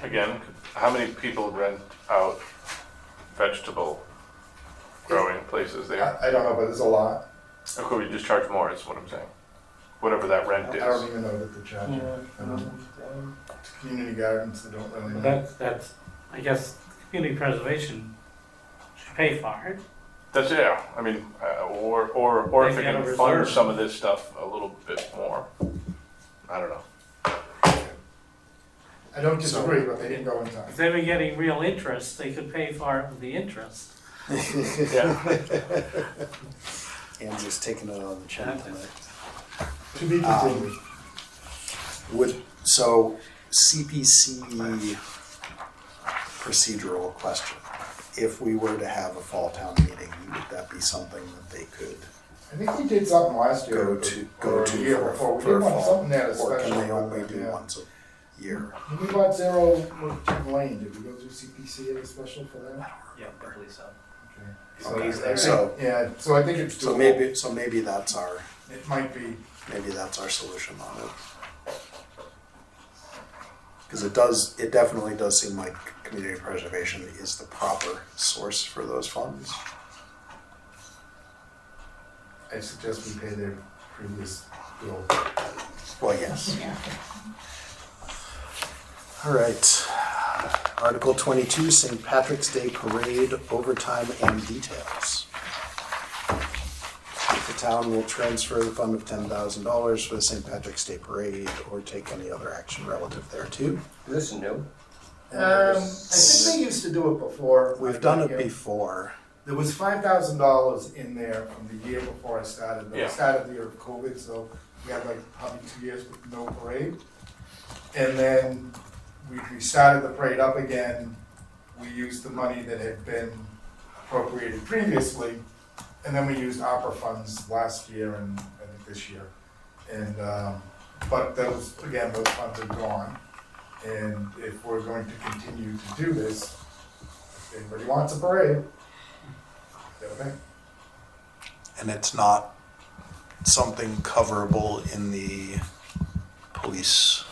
Speaker 7: again, how many people rent out vegetable growing places there?
Speaker 8: I don't know, but there's a lot.
Speaker 7: Or could we just charge more, is what I'm saying? Whatever that rent
Speaker 8: I don't
Speaker 7: is.
Speaker 8: even know that they're charging. It's community gardens, they don't really know.
Speaker 5: That's, I guess, community preservation should pay for it.
Speaker 7: That's, yeah, I mean, or if
Speaker 5: They
Speaker 7: they
Speaker 5: have a
Speaker 7: can fund
Speaker 5: reserve.
Speaker 7: some of this stuff a little bit more. I don't know.
Speaker 8: I don't disagree, but they didn't go in time.
Speaker 5: If they were getting real interest, they could pay for it with the interest.
Speaker 7: Yeah,
Speaker 1: Andrew's taking it on the chin tonight.
Speaker 8: To be continued.
Speaker 1: So CPC procedural question. If we were to have a fall town meeting, would that be something that they could
Speaker 8: I think we did something last year.
Speaker 1: go
Speaker 8: or
Speaker 1: to
Speaker 8: a year
Speaker 1: for-
Speaker 8: before. We
Speaker 1: for
Speaker 8: did want
Speaker 1: fall?
Speaker 8: something that is
Speaker 1: Or
Speaker 8: special.
Speaker 1: can they only
Speaker 8: but,
Speaker 1: do
Speaker 8: yeah.
Speaker 1: once a year?
Speaker 8: When we bought Zero with Lane, did we go through CPC at a special for that?
Speaker 6: Yeah, I believe so.
Speaker 8: Okay.
Speaker 1: So-
Speaker 8: Yeah, so I think it's
Speaker 1: So
Speaker 8: doable.
Speaker 1: maybe that's our
Speaker 8: It might be.
Speaker 1: solution on it. Because it definitely does seem like community preservation is the proper source for those funds.
Speaker 8: I suggest we pay their previous bill.
Speaker 1: Well, yes. All right. Article 22, St. Patrick's Day Parade, overtime and details. The town will transfer the fund of $10,000 for the St. Patrick's Day Parade or take any other action relative thereto.
Speaker 4: Is this new?
Speaker 8: I think they used to do it before.
Speaker 1: We've done it
Speaker 8: Yeah.
Speaker 1: before.
Speaker 8: There was $5,000 in there from the year before I started. But I
Speaker 7: Yeah.
Speaker 8: started the year of COVID, so we had like probably 2 years with no parade. And then we started the parade up again. We used the money that had been appropriated previously. And then we used opera funds last year and I think this year. And, but those funds are gone. And if we're going to continue to do this, if anybody wants a parade, okay.
Speaker 1: And it's not something coverable in the police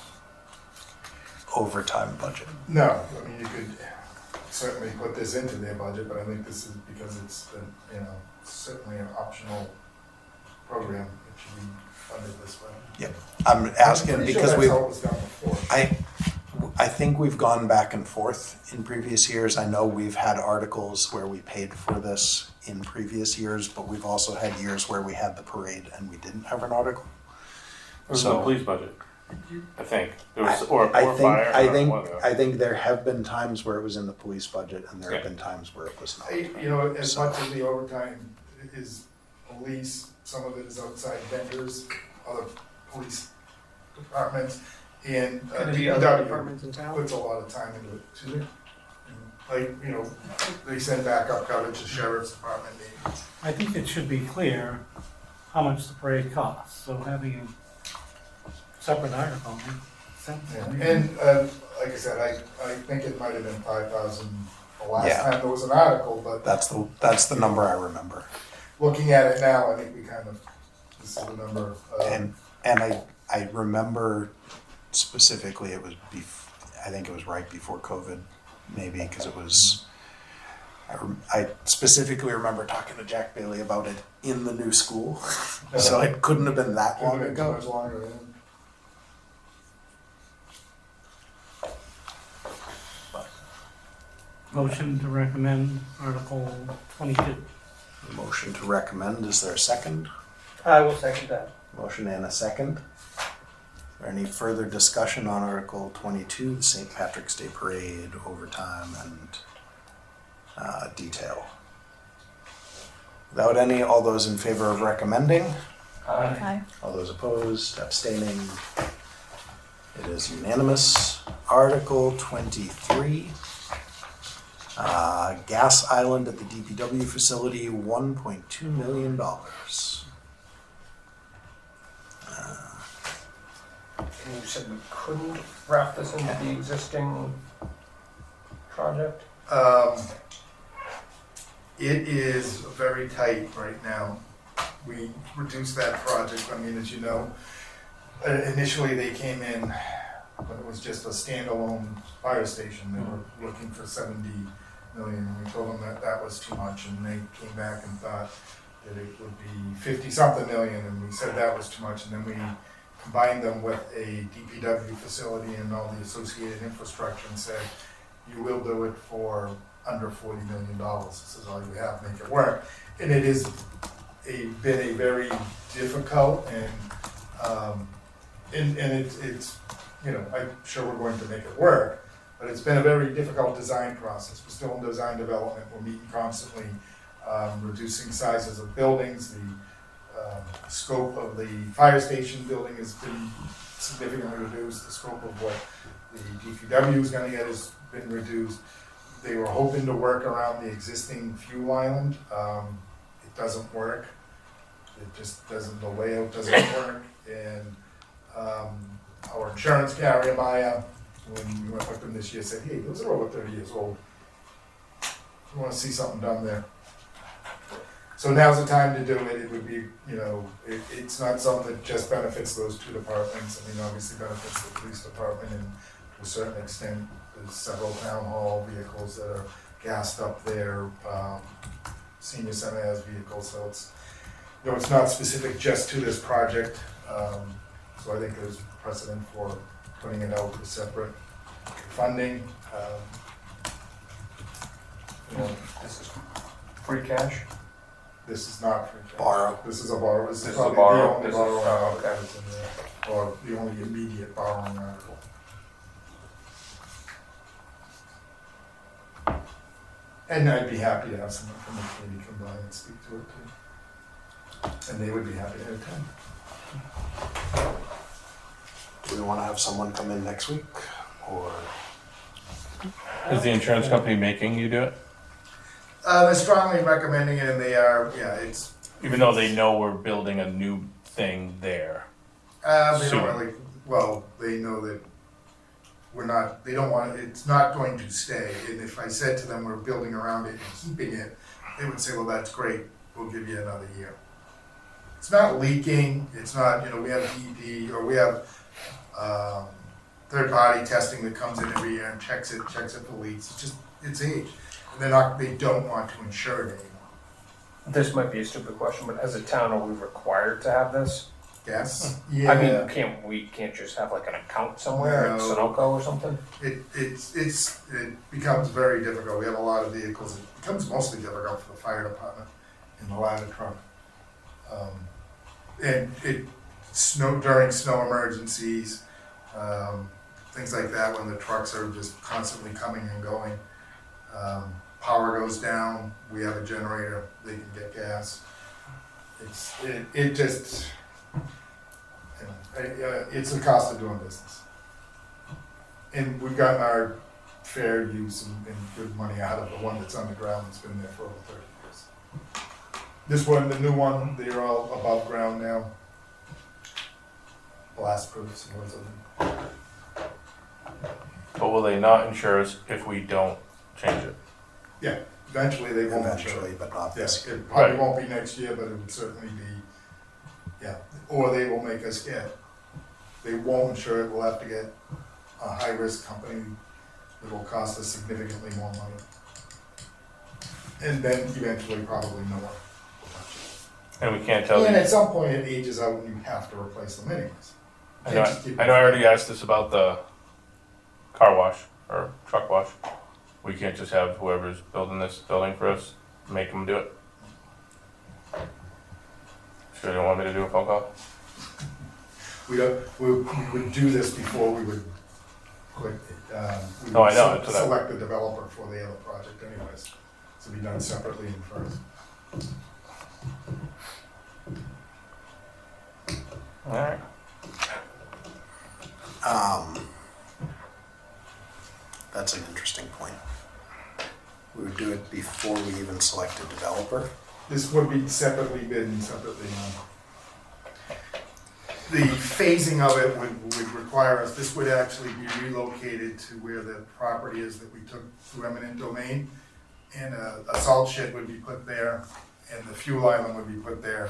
Speaker 1: overtime budget.
Speaker 8: No, I mean, you could certainly put this into their budget, but I think this is because it's, certainly an optional program. It should be funded this way.
Speaker 1: I'm asking
Speaker 8: Pretty sure
Speaker 1: because
Speaker 8: that's how it was done before.
Speaker 1: I think we've gone back and forth in previous years. I know we've had articles where we paid for this in previous years, but we've also had years where we had the parade and we didn't have an article.
Speaker 7: It was
Speaker 1: So-
Speaker 7: in the police budget, I think. It was, or
Speaker 1: I
Speaker 7: fire. I don't know what.
Speaker 1: I think there have been times where it was in the police budget and there have
Speaker 7: Yeah.
Speaker 1: been times where it was not.
Speaker 8: As
Speaker 1: So-
Speaker 8: much as the overtime is police, some of it is outside vendors, other police departments, and
Speaker 3: Could it be other
Speaker 8: DPW
Speaker 3: departments in town?
Speaker 8: puts a lot of time into it too. Like, they send backup coverage to sheriff's department meetings.
Speaker 5: I think it should be clear how much the parade costs, so having a separate article makes sense. to me.
Speaker 8: And, like I said, I think it might have been 5,000 the last
Speaker 1: Yeah.
Speaker 8: time there was an article, but
Speaker 1: That's the number I remember.
Speaker 8: looking at it now, I think this is the number.
Speaker 1: And I remember specifically it was I think it was right before COVID, maybe, because it was, I specifically remember talking to Jack Bailey about it in the new school, so it couldn't have been that
Speaker 8: Could've
Speaker 1: long
Speaker 8: been too
Speaker 1: ago.
Speaker 8: much longer, yeah.
Speaker 5: Motion to recommend Article 22.
Speaker 1: Motion to recommend, is there a second?
Speaker 3: I will second that.
Speaker 1: Motion and a second. Is there any further discussion on Article 22, the St. Patrick's Day Parade, overtime and detail? Without any, all those in favor of recommending?
Speaker 4: Aye.
Speaker 1: All those opposed, abstaining? It is unanimous. Article 23, gas island at the DPW facility, $1.2 million.
Speaker 4: And you said we couldn't wrap this into the existing project?
Speaker 8: It is very tight right now. We reduced that project, I mean, as you know, initially they came in, when it was just a standalone fire station, they were looking for 70 million, and we told them that that was too much, and they came back and thought that it would be 50-something million, and we said that was too much, and then we combined them with a DPW facility and all the associated infrastructure and said, you will do it for under $40 million. This is all you have, make it work. And it has been a very difficult and it's, I'm sure we're going to make it work, but it's been a very difficult design process. We're still in design development. We're meeting constantly, reducing sizes of buildings. The scope of the fire station building has been significantly reduced. The scope of what the DPW is gonna get has been reduced. They were hoping to work around the existing fuel island. It doesn't work. It just doesn't, the layout doesn't work. And our insurance carrier, Maya, when we went with them this year, said, hey, those are over 30 years old. You wanna see something done there? So now's the time to do it. It would be, you know, it's not something that just benefits those two departments. I mean, obviously benefits the police department, and to a certain extent, there's several town hall vehicles that are gassed up there. Senior center has vehicles, so it's, you know, it's not specific just to this project. So I think there's precedent for putting it out with separate funding. You know,
Speaker 4: This is free cash?
Speaker 8: this is not free cash.
Speaker 1: Borrow.
Speaker 8: This is a borrow. This
Speaker 4: This
Speaker 8: is
Speaker 4: is a
Speaker 8: probably
Speaker 4: borrow.
Speaker 8: the only
Speaker 4: This is-
Speaker 8: borrowing
Speaker 4: oh,
Speaker 8: article
Speaker 4: okay.
Speaker 8: that's in there, or the only immediate borrowing article. And I'd be happy to have someone from the committee come by and speak to it too. And they would be happy to attend.
Speaker 1: Do we want to have someone come in next week, or?
Speaker 7: Is the insurance company making you do it?
Speaker 8: They're strongly recommending it, and they are, yeah, it's,
Speaker 7: Even though they know we're building a new thing there.
Speaker 8: they
Speaker 7: Soon.
Speaker 8: don't really, well, they know that we're not, they don't want, it's not going to stay. And if I said to them, we're building around it and keeping it, they would say, well, that's great, we'll give you another year. It's not leaking, it's not, you know, we have DEP, or we have, third-party testing that comes in every year and checks it for leaks. It's just, it's age. And they don't want to insure it anymore.
Speaker 4: This might be a stupid question, but as a town, are we required to have this?
Speaker 8: Yes?
Speaker 4: I mean, can't just have like an account somewhere at
Speaker 8: No.
Speaker 4: Sunoco or something?
Speaker 8: It becomes very difficult. We have a lot of vehicles. It becomes mostly difficult for the fire department in the ladder truck. And during snow emergencies, things like that, when the trucks are just constantly coming and going. Power goes down, we have a generator, they can get gas. It just, you know, it's the cost of doing business. And we've gotten our fair use and good money out of the one that's underground that's been there for over 30 years. This one, the new one, they're all above ground now. Blast proof, supposedly.
Speaker 7: But will they not insure us if we don't change it?
Speaker 8: Yeah, eventually they won't.
Speaker 1: Eventually, but not this
Speaker 8: Yes,
Speaker 1: year.
Speaker 8: it probably
Speaker 7: Right.
Speaker 8: won't be next year, but it would certainly be, yeah, or they will make us get, they won't insure it, we'll have to get a high-risk company that will cost us significantly more money. And then eventually probably no one.
Speaker 7: And we can't tell
Speaker 8: And
Speaker 7: you.
Speaker 8: at some point it ages out and you have to replace them anyways.
Speaker 7: I know I already asked this about the car wash or truck wash. We can't just have whoever's building this building for us, make them do it. Sure you don't want me to do a phone call?
Speaker 8: We would do this before we would put, we
Speaker 7: No, I know,
Speaker 8: would
Speaker 7: that's what I-
Speaker 8: select the developer for the other project anyways. So it'd be done separately and first.
Speaker 7: Alright.
Speaker 1: That's an interesting point. We would do it before we even select a developer.
Speaker 8: This would be separately bid and separately, the phasing of it would require us, this would actually be relocated to where the property is that we took through eminent domain. And a salt shed would be put there, and the fuel island would be put there.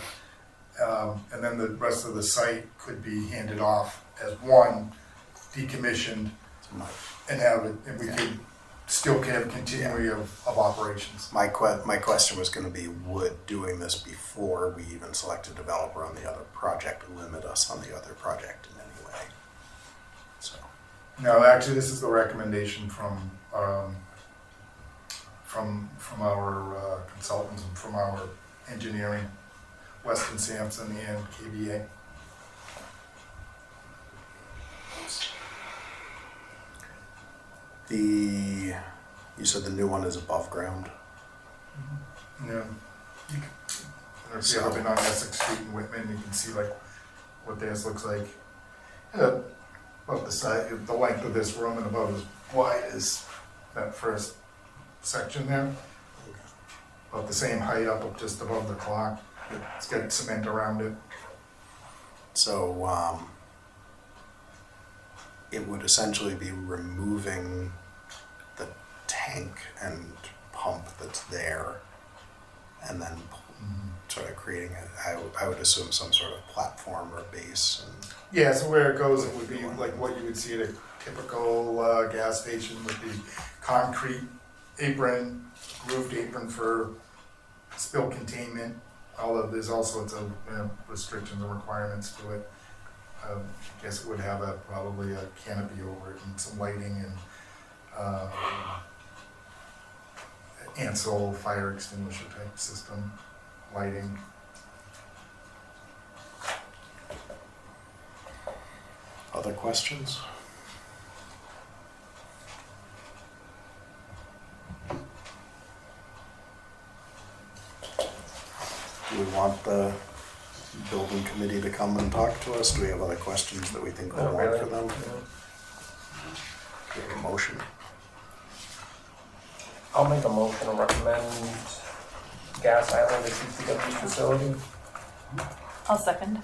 Speaker 8: And then the rest of the site could be handed off as one, decommissioned, and have it, and we could still have continuity of operations.
Speaker 1: My question was gonna be, would doing this before we even select a developer on the other project limit us on the other project in any way? So,
Speaker 8: No, actually, this is the recommendation from our consultants and from our engineering, Weston Sampson and KBA.
Speaker 1: you said the new one is above ground?
Speaker 8: No, Or if you've ever been on Essex Street in Whitman, you can see like what theirs looks like. About the size, the length of this room and about as wide as that first section there. About the same height up just above the clock. It's got cement around it.
Speaker 1: So, it would essentially be removing the tank and pump that's there, and then sort of creating I would assume some sort of platform or base. And
Speaker 8: Yeah, so where it goes, it would be like what you would see at a typical gas station with the concrete apron, grooved apron for spill containment. There's all sorts of restrictions and requirements to it. I guess it would have probably a canopy over it and some lighting and Ansel fire extinguisher type system lighting.
Speaker 1: other questions? Do we want the building committee to come and talk to us? Do we have other questions that we think we want for them? Do we have a motion?
Speaker 4: I'll make a motion to recommend Gas Island as DPW facility.
Speaker 2: I'll second.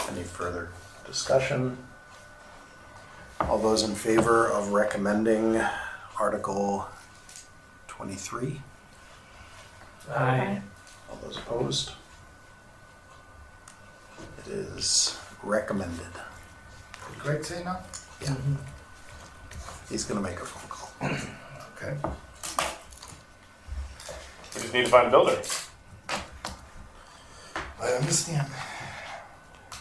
Speaker 1: Any further discussion? All those in favor of recommending Article 23?
Speaker 5: Aye.
Speaker 1: All those opposed? It is recommended.
Speaker 8: Did Greg say no?
Speaker 1: Yeah. He's gonna make a phone call.
Speaker 8: Okay.
Speaker 7: We just need to find a builder.
Speaker 8: I understand.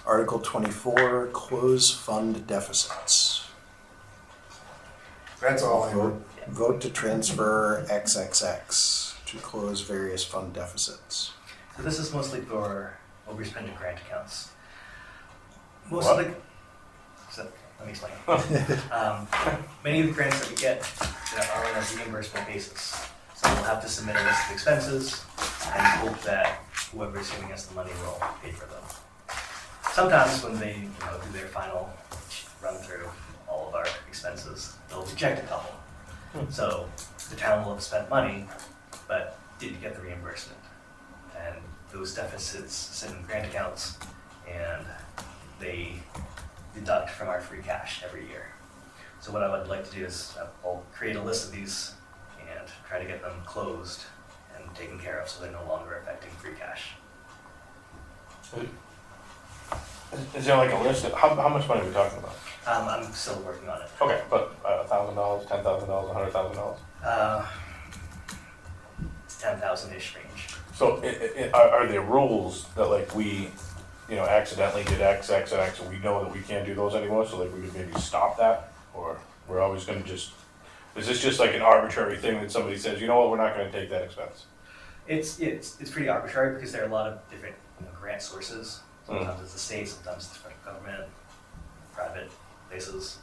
Speaker 1: Article 24, close fund deficits.
Speaker 8: That's all I know.
Speaker 1: Vote to transfer XXX to close various fund deficits.
Speaker 6: So this is mostly for overspending grant accounts.
Speaker 7: What?
Speaker 6: Let me explain. Many of the grants that we get are on a reimbursement basis. So we'll have to submit a list of expenses and hope that whoever's giving us the money will pay for them. Sometimes when they do their final run through all of our expenses, they'll reject a couple. So the town will have spent money, but didn't get the reimbursement. And those deficits sit in grant accounts, and they deduct from our free cash every year. So what I would like to do is I'll create a list of these and try to get them closed and taken care of so they're no longer affecting free cash.
Speaker 7: Is there like a list? How much money are we talking about?
Speaker 6: I'm still working on it.
Speaker 7: Okay, but $1,000, $10,000, $100,000.
Speaker 6: 10,000-ish range.
Speaker 7: So are there rules that like we, accidentally did X, X, and X, and we know that we can't do those anymore? So like we could maybe stop that, or we're always going to just? Is this just like an arbitrary thing that somebody says, you know what, we're not going to take that expense?
Speaker 6: It's pretty arbitrary because there are a lot of different grant sources. Sometimes it's the state, sometimes it's federal government, private places,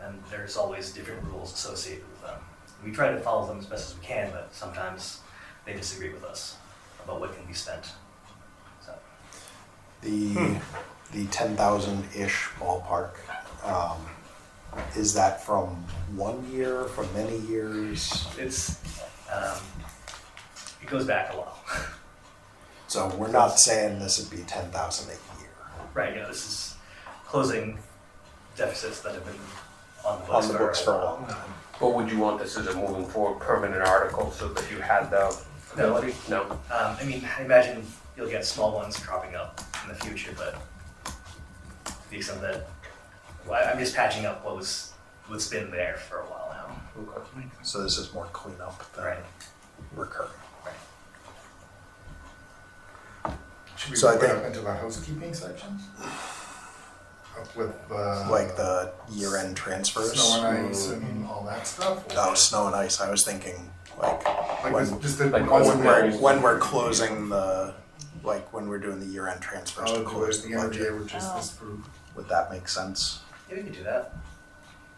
Speaker 6: and there's always different rules associated with them. We try to follow them as best as we can, but sometimes they disagree with us about what can be spent. So
Speaker 1: The 10,000-ish ballpark, is that from 1 year, from many years?
Speaker 6: it goes back a while.
Speaker 1: So we're not saying this would be 10,000 a year.
Speaker 6: Right, this is closing deficits that have been on the books for a while.
Speaker 4: But would you want this as a moving forward permanent article so that you had the ability? No.
Speaker 6: I imagine you'll get small ones cropping up in the future, but to the extent that, I'm just patching up what's been there for a while now.
Speaker 4: Okay.
Speaker 1: So this is more cleanup than
Speaker 6: Right.
Speaker 1: recurring.
Speaker 8: Should we
Speaker 1: So I
Speaker 8: put
Speaker 1: think-
Speaker 8: up into the housekeeping sections? Up with
Speaker 1: Like the year-end transfers?
Speaker 8: snow and ice and all that stuff?
Speaker 1: Oh, snow and ice. I was thinking like when,
Speaker 8: Just the
Speaker 4: Like
Speaker 8: ones
Speaker 1: when
Speaker 8: that
Speaker 1: we're,
Speaker 8: we're-
Speaker 1: when we're closing the, like when we're doing the year-end transfers to
Speaker 8: do
Speaker 1: close
Speaker 8: it
Speaker 1: the
Speaker 8: the end of the year,
Speaker 1: budget.
Speaker 8: which is this approved.
Speaker 1: Would that make sense?
Speaker 6: Yeah, we could do that.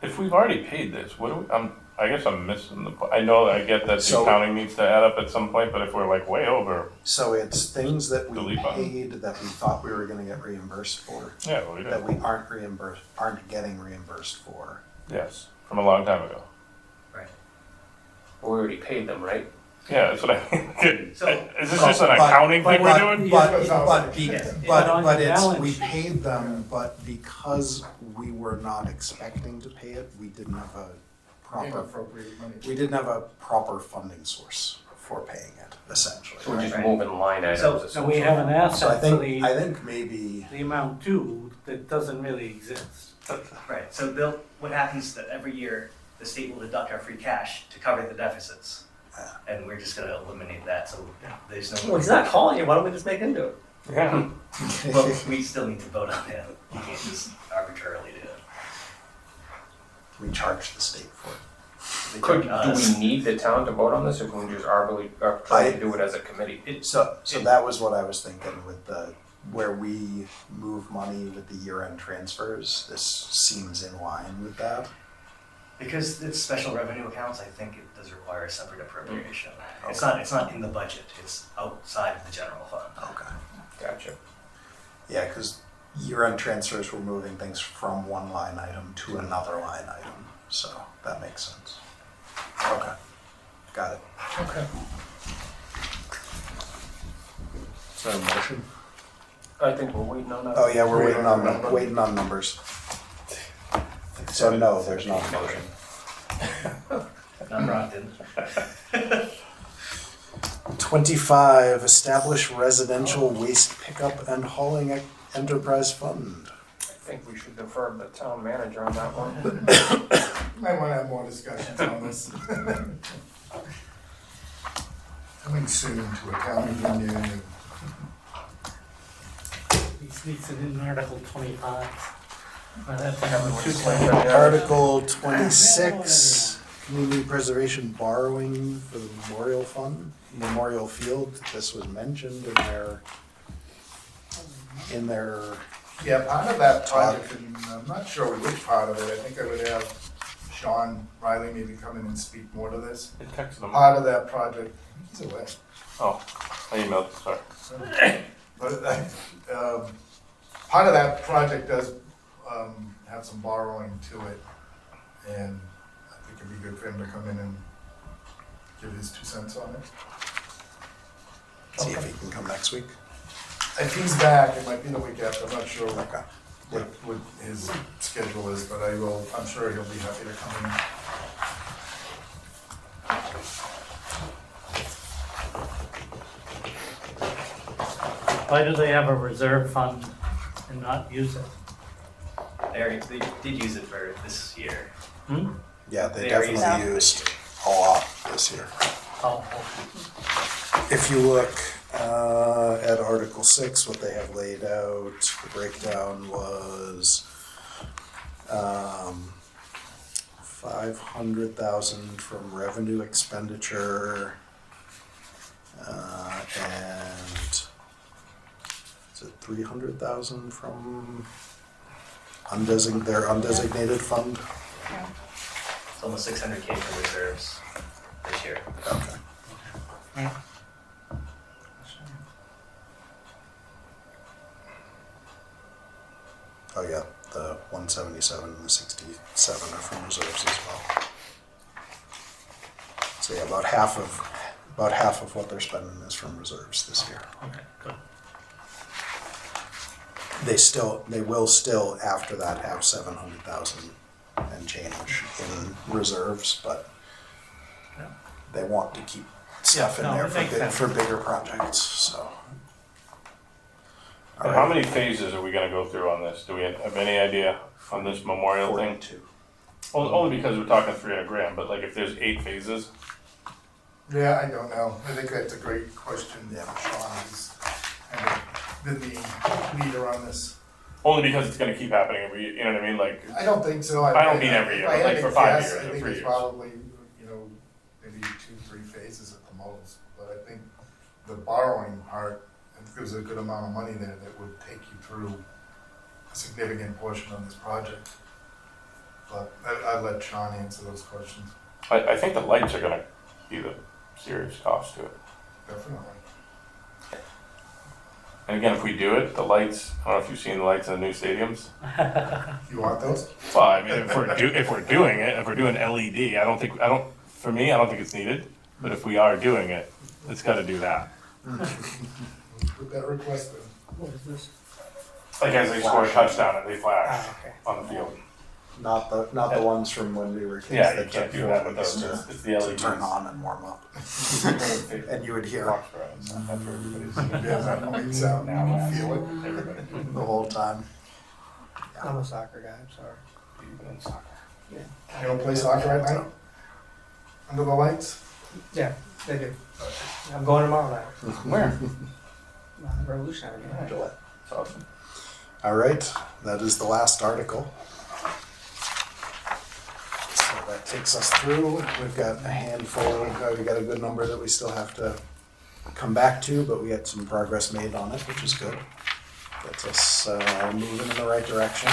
Speaker 7: If we've already paid this, what do we, I guess I'm missing the, I know, I get that the
Speaker 1: So-
Speaker 7: accounting needs to add up at some point, but if we're like way over,
Speaker 1: So it's things that we
Speaker 7: Delete button.
Speaker 1: paid that we thought we were gonna get reimbursed for,
Speaker 7: yeah, well, we
Speaker 1: that
Speaker 7: did.
Speaker 1: we aren't getting reimbursed for.
Speaker 7: Yes, from a long time ago.
Speaker 4: We already paid them, right?
Speaker 7: Yeah, that's what I mean.
Speaker 6: So-
Speaker 7: Is this just an
Speaker 1: But-
Speaker 7: accounting thing we're doing?
Speaker 6: Yes.
Speaker 5: But on
Speaker 1: But
Speaker 5: your
Speaker 1: it's,
Speaker 5: balance
Speaker 1: we
Speaker 5: sheet.
Speaker 1: paid them, but because we were not expecting to pay it, we didn't have a proper,
Speaker 8: Inappropriate money.
Speaker 1: we didn't have a proper funding source for paying it, essentially.
Speaker 4: So we're just
Speaker 6: Right.
Speaker 4: moving line items.
Speaker 6: So-
Speaker 5: So we have an
Speaker 1: So I
Speaker 5: asset for
Speaker 1: think, I
Speaker 5: the,
Speaker 1: think maybe,
Speaker 5: the amount due that doesn't really exist.
Speaker 6: Right, so Bill, what happens that every year, the state will deduct our free cash to cover the deficits. And we're just gonna eliminate that, so there's no.
Speaker 9: Well, he's not calling you, why don't we just make him do it?
Speaker 7: Yeah.
Speaker 6: Well, we still need to vote on it. You can't just arbitrarily do it.
Speaker 1: we charged the state for it.
Speaker 6: They
Speaker 4: Do
Speaker 6: took us-
Speaker 4: we need the town to vote on this, or can we just try to do it as a committee?
Speaker 1: So that was what I was thinking with where we move money with the year-end transfers, this seems in line with that.
Speaker 6: Because it's special revenue accounts, I think it does require a separate appropriation. It's
Speaker 1: Okay.
Speaker 6: not in the budget, it's outside of the general fund.
Speaker 1: Okay.
Speaker 4: Gotcha.
Speaker 1: Yeah, because year-end transfers, we're moving things from one line item to another line item, so that makes sense. Okay, got it.
Speaker 4: Okay.
Speaker 1: Is there a motion?
Speaker 4: I think we're waiting on that.
Speaker 1: Oh, yeah, we're waiting on numbers. So no, there's not a motion.
Speaker 6: Not Brockton.
Speaker 1: 25, establish residential waste pickup and hauling enterprise fund.
Speaker 4: I think we should defer to the town manager on that one.
Speaker 8: Might wanna have more discussions on this. Coming soon to a town reunion and
Speaker 5: He sneaks it in Article 25. Well, that's
Speaker 1: Article 26, community preservation borrowing for the memorial fund, memorial field. This was mentioned in their,
Speaker 8: yeah, part of that project, and I'm not sure which part of it, I think I would have Sean Riley maybe come in and speak more to this.
Speaker 7: I texted him.
Speaker 8: Part of that project, he's away.
Speaker 7: Oh, I emailed, sorry.
Speaker 8: But part of that project does have some borrowing to it, and I think it'd be good for him to come in and give his 2 cents on it.
Speaker 1: see if he can come next week.
Speaker 8: If he's back, it might be the week after, I'm not sure
Speaker 1: Okay.
Speaker 8: what his schedule is, but I'm sure he'll be happy to come in.
Speaker 5: Why do they have a reserve fund and not use it?
Speaker 6: They did use it for this year.
Speaker 5: Hmm?
Speaker 1: Yeah, they
Speaker 6: They are
Speaker 1: definitely used a lot this year.
Speaker 5: Oh,
Speaker 1: If you look at Article 6, what they have laid out, the breakdown was 500,000 from revenue expenditure, and is it 300,000 from their undesignated fund?
Speaker 6: It's almost 600K for reserves this year.
Speaker 1: Okay. Oh yeah, the 177 and the 67 are from reserves as well. So yeah, about half of what they're spending is from reserves this year.
Speaker 5: okay, good.
Speaker 1: They will still after that have 700,000 and change in reserves, but they want to keep stuff in
Speaker 5: Yeah, no,
Speaker 1: there
Speaker 5: it makes sense.
Speaker 1: for bigger projects, so.
Speaker 7: And how many phases are we gonna go through on this? Do we have any idea on this memorial thing?
Speaker 1: 42.
Speaker 7: Only because we're talking 300 grand, but like if there's 8 phases,
Speaker 8: Yeah, I don't know. I think that's a great question.
Speaker 1: Yeah.
Speaker 8: Sean has kind of been the leader on this.
Speaker 7: only because it's gonna keep happening every, you know what I mean? Like,
Speaker 8: I don't think so.
Speaker 7: I don't mean every year,
Speaker 8: if I
Speaker 7: but like
Speaker 8: had
Speaker 7: for
Speaker 8: to
Speaker 7: 5
Speaker 8: guess,
Speaker 7: years
Speaker 8: I
Speaker 7: or
Speaker 8: think
Speaker 7: 3
Speaker 8: it's
Speaker 7: years.
Speaker 8: probably, maybe 2-3 phases at the most. But I think the borrowing part, I think there's a good amount of money there that would take you through a significant portion of this project. But I'll let Sean answer those questions.
Speaker 7: I think the lights are gonna be the serious cost to it.
Speaker 8: Definitely.
Speaker 7: And again, if we do it, the lights, I don't know if you've seen the lights in the new stadiums.
Speaker 8: You want those?
Speaker 7: Well, I mean, if we're doing it, if we're doing LED, for me, I don't think it's needed. But if we are doing it, it's gotta do that.
Speaker 8: Put that request in.
Speaker 3: What is this?
Speaker 7: Like as they score a touchdown and they flash
Speaker 3: Ah, okay.
Speaker 7: on the field.
Speaker 1: Not the ones from when we were kids.
Speaker 7: Yeah, you
Speaker 1: that
Speaker 7: can't
Speaker 1: took
Speaker 7: do that
Speaker 1: 4
Speaker 7: with
Speaker 1: weeks
Speaker 7: those.
Speaker 1: to-
Speaker 7: It's the
Speaker 1: To
Speaker 7: LEDs.
Speaker 1: turn on and warm up. And you would hear
Speaker 7: Foxborough and stuff, that's where everybody's.
Speaker 8: Yeah, that lights out now,
Speaker 7: Now,
Speaker 8: you feel it.
Speaker 7: everybody,
Speaker 1: the whole time.
Speaker 3: I'm a soccer guy, I'm sorry.
Speaker 7: even in soccer.
Speaker 8: You don't play soccer at night? Under the lights?
Speaker 3: Yeah, they do. I'm going tomorrow night.
Speaker 7: Where?
Speaker 3: Revolutionary. Yeah.
Speaker 1: Gillette.
Speaker 7: It's awesome.
Speaker 1: All right, that is the last article. So that takes us through. We've got a handful, we got a good number that we still have to come back to, but we got some progress made on it, which is good. Gets us moving in the right direction.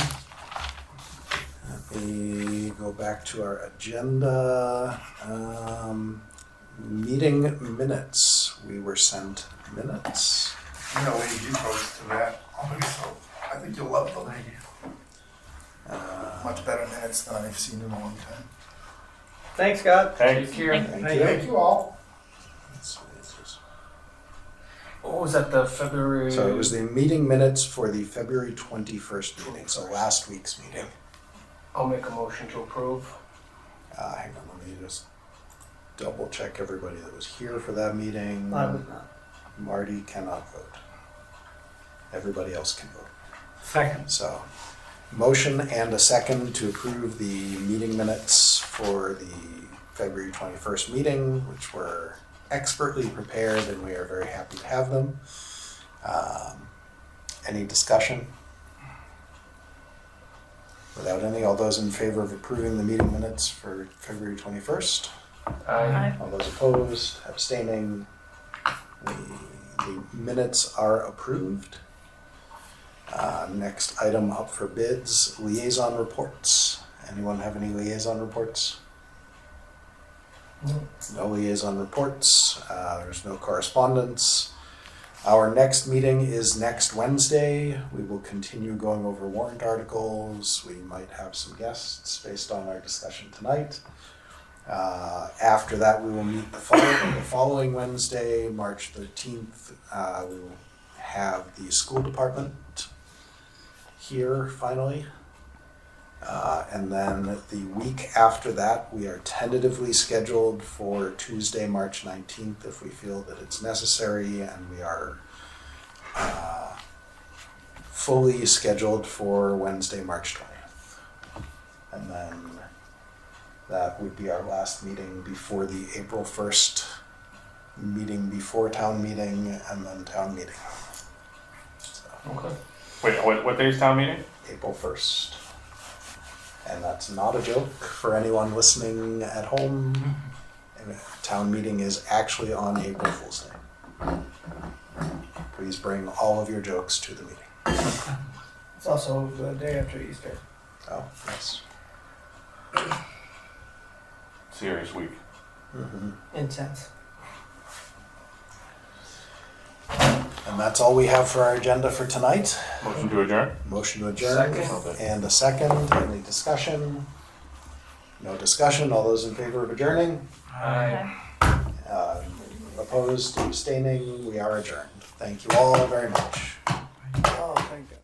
Speaker 1: Let me go back to our agenda. Meeting minutes. We were sent minutes.
Speaker 8: I'm gonna leave you folks to that. So I think you'll love them. Much better minutes than I've seen in a long time.
Speaker 3: Thanks, Scott.
Speaker 7: Thanks.
Speaker 1: Thank you.
Speaker 8: Thank you all.
Speaker 4: What was that, the February?
Speaker 1: So it was the meeting minutes for the February 21st meeting, so last week's meeting.
Speaker 4: I'll make a motion to approve.
Speaker 1: Hang on, let me just double check everybody that was here for that meeting.
Speaker 3: I would not.
Speaker 1: Marty cannot vote. Everybody else can vote.
Speaker 5: Second.
Speaker 1: So, motion and a second to approve the meeting minutes for the February 21st meeting, which were expertly prepared and we are very happy to have them. Any discussion? Without any, all those in favor of approving the meeting minutes for February 21st?
Speaker 4: Aye.
Speaker 1: All those opposed, abstaining, the minutes are approved. Next item up for bids, liaison reports. Anyone have any liaison reports? No liaison reports. There's no correspondence. Our next meeting is next Wednesday. We will continue going over warrant articles. We might have some guests based on our discussion tonight. After that, we will meet the following Wednesday, March 13th. We will have the school department here finally. And then the week after that, we are tentatively scheduled for Tuesday, March 19th, if we feel that it's necessary, and we are fully scheduled for Wednesday, March 20th. And then that would be our last meeting before the April 1st meeting, before town meeting, and then town meeting. So,
Speaker 7: Okay. Wait, what day is town meeting?
Speaker 1: April 1st. And that's not a joke for anyone listening at home. Town meeting is actually on April Fool's Day. Please bring all of your jokes to the meeting.
Speaker 3: It's also the day after Easter.
Speaker 1: Oh, yes.
Speaker 7: Serious week.
Speaker 3: Intense.
Speaker 1: And that's all we have for our agenda for tonight.
Speaker 7: Motion to adjourn?
Speaker 1: Motion to adjourn. And a second. Any discussion? No discussion. All those in favor of adjourning?
Speaker 4: Aye.
Speaker 1: Opposed, abstaining, we are adjourned. Thank you all very much.
Speaker 3: Oh, thank God.